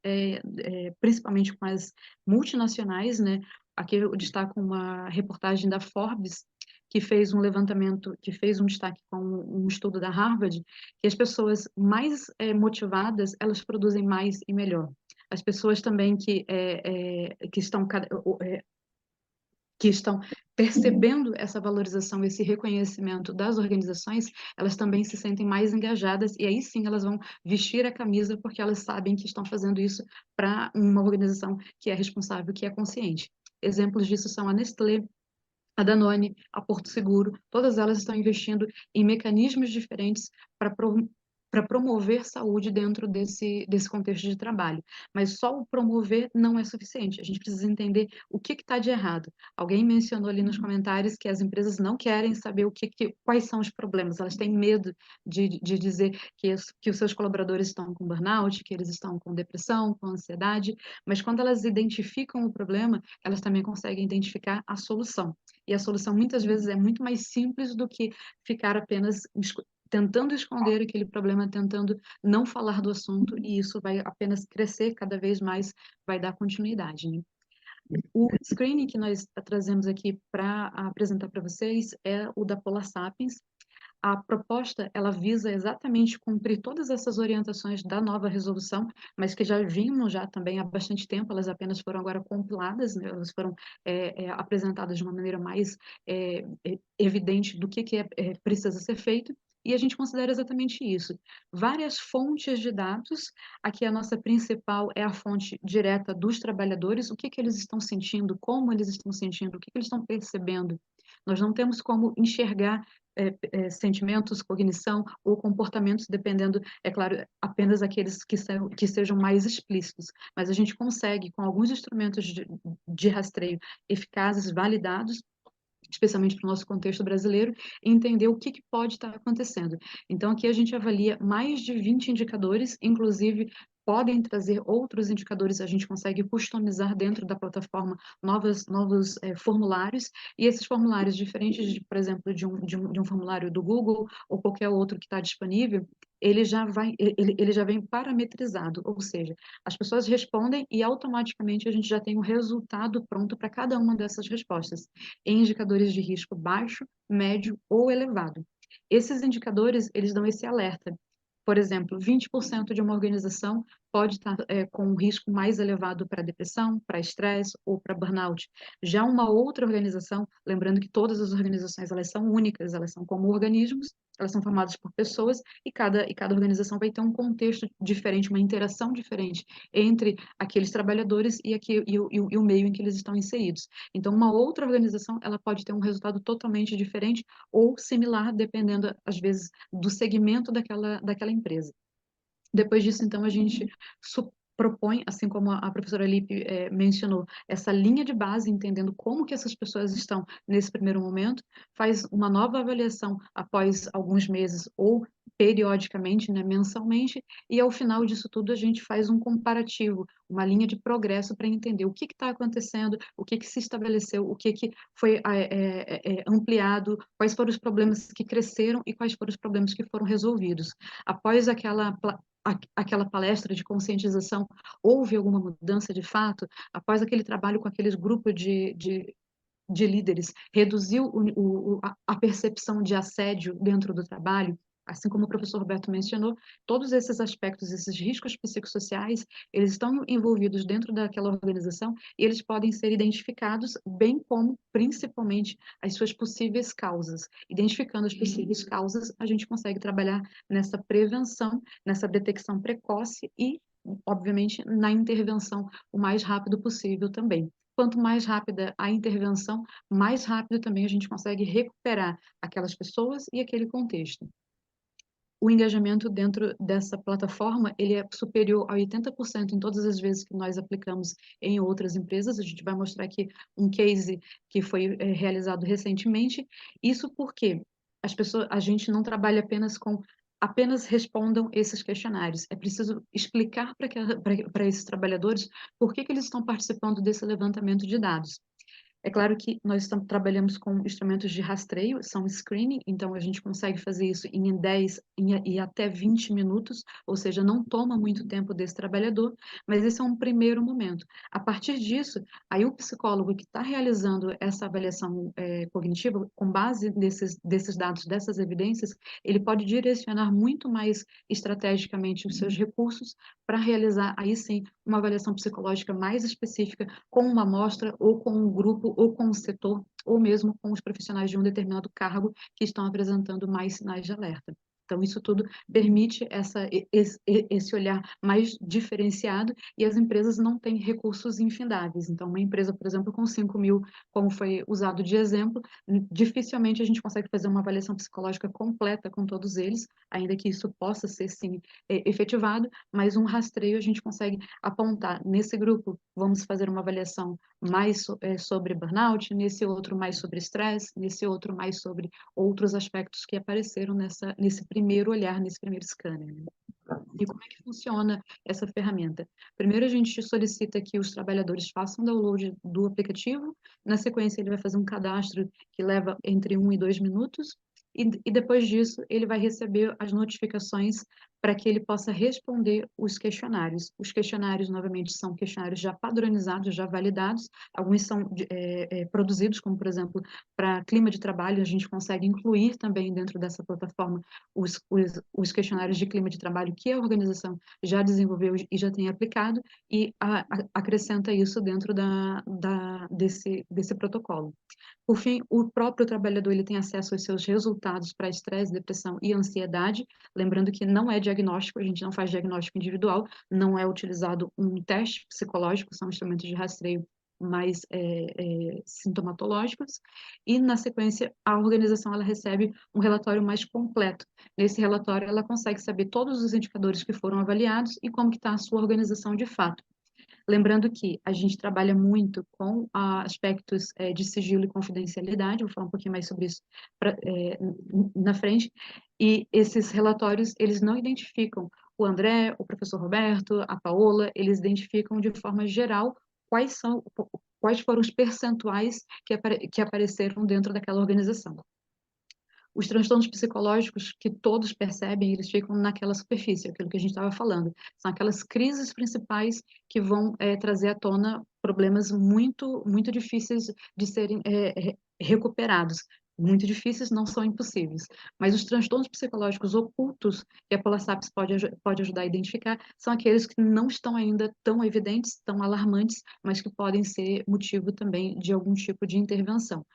principalmente com as multinacionais, né? Aqui eu destaco uma reportagem da Forbes, que fez um levantamento, que fez um destaque com um estudo da Harvard, que as pessoas mais motivadas, elas produzem mais e melhor. As pessoas também que estão percebendo essa valorização, esse reconhecimento das organizações, elas também se sentem mais engajadas e aí sim elas vão vestir a camisa porque elas sabem que estão fazendo isso para uma organização que é responsável, que é consciente. Exemplos disso são a Nestlé, a Danone, a Porto Seguro, todas elas estão investindo em mecanismos diferentes para promover saúde dentro desse contexto de trabalho. Mas só o promover não é suficiente. A gente precisa entender o que está de errado. Alguém mencionou ali nos comentários que as empresas não querem saber quais são os problemas. Elas têm medo de dizer que os seus colaboradores estão com burnout, que eles estão com depressão, com ansiedade. Mas quando elas identificam o problema, elas também conseguem identificar a solução. E a solução muitas vezes é muito mais simples do que ficar apenas tentando esconder aquele problema, tentando não falar do assunto, e isso vai apenas crescer cada vez mais, vai dar continuidade, né? O screening que nós trazemos aqui para apresentar para vocês é o da Polar Sapiens. A proposta, ela visa exatamente cumprir todas essas orientações da nova resolução, mas que já vinham já também há bastante tempo, elas apenas foram agora compiladas, né? Elas foram apresentadas de uma maneira mais evidente do que precisa ser feito, e a gente considera exatamente isso. Várias fontes de dados, aqui a nossa principal é a fonte direta dos trabalhadores, o que eles estão sentindo, como eles estão sentindo, o que eles estão percebendo. Nós não temos como enxergar sentimentos, cognição ou comportamentos, dependendo, é claro, apenas aqueles que sejam mais explícitos. Mas a gente consegue, com alguns instrumentos de rastreio eficazes, validados, especialmente para o nosso contexto brasileiro, entender o que pode estar acontecendo. Então, aqui a gente avalia mais de 20 indicadores, inclusive podem trazer outros indicadores, a gente consegue customizar dentro da plataforma novos formulários, e esses formulários, diferentes, por exemplo, de um formulário do Google ou qualquer outro que está disponível, ele já vem parametrizado, ou seja, as pessoas respondem e automaticamente a gente já tem um resultado pronto para cada uma dessas respostas, em indicadores de risco baixo, médio ou elevado. Esses indicadores, eles dão esse alerta. Por exemplo, 20% de uma organização pode estar com um risco mais elevado para depressão, para estresse ou para burnout. Já uma outra organização, lembrando que todas as organizações elas são únicas, elas são como organismos, elas são formadas por pessoas e cada organização vai ter um contexto diferente, uma interação diferente entre aqueles trabalhadores e o meio em que eles estão inseridos. Então, uma outra organização ela pode ter um resultado totalmente diferente ou similar, dependendo, às vezes, do segmento daquela empresa. Depois disso, então, a gente propõe, assim como a professora Lipe mencionou, essa linha de base, entendendo como que essas pessoas estão nesse primeiro momento, faz uma nova avaliação após alguns meses ou periodicamente, né, mensalmente, e ao final disso tudo a gente faz um comparativo, uma linha de progresso para entender o que está acontecendo, o que se estabeleceu, o que foi ampliado, quais foram os problemas que cresceram e quais foram os problemas que foram resolvidos. Após aquela palestra de conscientização, houve alguma mudança de fato? Após aquele trabalho com aqueles grupos de líderes, reduziu a percepção de assédio dentro do trabalho? Assim como o professor Roberto mencionou, todos esses aspectos, esses riscos psicossociais, eles estão envolvidos dentro daquela organização e eles podem ser identificados, bem como, principalmente, as suas possíveis causas. Identificando as possíveis causas, a gente consegue trabalhar nessa prevenção, nessa detecção precoce e, obviamente, na intervenção o mais rápido possível também. Quanto mais rápida a intervenção, mais rápido também a gente consegue recuperar aquelas pessoas e aquele contexto. O engajamento dentro dessa plataforma, ele é superior a 80% em todas as vezes que nós aplicamos em outras empresas. A gente vai mostrar aqui um case que foi realizado recentemente. Isso porque a gente não trabalha apenas com apenas respondam esses questionários. É preciso explicar para esses trabalhadores por que eles estão participando desse levantamento de dados. É claro que nós trabalhamos com instrumentos de rastreio, são screening, então a gente consegue fazer isso em 10 e até 20 minutos, ou seja, não toma muito tempo desse trabalhador, mas esse é um primeiro momento. A partir disso, aí o psicólogo que está realizando essa avaliação cognitiva, com base desses dados, dessas evidências, ele pode direcionar muito mais estrategicamente os seus recursos para realizar, aí sim, uma avaliação psicológica mais específica com uma amostra ou com um grupo ou com um setor ou mesmo com os profissionais de um determinado cargo que estão apresentando mais sinais de alerta. Então, isso tudo permite esse olhar mais diferenciado e as empresas não têm recursos infindáveis. Então, uma empresa, por exemplo, com 5.000, como foi usado de exemplo, dificilmente a gente consegue fazer uma avaliação psicológica completa com todos eles, ainda que isso possa ser, sim, efetivado, mas um rastreio a gente consegue apontar. Nesse grupo, vamos fazer uma avaliação mais sobre burnout, nesse outro mais sobre estresse, nesse outro mais sobre outros aspectos que apareceram nesse primeiro olhar, nesse primeiro scanner. Né? E como é que funciona essa ferramenta? Primeiro, a gente solicita que os trabalhadores façam download do aplicativo. Na sequência, ele vai fazer um cadastro que leva entre 1 e 2 minutos. E depois disso, ele vai receber as notificações para que ele possa responder os questionários. Os questionários, novamente, são questionários já padronizados, já validados. Alguns são produzidos, como, por exemplo, para clima de trabalho. A gente consegue incluir também dentro dessa plataforma os questionários de clima de trabalho que a organização já desenvolveu e já tem aplicado e acrescenta isso dentro desse protocolo. Por fim, o próprio trabalhador ele tem acesso aos seus resultados para estresse, depressão e ansiedade, lembrando que não é diagnóstico, a gente não faz diagnóstico individual, não é utilizado um teste psicológico, são instrumentos de rastreio mais sintomatológicos, e na sequência a organização ela recebe um relatório mais completo. Nesse relatório ela consegue saber todos os indicadores que foram avaliados e como que está a sua organização de fato. Lembrando que a gente trabalha muito com aspectos de sigilo e confidencialidade, vou falar um pouquinho mais sobre isso na frente, e esses relatórios, eles não identificam o André, o professor Roberto, a Paola, eles identificam de forma geral quais foram os percentuais que apareceram dentro daquela organização. Os transtornos psicológicos que todos percebem, eles ficam naquela superfície, aquilo que a gente estava falando. São aquelas crises principais que vão trazer à tona problemas muito, muito difíceis de serem recuperados. Muito difíceis, não são impossíveis. Mas os transtornos psicológicos ocultos que a Polasaps pode ajudar a identificar são aqueles que não estão ainda tão evidentes, tão alarmantes, mas que podem ser motivo também de algum tipo de intervenção.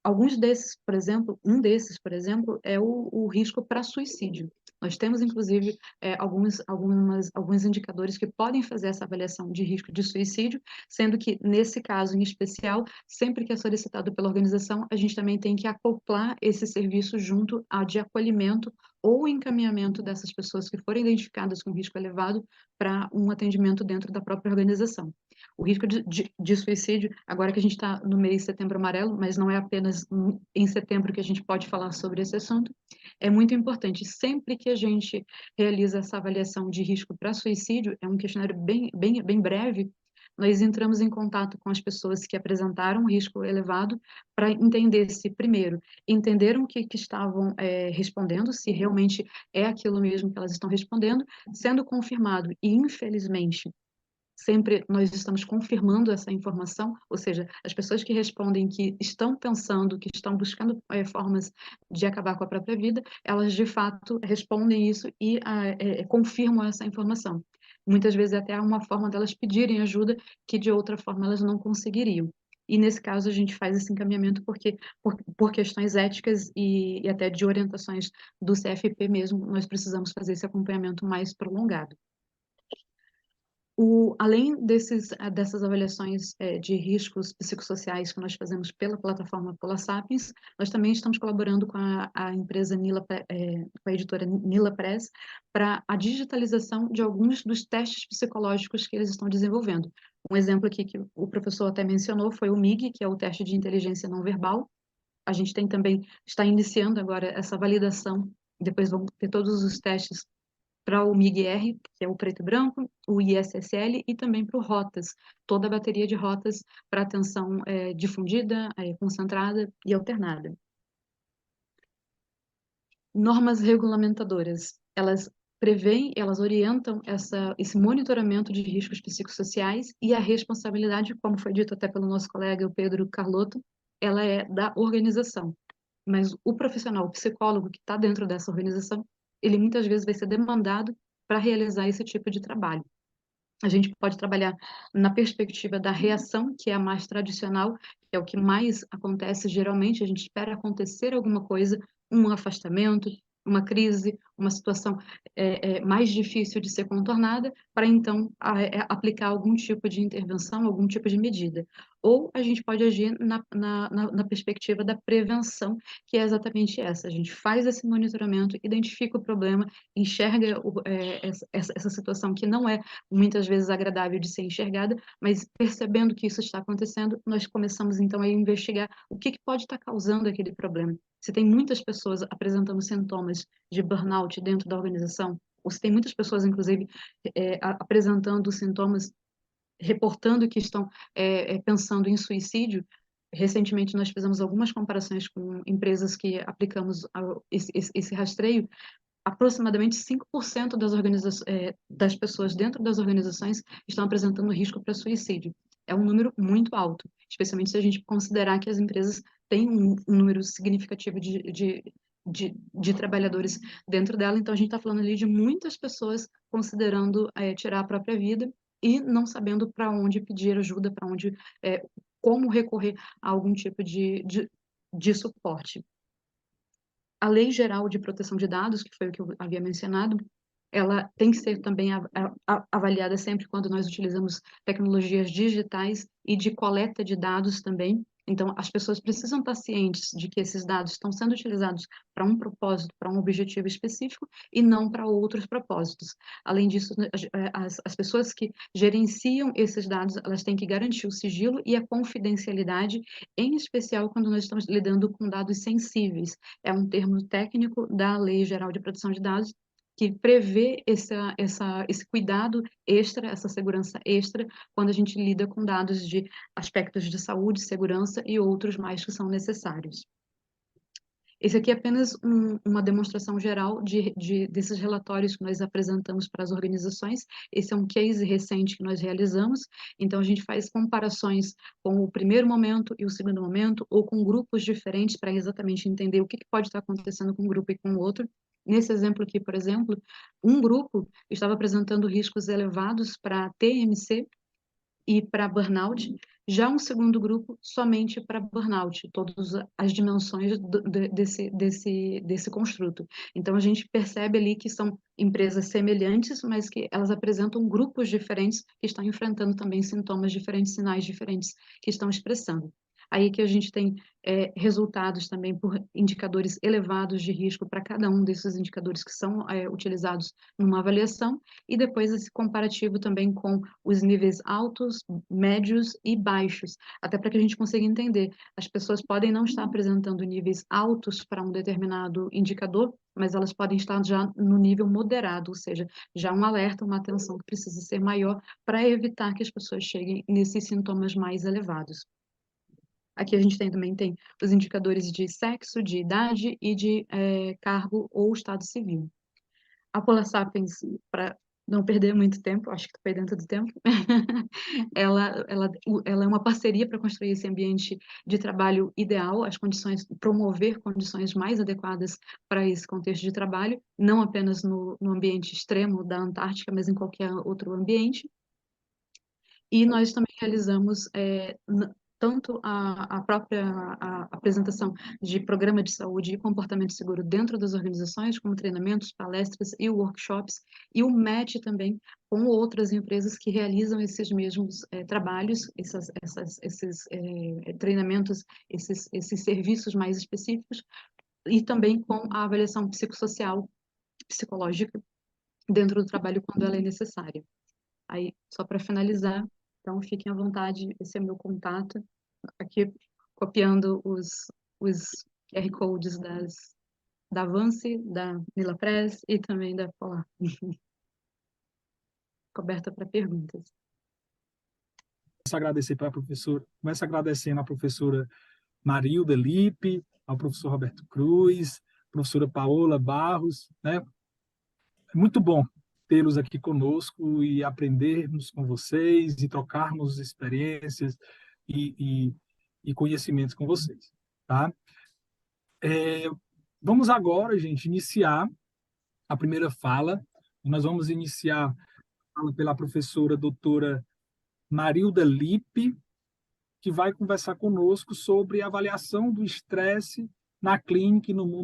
Alguns desses, por exemplo, um desses, por exemplo, é o risco para suicídio. Nós temos, inclusive, alguns indicadores que podem fazer essa avaliação de risco de suicídio, sendo que, nesse caso em especial, sempre que é solicitado pela organização, a gente também tem que acoplar esse serviço junto ao de acolhimento ou encaminhamento dessas pessoas que forem identificadas com risco elevado para um atendimento dentro da própria organização. O risco de suicídio, agora que a gente está no mês de Setembro Amarelo, mas não é apenas em setembro que a gente pode falar sobre esse assunto, é muito importante. Sempre que a gente realiza essa avaliação de risco para suicídio, é um questionário bem breve, nós entramos em contato com as pessoas que apresentaram risco elevado para entender se, primeiro, entenderam o que estavam respondendo, se realmente é aquilo mesmo que elas estão respondendo, sendo confirmado, e infelizmente, sempre nós estamos confirmando essa informação, ou seja, as pessoas que respondem que estão pensando, que estão buscando formas de acabar com a própria vida, elas de fato respondem isso e confirmam essa informação. Muitas vezes até há uma forma delas pedirem ajuda que de outra forma elas não conseguiriam. E nesse caso a gente faz esse encaminhamento porque por questões éticas e até de orientações do CFP mesmo, nós precisamos fazer esse acompanhamento mais prolongado. Além dessas avaliações de riscos psicossociais que nós fazemos pela plataforma Polasapiens, nós também estamos colaborando com a empresa com a editora Nila Press, para a digitalização de alguns dos testes psicológicos que eles estão desenvolvendo. Um exemplo aqui que o professor até mencionou foi o MIG, que é o teste de inteligência não verbal. A gente está iniciando agora essa validação Depois vão ter todos os testes para o MIG-R, que é o preto e branco, o ISSL e também para o ROTAS, toda a bateria de rotas para atenção difundida, concentrada e alternada. Normas regulamentadoras, elas prevêem, elas orientam esse monitoramento de riscos psicossociais e a responsabilidade, como foi dito até pelo nosso colega, o Pedro Carlotto, ela é da organização. Mas o profissional, o psicólogo que está dentro dessa organização, ele muitas vezes vai ser demandado para realizar esse tipo de trabalho. A gente pode trabalhar na perspectiva da reação, que é a mais tradicional, que é o que mais acontece geralmente, a gente espera acontecer alguma coisa, um afastamento, uma crise, uma situação mais difícil de ser contornada, para então aplicar algum tipo de intervenção, algum tipo de medida. Ou a gente pode agir na perspectiva da prevenção, que é exatamente essa. A gente faz esse monitoramento, identifica o problema, enxerga essa situação que não é muitas vezes agradável de ser enxergada, mas percebendo que isso está acontecendo, nós começamos então a investigar o que pode estar causando aquele problema. Se tem muitas pessoas apresentando sintomas de burnout dentro da organização, ou se tem muitas pessoas, inclusive, apresentando sintomas, reportando que estão pensando em suicídio. Recentemente, nós fizemos algumas comparações com empresas que aplicamos esse rastreio. Aproximadamente 5% das pessoas dentro das organizações estão apresentando risco para suicídio. É um número muito alto, especialmente se a gente considerar que as empresas têm um número significativo de trabalhadores dentro dela. Então, a gente está falando ali de muitas pessoas considerando tirar a própria vida e não sabendo para onde pedir ajuda, como recorrer a algum tipo de suporte. A Lei Geral de Proteção de Dados, que foi o que eu havia mencionado, ela tem que ser também avaliada sempre quando nós utilizamos tecnologias digitais e de coleta de dados também. Então, as pessoas precisam estar cientes de que esses dados estão sendo utilizados para um propósito, para um objetivo específico e não para outros propósitos. Além disso, as pessoas que gerenciam esses dados, elas têm que garantir o sigilo e a confidencialidade, em especial quando nós estamos lidando com dados sensíveis. É um termo técnico da Lei Geral de Proteção de Dados, que prevê esse cuidado extra, essa segurança extra, quando a gente lida com dados de aspectos de saúde, segurança e outros mais que são necessários. Esse aqui é apenas uma demonstração geral desses relatórios que nós apresentamos para as organizações. Esse é um case recente que nós realizamos, então a gente faz comparações com o primeiro momento e o segundo momento, ou com grupos diferentes, para exatamente entender o que pode estar acontecendo com um grupo e com o outro. Nesse exemplo aqui, por exemplo, um grupo estava apresentando riscos elevados para TMC e para burnout, já um segundo grupo somente para burnout, todas as dimensões desse construto. Então, a gente percebe ali que são empresas semelhantes, mas que elas apresentam grupos diferentes que estão enfrentando também sintomas diferentes, sinais diferentes que estão expressando. Aí que a gente tem resultados também por indicadores elevados de risco para cada um desses indicadores que são utilizados numa avaliação, e depois esse comparativo também com os níveis altos, médios e baixos, até para que a gente consiga entender. As pessoas podem não estar apresentando níveis altos para um determinado indicador, mas elas podem estar já no nível moderado, ou seja, já um alerta, uma atenção que precisa ser maior para evitar que as pessoas cheguem nesses sintomas mais elevados. Aqui a gente também tem os indicadores de sexo, de idade e de cargo ou estado civil. A Polar Sapiens, para não perder muito tempo, acho que foi dentro do tempo, ela é uma parceria para construir esse ambiente de trabalho ideal, promover condições mais adequadas para esse contexto de trabalho, não apenas no ambiente extremo da Antártica, mas em qualquer outro ambiente. E nós também realizamos tanto a própria apresentação de programa de saúde e comportamento seguro dentro das organizações, como treinamentos, palestras e workshops, e o match também com outras empresas que realizam esses mesmos trabalhos, esses treinamentos, esses serviços mais específicos, e também com a avaliação psicossocial, psicológica, dentro do trabalho quando ela é necessária. Aí, só para finalizar, então fiquem à vontade, esse é meu contato, aqui copiando os QR Codes da Avance, da Nilapres e também da Polar. Coberta para perguntas. Começo agradecendo à professora Marilda Lippe, ao professor Roberto Cruz, professora Paola Barros, né? É muito bom tê-los aqui conosco e aprendermos com vocês e trocarmos experiências e conhecimentos com vocês, tá? Vamos agora, gente, iniciar a primeira fala. Nós vamos iniciar a fala pela professora doutora Marilda Lippe, que vai conversar conosco sobre a avaliação do estresse na clínica e no mundo